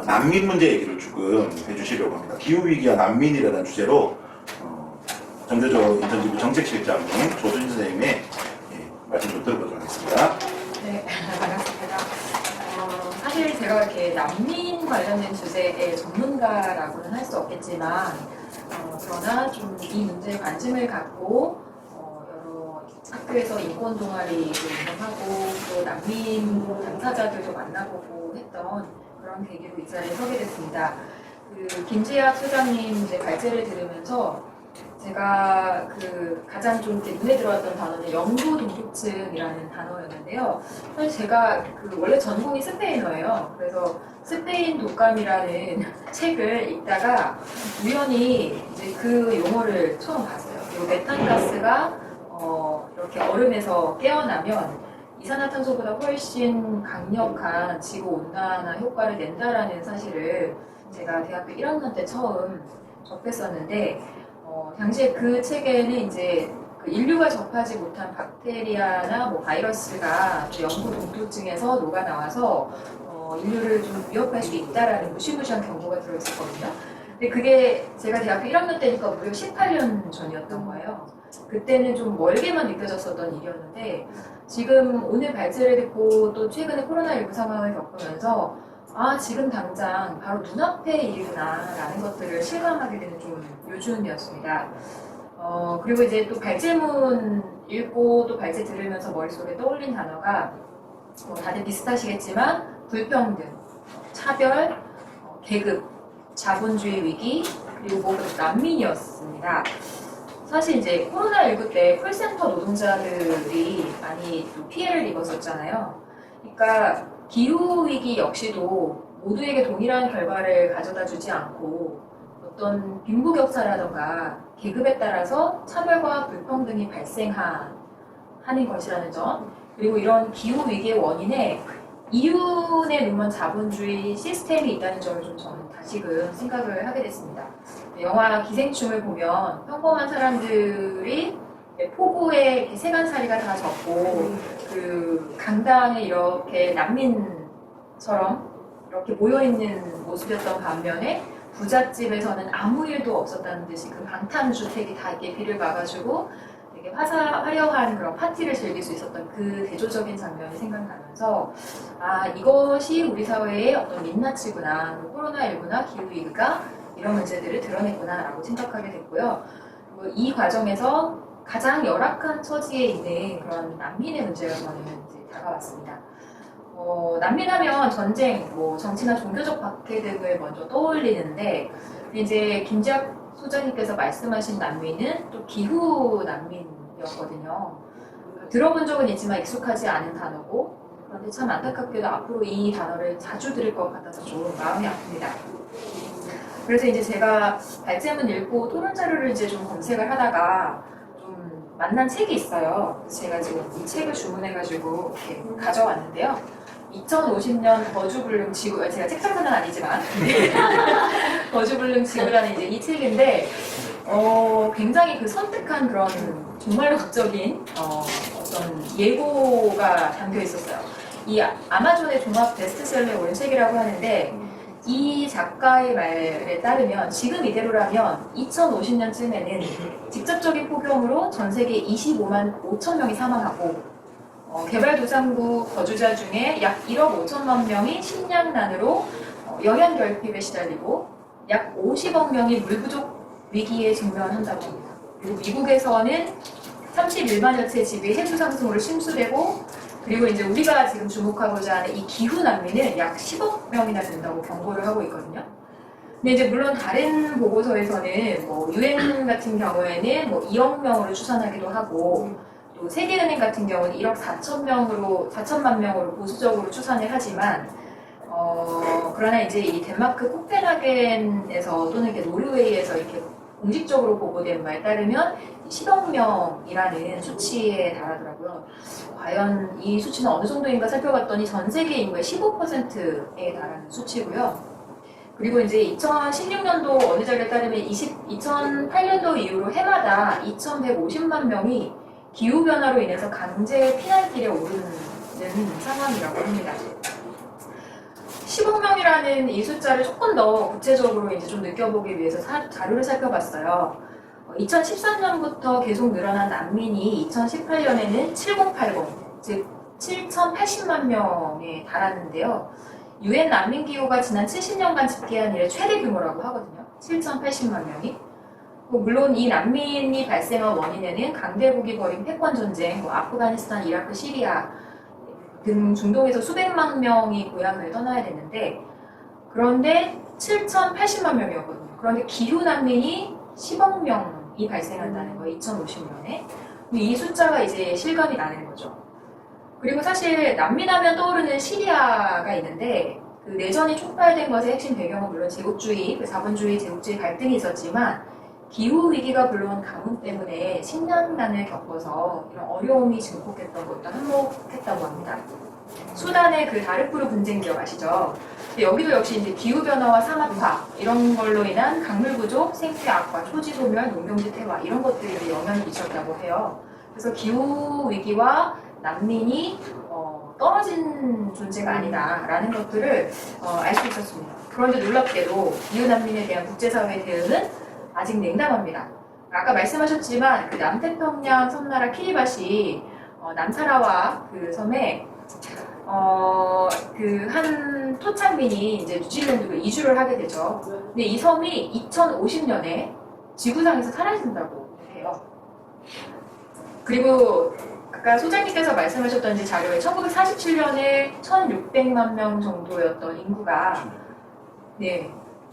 난민 문제 얘기를 조금 해주시려고 합니다. 기후위기와 난민이라는 주제로 정재조 인턴지부 정책실장님 조순 선생님의 말씀 좀 들어보도록 하겠습니다. 네, 반갑습니다. 사실 제가 이렇게 난민 관련된 주제의 전문가라고는 할 수 없겠지만, 그러나 좀 이 문제에 관심을 갖고 여러 학교에서 인권 동아리도 운영하고 또 난민 당사자들도 만나보고 했던 그런 계기로 이 자리에 서게 됐습니다. 그 김재학 소장님 이제 발제를 들으면서 제가 가장 좀 이렇게 눈에 들어왔던 단어는 영구 동독증이라는 단어였는데요. 사실 제가 원래 전공이 스페인어예요. 그래서 스페인 독감이라는 책을 읽다가 우연히 이제 그 용어를 처음 봤어요. 그리고 메탄가스가 이렇게 얼음에서 깨어나면 이산화탄소보다 훨씬 강력한 지구 온난화 효과를 낸다라는 사실을 제가 대학교 1학년 때 처음 접했었는데, 당시에 그 책에는 이제 인류가 접하지 못한 박테리아나 뭐 바이러스가 영구 동토증에서 녹아 나와서 인류를 좀 위협할 수 있다라는 무시무시한 경고가 들어있었거든요. 근데 그게 제가 대학교 1학년 때니까 무려 18년 전이었던 거예요. 그때는 좀 멀게만 느껴졌었던 일이었는데, 지금 오늘 발제를 듣고 또 최근에 코로나19 상황을 겪으면서 지금 당장 바로 눈앞의 일이구나라는 것들을 실감하게 되는 좀 요즘이었습니다. 그리고 이제 또 발제문 읽고 또 발제 들으면서 머릿속에 떠올린 단어가 다들 비슷하시겠지만 불평등, 차별, 계급, 자본주의 위기, 그리고 난민이었습니다. 사실 이제 코로나19 때 콜센터 노동자들이 많이 또 피해를 입었었잖아요. 그러니까 기후위기 역시도 모두에게 동일한 결과를 가져다 주지 않고 어떤 빈부격차라던가 계급에 따라서 차별과 불평등이 발생하는 것이라는 점, 그리고 이런 기후위기의 원인에 이윤에 눈먼 자본주의 시스템이 있다는 점을 좀 저는 다시금 생각을 하게 됐습니다. 영화 기생충을 보면 평범한 사람들이 폭우에 세간살이가 다 젖고 강당에 이렇게 난민처럼 이렇게 모여있는 모습이었던 반면에 부잣집에서는 아무 일도 없었다는 듯이 그 방탄주택이 다 이렇게 비를 막아주고 되게 화려한 그런 파티를 즐길 수 있었던 그 대조적인 장면이 생각나면서 이것이 우리 사회의 어떤 민낯이구나, 코로나19나 기후위기가 이런 문제들을 드러냈구나라고 생각하게 됐고요. 그리고 이 과정에서 가장 열악한 처지에 있는 그런 난민의 문제가 저는 이제 다가왔습니다. 난민하면 전쟁, 정치나 종교적 박해 등을 먼저 떠올리는데, 이제 김재학 소장님께서 말씀하신 난민은 또 기후 난민이었거든요. 들어본 적은 있지만 익숙하지 않은 단어고, 그런데 참 안타깝게도 앞으로 이 단어를 자주 들을 것 같아서 좀 마음이 아픕니다. 그래서 이제 제가 발제문 읽고 토론 자료를 이제 좀 검색을 하다가 좀 만난 책이 있어요. 제가 지금 이 책을 주문해가지고 이렇게 가져왔는데요. 2050년 거주불능 지구, 제가 책 작가는 아니지만 거주불능 지구라는 이제 이 책인데 굉장히 선택한 그런 정말로 극적인 어떤 예고가 담겨 있었어요. 이 아마존의 종합 베스트셀러에 오른 책이라고 하는데, 이 작가의 말에 따르면 지금 이대로라면 2050년쯤에는 직접적인 폭염으로 전 세계 25만 5천 명이 사망하고, 개발도상국 거주자 중에 약 1억 5천만 명이 식량난으로 영양 결핍에 시달리고 약 50억 명이 물 부족 위기에 직면한다고 합니다. 그리고 미국에서는 31만여 채 집이 해수 상승으로 침수되고, 그리고 이제 우리가 지금 주목하고자 하는 이 기후 난민은 약 10억 명이나 된다고 경고를 하고 있거든요. 근데 이제 물론 다른 보고서에서는 UN 같은 경우에는 2억 명으로 추산하기도 하고, 또 세계은행 같은 경우는 1억 4천만 명으로 보수적으로 추산을 하지만, 그러나 이제 이 덴마크 코펜하겐에서 또는 이렇게 노르웨이에서 이렇게 공식적으로 보고된 바에 따르면 10억 명이라는 수치에 달하더라고요. 과연 이 수치는 어느 정도인가 살펴봤더니 전 세계 인구의 15%에 달하는 수치고요. 그리고 이제 2016년도 어느 자료에 따르면 2008년도 이후로 해마다 2,150만 명이 기후변화로 인해서 강제 피난길에 오르는 상황이라고 합니다. 10억 명이라는 이 숫자를 조금 더 구체적으로 이제 좀 느껴보기 위해서 자료를 살펴봤어요. 2013년부터 계속 늘어난 난민이 2018년에는 7080, 즉 7,080만 명에 달았는데요. 유엔 난민기구가 지난 70년간 집계한 이래 최대 규모라고 하거든요. 7,080만 명이. 물론 이 난민이 발생한 원인에는 강대국이 벌인 패권 전쟁, 아프가니스탄, 이라크, 시리아 등 중동에서 수백만 명이 고향을 떠나야 됐는데, 그런데 7,080만 명이었거든요. 그런데 기후 난민이 10억 명이 발생한다는 거예요. 2050년에. 이 숫자가 이제 실감이 나는 거죠. 그리고 사실 난민하면 떠오르는 시리아가 있는데, 그 내전이 촉발된 것의 핵심 배경은 물론 제국주의, 그 자본주의, 제국주의 갈등이 있었지만 기후 위기가 불러온 가뭄 때문에 10년간을 겪어서 이런 어려움이 증폭했던 것도 한몫했다고 합니다. 수단의 그 다르푸르 분쟁 기억아시죠? 여기도 역시 이제 기후 변화와 산업화 이런 걸로 인한 강물 부족, 생태 악화, 초지 소멸, 농경지 퇴화 이런 것들이 영향을 미쳤다고 해요. 그래서 기후 위기와 난민이 떨어진 존재가 아니다라는 것들을 알 수 있었습니다. 그런데 놀랍게도 기후 난민에 대한 국제사회의 대응은 아직 냉담합니다. 아까 말씀하셨지만 그 남태평양 섬나라 키리바시 남사라와 그 섬에 그 한 토착민이 이제 뉴질랜드로 이주를 하게 되죠. 근데 이 섬이 2050년에 지구상에서 사라진다고 해요. 그리고 아까 소장님께서 말씀하셨던 이제 자료에 1947년에 1,600만 명 정도였던 인구가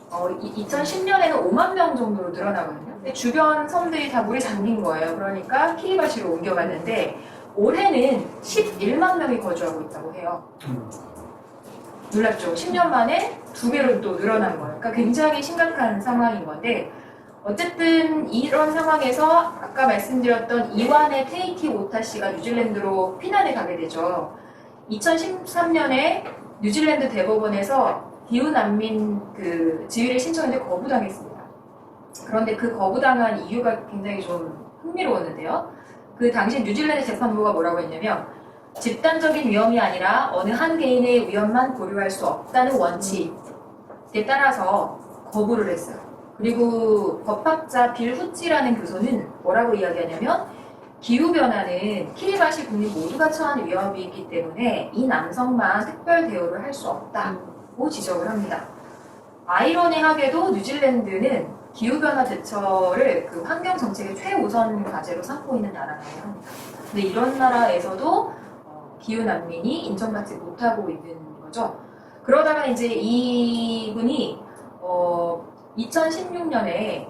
2010년에는 5만 명 정도로 늘어나거든요. 근데 주변 섬들이 다 물에 잠긴 거예요. 그러니까 키리바시로 옮겨갔는데 올해는 11만 명이 거주하고 있다고 해요. 놀랍죠? 10년 만에 2배로 또 늘어난 거예요. 그러니까 굉장히 심각한 상황인 건데, 어쨌든 이런 상황에서 아까 말씀드렸던 이완의 테이티 오타 씨가 뉴질랜드로 피난을 가게 되죠. 2013년에 뉴질랜드 대법원에서 기후 난민 그 지위를 신청했는데 거부당했습니다. 그런데 그 거부당한 이유가 굉장히 좀 흥미로웠는데요. 그 당시 뉴질랜드 재판부가 뭐라고 했냐면, 집단적인 위험이 아니라 어느 한 개인의 위험만 고려할 수 없다는 원칙에 따라서 거부를 했어요. 그리고 법학자 빌 후치라는 교수는 뭐라고 이야기하냐면, 기후변화는 키리바시 국민 모두가 처한 위협이기 때문에 이 남성만 특별 대우를 할 수 없다고 지적을 합니다. 아이러니하게도 뉴질랜드는 기후변화 대처를 그 환경정책의 최우선 과제로 삼고 있는 나라라고 합니다. 근데 이런 나라에서도 기후난민이 인정받지 못하고 있는 거죠. 그러다가 이제 이분이 2016년에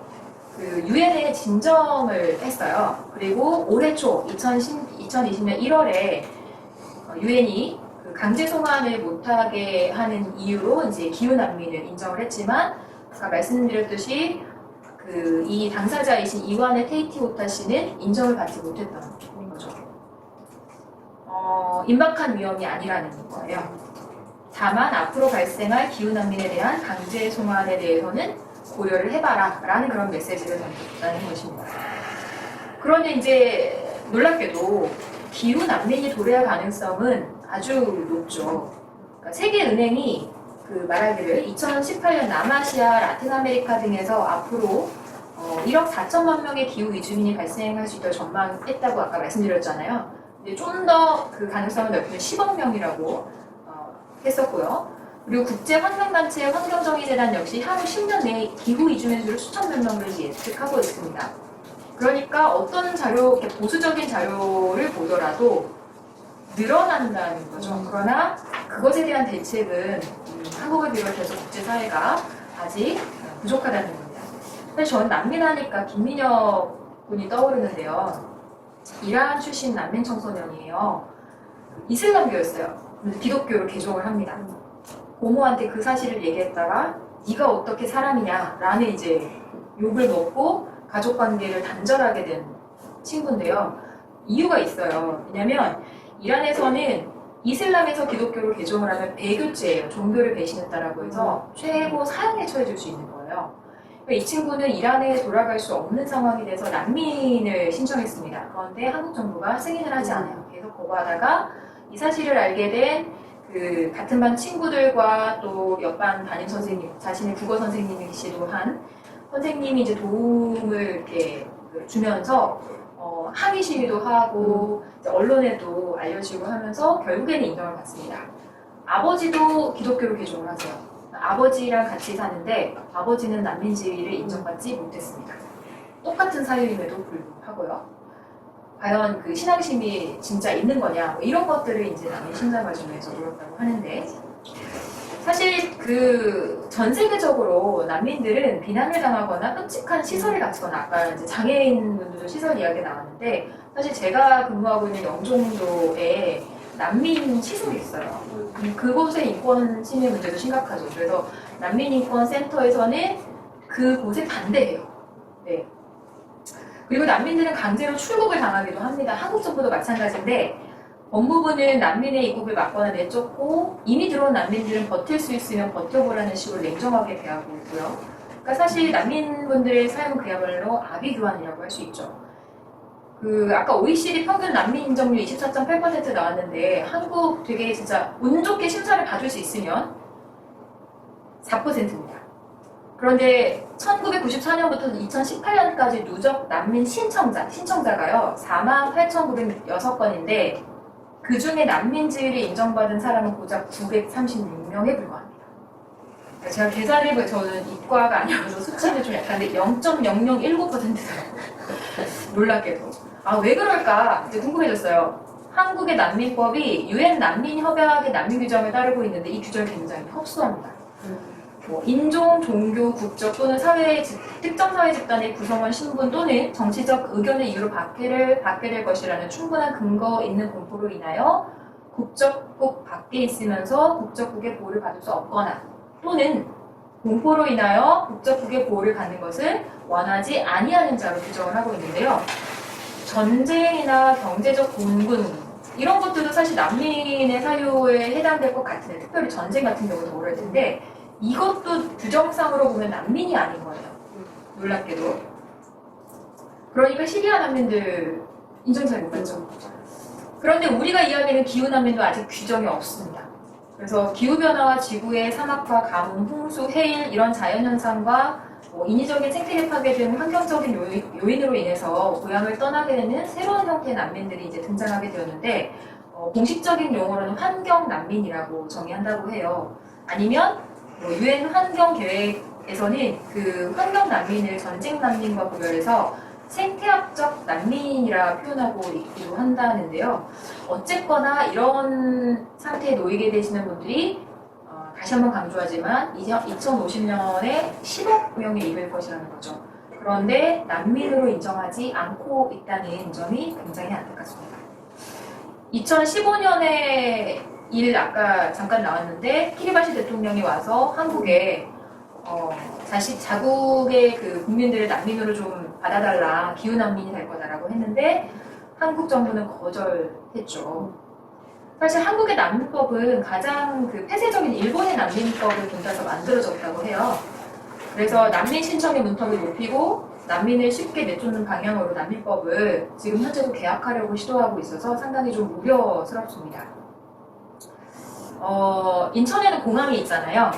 그 유엔에 진정을 했어요. 그리고 올해 초 2020년 1월에 유엔이 그 강제 송환을 못하게 하는 이유로 이제 기후 난민을 인정을 했지만, 아까 말씀드렸듯이 그 이 당사자이신 이완의 테이티오타 씨는 인정을 받지 못했던 거죠. 임박한 위험이 아니라는 거예요. 다만 앞으로 발생할 기후 난민에 대한 강제 송환에 대해서는 고려를 해봐라 라는 그런 메시지를 던졌다는 것입니다. 그런데 이제 놀랍게도 기후 난민이 도래할 가능성은 아주 높죠. 그러니까 세계은행이 그 말하기를 2018년 남아시아, 라틴 아메리카 등에서 앞으로 1억 4천만 명의 기후 이주민이 발생할 수 있도록 전망했다고 아까 말씀드렸잖아요. 근데 좀 더 그 가능성을 넓히면 10억 명이라고 했었고요. 그리고 국제환경단체 환경정의재단 역시 향후 10년 내에 기후 이주민 수를 수천만 명을 예측하고 있습니다. 그러니까 어떤 자료, 이렇게 보수적인 자료를 보더라도 늘어난다는 거죠. 그러나 그것에 대한 대책은 한국을 비롯해서 국제사회가 아직 부족하다는 겁니다. 사실 저는 난민하니까 김민혁 군이 떠오르는데요. 이란 출신 난민 청소년이에요. 이슬람교였어요. 기독교를 개종을 합니다. 고모한테 그 사실을 얘기했다가 네가 어떻게 사람이냐라는 이제 욕을 먹고 가족관계를 단절하게 된 친구인데요. 이유가 있어요. 왜냐면 이란에서는 이슬람에서 기독교로 개종을 하면 배교죄예요. 종교를 배신했다라고 해서 최고 사형에 처해질 수 있는 거예요. 이 친구는 이란에 돌아갈 수 없는 상황이 돼서 난민을 신청했습니다. 그런데 한국 정부가 승인을 하지 않아요. 계속 거부하다가 이 사실을 알게 된 그 같은 반 친구들과 또 옆반 담임 선생님, 자신의 국어 선생님이시기도 한 선생님이 이제 도움을 이렇게 주면서 항의 시위도 하고 이제 언론에도 알려지고 하면서 결국에는 인정을 받습니다. 아버지도 기독교로 개종을 하세요. 아버지랑 같이 사는데 아버지는 난민 지위를 인정받지 못했습니다. 똑같은 사유임에도 불구하고요. 과연 그 신앙심이 진짜 있는 거냐 뭐 이런 것들을 이제 난민 심사 과정에서 물었다고 하는데 사실 그 전 세계적으로 난민들은 비난을 당하거나 끔찍한 시설에 갇히거나 아까 이제 장애인분들도 시설 이야기 나왔는데 사실 제가 근무하고 있는 영종도에 난민 시설이 있어요. 그곳의 인권 침해 문제도 심각하죠. 그래서 난민인권센터에서는 그곳에 반대해요. 네. 그리고 난민들은 강제로 출국을 당하기도 합니다. 한국 정부도 마찬가지인데 법무부는 난민의 입국을 막거나 내쫓고 이미 들어온 난민들은 버틸 수 있으면 버텨보라는 식으로 냉정하게 대하고 있고요. 그러니까 사실 난민분들의 삶은 그야말로 아비규환이라고 할 수 있죠. 그 아까 OECD 평균 난민 인정률 24.8% 나왔는데 한국 되게 진짜 운 좋게 심사를 받을 수 있으면 4%입니다. 그런데 1994년부터 2018년까지 누적 난민 신청자가요 48,906건인데 그 중에 난민지위를 인정받은 사람은 고작 936명에 불과합니다. 제가 계산을 해보면 저는 이과가 아니어서 수치는 좀 약한데 0.0019%더라고요. 놀랍게도. 아, 왜 그럴까? 이제 궁금해졌어요. 한국의 난민법이 UN 난민협약의 난민 규정을 따르고 있는데 이 규정이 굉장히 협소합니다. 뭐 인종, 종교, 국적 또는 특정 사회 집단의 구성원 신분 또는 정치적 의견의 이유로 받게 될 것이라는 충분한 근거 있는 공포로 인하여 국적국 밖에 있으면서 국적국의 보호를 받을 수 없거나 또는 공포로 인하여 국적국의 보호를 받는 것을 원하지 아니하는 자로 규정을 하고 있는데요. 전쟁이나 경제적 곤군 이런 것들도 사실 난민의 사유에 해당될 것 같은데 특별히 전쟁 같은 경우도 그럴 텐데 이것도 규정상으로 보면 난민이 아닌 거예요. 놀랍게도. 그러니까 시리아 난민들 인정 잘 못 받죠. 그런데 우리가 이야기하는 기후 난민도 아직 규정이 없습니다. 그래서 기후변화와 지구의 사막과 가뭄, 홍수, 해일 이런 자연현상과 인위적인 생태계 파괴 등 환경적인 요인으로 인해서 고향을 떠나게 되는 새로운 형태의 난민들이 이제 등장하게 되었는데 공식적인 용어로는 환경 난민이라고 정의한다고 해요. 아니면 유엔 환경 계획에서는 그 환경 난민을 전쟁 난민과 구별해서 생태학적 난민이라 표현하고 있기도 한다는데요. 어쨌거나 이런 상태에 놓이게 되시는 분들이 다시 한번 강조하지만 2050년에 10억 명이 이를 것이라는 거죠. 그런데 난민으로 인정하지 않고 있다는 점이 굉장히 안타깝습니다. 2015년에 아까 잠깐 나왔는데 키리바시 대통령이 와서 한국에 자국의 그 국민들을 난민으로 좀 받아달라, 기후 난민이 될 거다라고 했는데 한국 정부는 거절했죠. 사실 한국의 난민법은 가장 그 폐쇄적인 일본의 난민법을 본따서 만들어졌다고 해요. 그래서 난민 신청의 문턱을 높이고 난민을 쉽게 내쫓는 방향으로 난민법을 지금 현재도 개혁하려고 시도하고 있어서 상당히 좀 우려스럽습니다. 인천에는 공항이 있잖아요.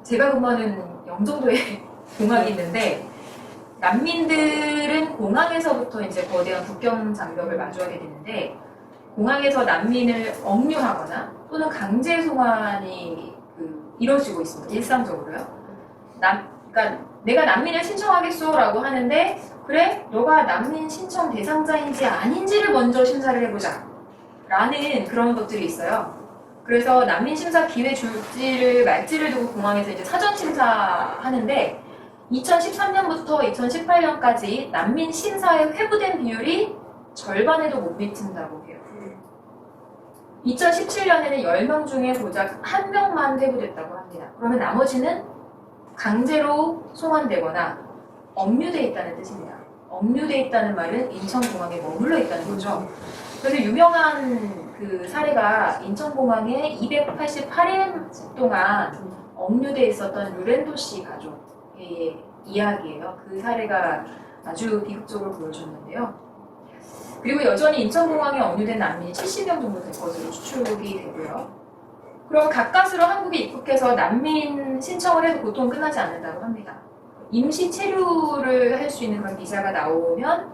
제가 근무하는 영종도에 공항이 있는데 난민들은 공항에서부터 이제 거대한 국경 장벽을 마주하게 되는데 공항에서 난민을 억류하거나 또는 강제 송환이 이루어지고 있습니다. 일상적으로요. 그러니까 내가 난민을 신청하겠소라고 하는데 그래? 너가 난민 신청 대상자인지 아닌지를 먼저 심사를 해보자 라는 그런 것들이 있어요. 그래서 난민 심사 기회 줄지를 말지를 두고 공항에서 이제 사전 심사하는데 2013년부터 2018년까지 난민 심사에 회부된 비율이 절반에도 못 미친다고 해요. 2017년에는 10명 중에 고작 1명만 회부됐다고 합니다. 그러면 나머지는 강제로 송환되거나 억류돼 있다는 뜻입니다. 억류돼 있다는 말은 인천공항에 머물러 있다는 거죠. 그래서 유명한 그 사례가 인천공항에 288일 동안 억류돼 있었던 루렌도 씨 가족의 이야기예요. 그 사례가 아주 비극적으로 보여줬는데요. 그리고 여전히 인천공항에 억류된 난민이 70명 정도 될 것으로 추측이 되고요. 그럼 가까스로 한국에 입국해서 난민 신청을 해도 보통은 끝나지 않는다고 합니다. 임시 체류를 할 수 있는 그런 비자가 나오면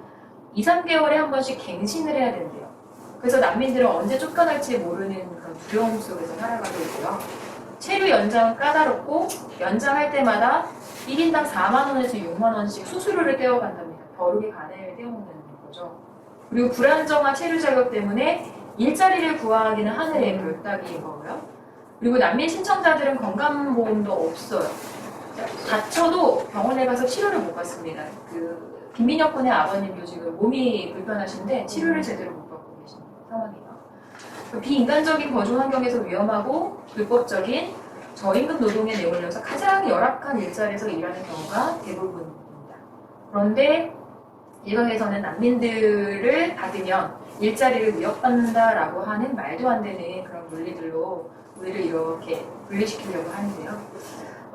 2, 3개월에 한 번씩 갱신을 해야 된대요. 그래서 난민들은 언제 쫓겨날지 모르는 그런 두려움 속에서 살아가고 있고요. 체류 연장은 까다롭고 연장할 때마다 1인당 4만 원에서 6만 원씩 수수료를 떼어간답니다. 버르게 간을 떼어먹는 거죠. 그리고 불안정한 체류 자격 때문에 일자리를 구하기는 하늘의 별따기인 거고요. 그리고 난민 신청자들은 건강보험도 없어요. 다쳐도 병원에 가서 치료를 못 받습니다. 그 김민혁 군의 아버님도 지금 몸이 불편하신데 치료를 제대로 못 받고 계신 상황이에요. 비인간적인 거주 환경에서 위험하고 불법적인 저임금 노동에 내몰려서 가장 열악한 일자리에서 일하는 경우가 대부분입니다. 그런데 일각에서는 난민들을 받으면 일자리를 위협받는다라고 하는 말도 안 되는 그런 논리들로 우리를 이렇게 분리시키려고 하는데요.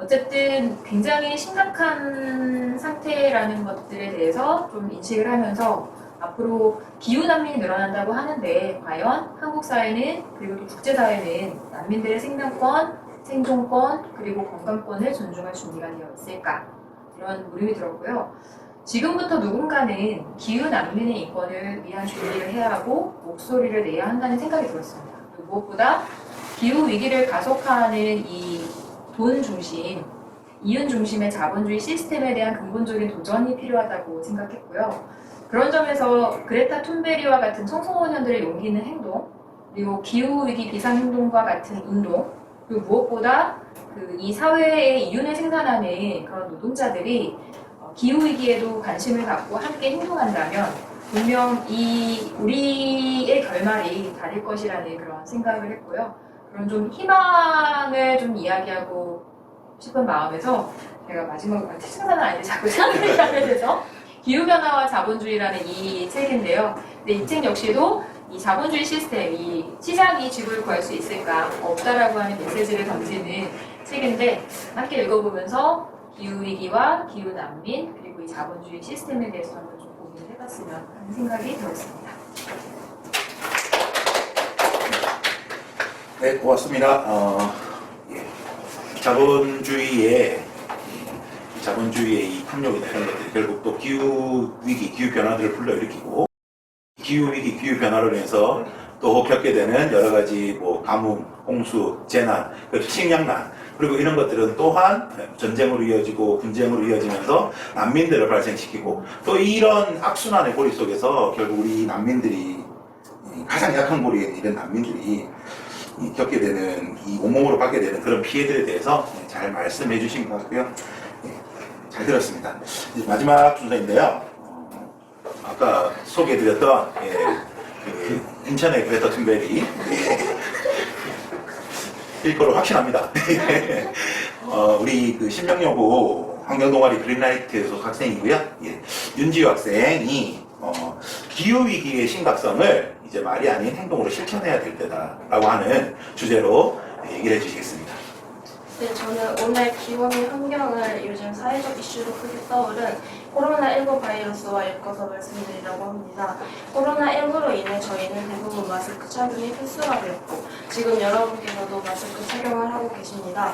어쨌든 굉장히 심각한 상태라는 것들에 대해서 좀 인식을 하면서 앞으로 기후난민이 늘어난다고 하는데 과연 한국 사회는 그리고 또 국제사회는 난민들의 생명권, 생존권 그리고 건강권을 존중할 준비가 되어 있을까 이런 물음이 들었고요. 지금부터 누군가는 기후난민의 인권을 위한 준비를 해야 하고 목소리를 내야 한다는 생각이 들었습니다. 무엇보다 기후위기를 가속화하는 이 돈 중심, 이윤 중심의 자본주의 시스템에 대한 근본적인 도전이 필요하다고 생각했고요. 그런 점에서 그레타 툰베리와 같은 청소년들의 용기 있는 행동, 그리고 기후위기 비상행동과 같은 운동, 그리고 무엇보다 이 사회의 이윤을 생산하는 그런 노동자들이 기후위기에도 관심을 갖고 함께 행동한다면 분명 우리의 결말이 다를 것이라는 그런 생각을 했고요. 그런 좀 희망을 좀 이야기하고 싶은 마음에서 제가 마지막으로 책상사는 아닌데 자꾸 생각이 나게 돼서 기후변화와 자본주의라는 이 책인데요. 근데 이 책 역시도 이 자본주의 시스템, 이 시장이 지구를 구할 수 있을까 없다라고 하는 메시지를 던지는 책인데 함께 읽어보면서 기후위기와 기후난민 그리고 이 자본주의 시스템에 대해서 한번 좀 고민을 해봤으면 하는 생각이 들었습니다. 네, 고맙습니다. 자본주의의 이 탐욕이나 이런 것들이 결국 또 기후위기, 기후변화들을 불러일으키고 기후위기, 기후변화로 인해서 또 겪게 되는 여러 가지 뭐 가뭄, 홍수, 재난, 식량난 그리고 이런 것들은 또한 전쟁으로 이어지고 분쟁으로 이어지면서 난민들을 발생시키고 또 이런 악순환의 고리 속에서 결국 우리 난민들이 가장 약한 고리에 있는 난민들이 겪게 되는 이 온몸으로 받게 되는 그런 피해들에 대해서 잘 말씀해 주신 것 같고요. 잘 들었습니다. 이제 마지막 순서인데요. 아까 소개해드렸던 그 인천의 그레타 툰베리 일 거로 확신합니다. 우리 그 신명여고 환경동아리 그린라이트 소속 학생이고요. 윤지유 학생이 기후위기의 심각성을 이제 말이 아닌 행동으로 실천해야 될 때다라고 하는 주제로 얘기를 해주시겠습니다. 네, 저는 오늘 기후와 환경을 요즘 사회적 이슈로 크게 떠오른 코로나19 바이러스와 엮어서 말씀드리려고 합니다. 코로나19로 인해 저희는 대부분 마스크 착용이 필수가 되었고 지금 여러분께서도 마스크 착용을 하고 계십니다.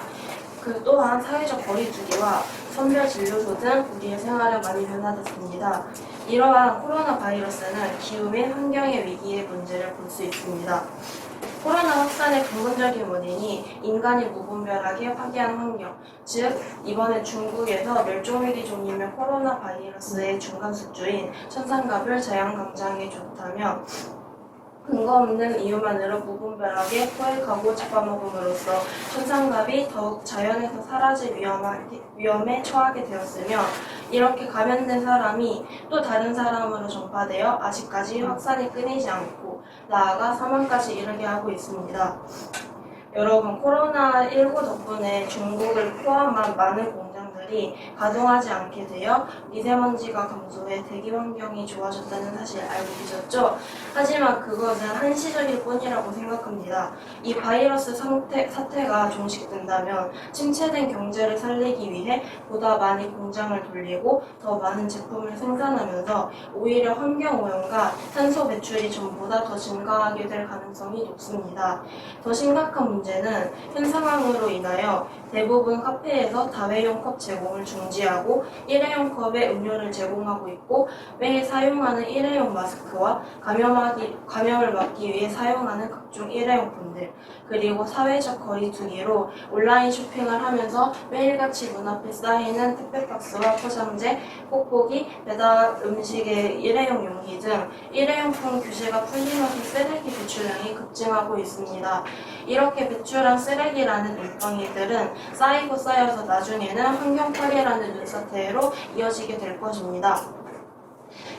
그 또한 사회적 거리두기와 선별 진료소 등 우리의 생활은 많이 변화됐습니다. 이러한 코로나 바이러스는 기후 및 환경의 위기의 문제를 볼 수 있습니다. 코로나 확산의 근본적인 원인이 인간이 무분별하게 파괴한 환경, 즉 이번에 중국에서 멸종위기 종이며 코로나 바이러스의 중간 숙주인 천상갑을 자연강장에 줬다며 근거 없는 이유만으로 무분별하게 포획하고 잡아먹음으로써 천상갑이 더욱 자연에서 사라질 위험에 처하게 되었으며 이렇게 감염된 사람이 또 다른 사람으로 전파되어 아직까지 확산이 끊이지 않고 나아가 사망까지 이르게 하고 있습니다. 여러분, 코로나19 덕분에 중국을 포함한 많은 공장들이 시설이 가동하지 않게 되어 미세먼지가 감소해 대기 환경이 좋아졌다는 사실 알고 계셨죠? 하지만 그것은 한시적일 뿐이라고 생각합니다. 이 바이러스 사태가 종식된다면 침체된 경제를 살리기 위해 보다 많이 공장을 돌리고 더 많은 제품을 생산하면서 오히려 환경오염과 탄소 배출이 전보다 더 증가하게 될 가능성이 높습니다. 더 심각한 문제는 현 상황으로 인하여 대부분 카페에서 다회용 컵 제공을 중지하고 일회용 컵에 음료를 제공하고 있고 매일 사용하는 일회용 마스크와 감염을 막기 위해 사용하는 각종 일회용품들 그리고 사회적 거리두기로 온라인 쇼핑을 하면서 매일같이 문 앞에 쌓이는 택배 박스와 포장재, 뽁뽁이, 배달 음식의 일회용 용기 등 일회용품 규제가 풀리면서 쓰레기 배출량이 급증하고 있습니다. 이렇게 배출한 쓰레기라는 일방이들은 쌓이고 쌓여서 나중에는 환경 파괴라는 눈사태로 이어지게 될 것입니다.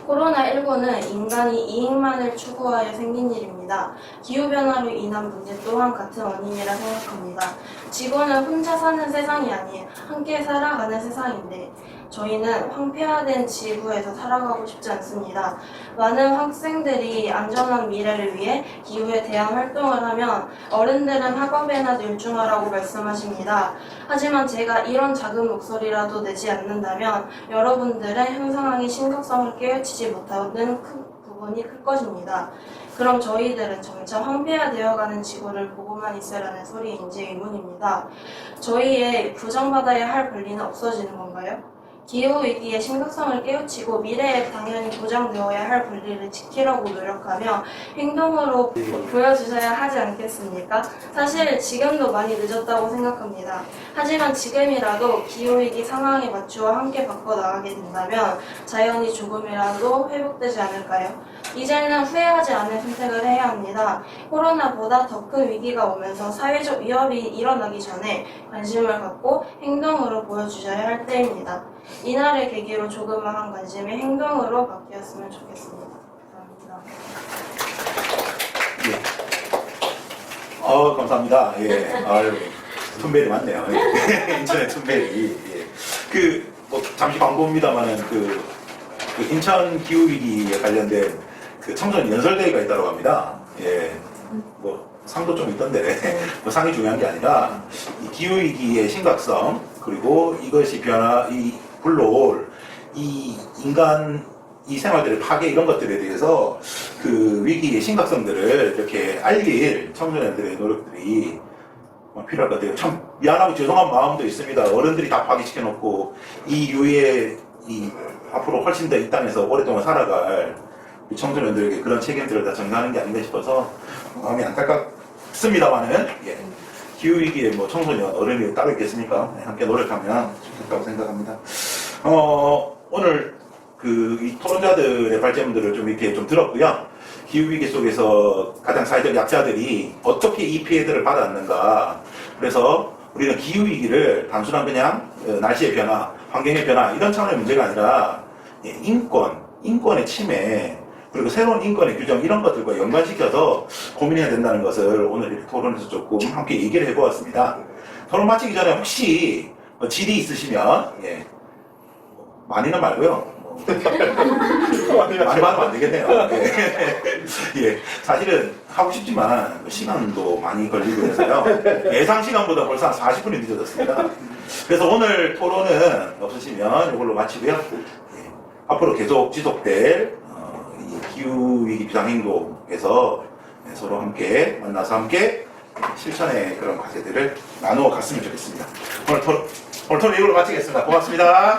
코로나19는 인간이 이익만을 추구하여 생긴 일입니다. 기후변화로 인한 문제 또한 같은 원인이라 생각합니다. 지구는 혼자 사는 세상이 아닌 함께 살아가는 세상인데 저희는 황폐화된 지구에서 살아가고 싶지 않습니다. 많은 학생들이 안전한 미래를 위해 기후에 대한 활동을 하면 어른들은 학업에나 열중하라고 말씀하십니다. 하지만 제가 이런 작은 목소리라도 내지 않는다면 여러분들은 현 상황의 심각성을 깨우치지 못하는 부분이 클 것입니다. 그럼 저희들은 점차 황폐화되어가는 지구를 보고만 있으라는 소리인지 의문입니다. 저희의 부정받아야 할 권리는 없어지는 건가요? 기후위기의 심각성을 깨우치고 미래에 당연히 보장되어야 할 권리를 지키려고 노력하며 행동으로 보여주셔야 하지 않겠습니까? 사실 지금도 많이 늦었다고 생각합니다. 하지만 지금이라도 기후위기 상황에 맞추어 함께 바꿔나가게 된다면 자연이 조금이라도 회복되지 않을까요? 이제는 후회하지 않을 선택을 해야 합니다. 코로나보다 더 큰 위기가 오면서 사회적 위협이 일어나기 전에 관심을 갖고 행동으로 보여주셔야 할 때입니다. 이날을 계기로 조그마한 관심이 행동으로 바뀌었으면 좋겠습니다. 감사합니다. 감사합니다. 예. 아유, 툰벨이 많네요. 예. 인천의 툰벨이. 예. 잠시 광고입니다만은 인천 기후위기에 관련된 청소년 연설대회가 있다고 합니다. 예. 상도 좀 있던데, 상이 중요한 게 아니라, 이 기후위기의 심각성, 그리고 이것이 불러올 이 생활들의 파괴 이런 것들에 대해서 위기의 심각성들을 이렇게 알릴 청소년들의 노력들이 필요할 것 같아요. 참 미안하고 죄송한 마음도 있습니다. 어른들이 다 파괴시켜놓고 이 이후에 앞으로 훨씬 더 이 땅에서 오랫동안 살아갈 청소년들에게 그런 책임들을 다 전가하는 게 아닌가 싶어서 마음이 안타깝습니다만은 예. 기후위기에 청소년, 어른이 따로 있겠습니까? 네, 함께 노력하면 좋겠다고 생각합니다. 오늘 이 토론자들의 발제문들을 좀 이렇게 좀 들었고요. 기후위기 속에서 가장 사회적 약자들이 어떻게 이 피해들을 받았는가. 그래서 우리는 기후위기를 단순한 그냥 날씨의 변화, 환경의 변화 이런 차원의 문제가 아니라 인권의 침해, 그리고 새로운 인권의 규정 이런 것들과 연관시켜서 고민해야 된다는 것을 오늘 이렇게 토론에서 조금 함께 얘기를 해보았습니다. 토론 마치기 전에 혹시 질의 있으시면 많이는 말고요. 많이 받으면 안 되겠네요. 예. 사실은 하고 싶지만 시간도 많이 걸리고 해서요. 예상 시간보다 벌써 한 40분이 늦어졌습니다. 그래서 오늘 토론은 없으시면 이걸로 마치고요. 앞으로 계속 지속될 이 기후위기 비상행동에서 서로 함께 만나서 함께 실천의 그런 과제들을 나누어 갔으면 좋겠습니다. 오늘 토론 이걸로 마치겠습니다. 고맙습니다.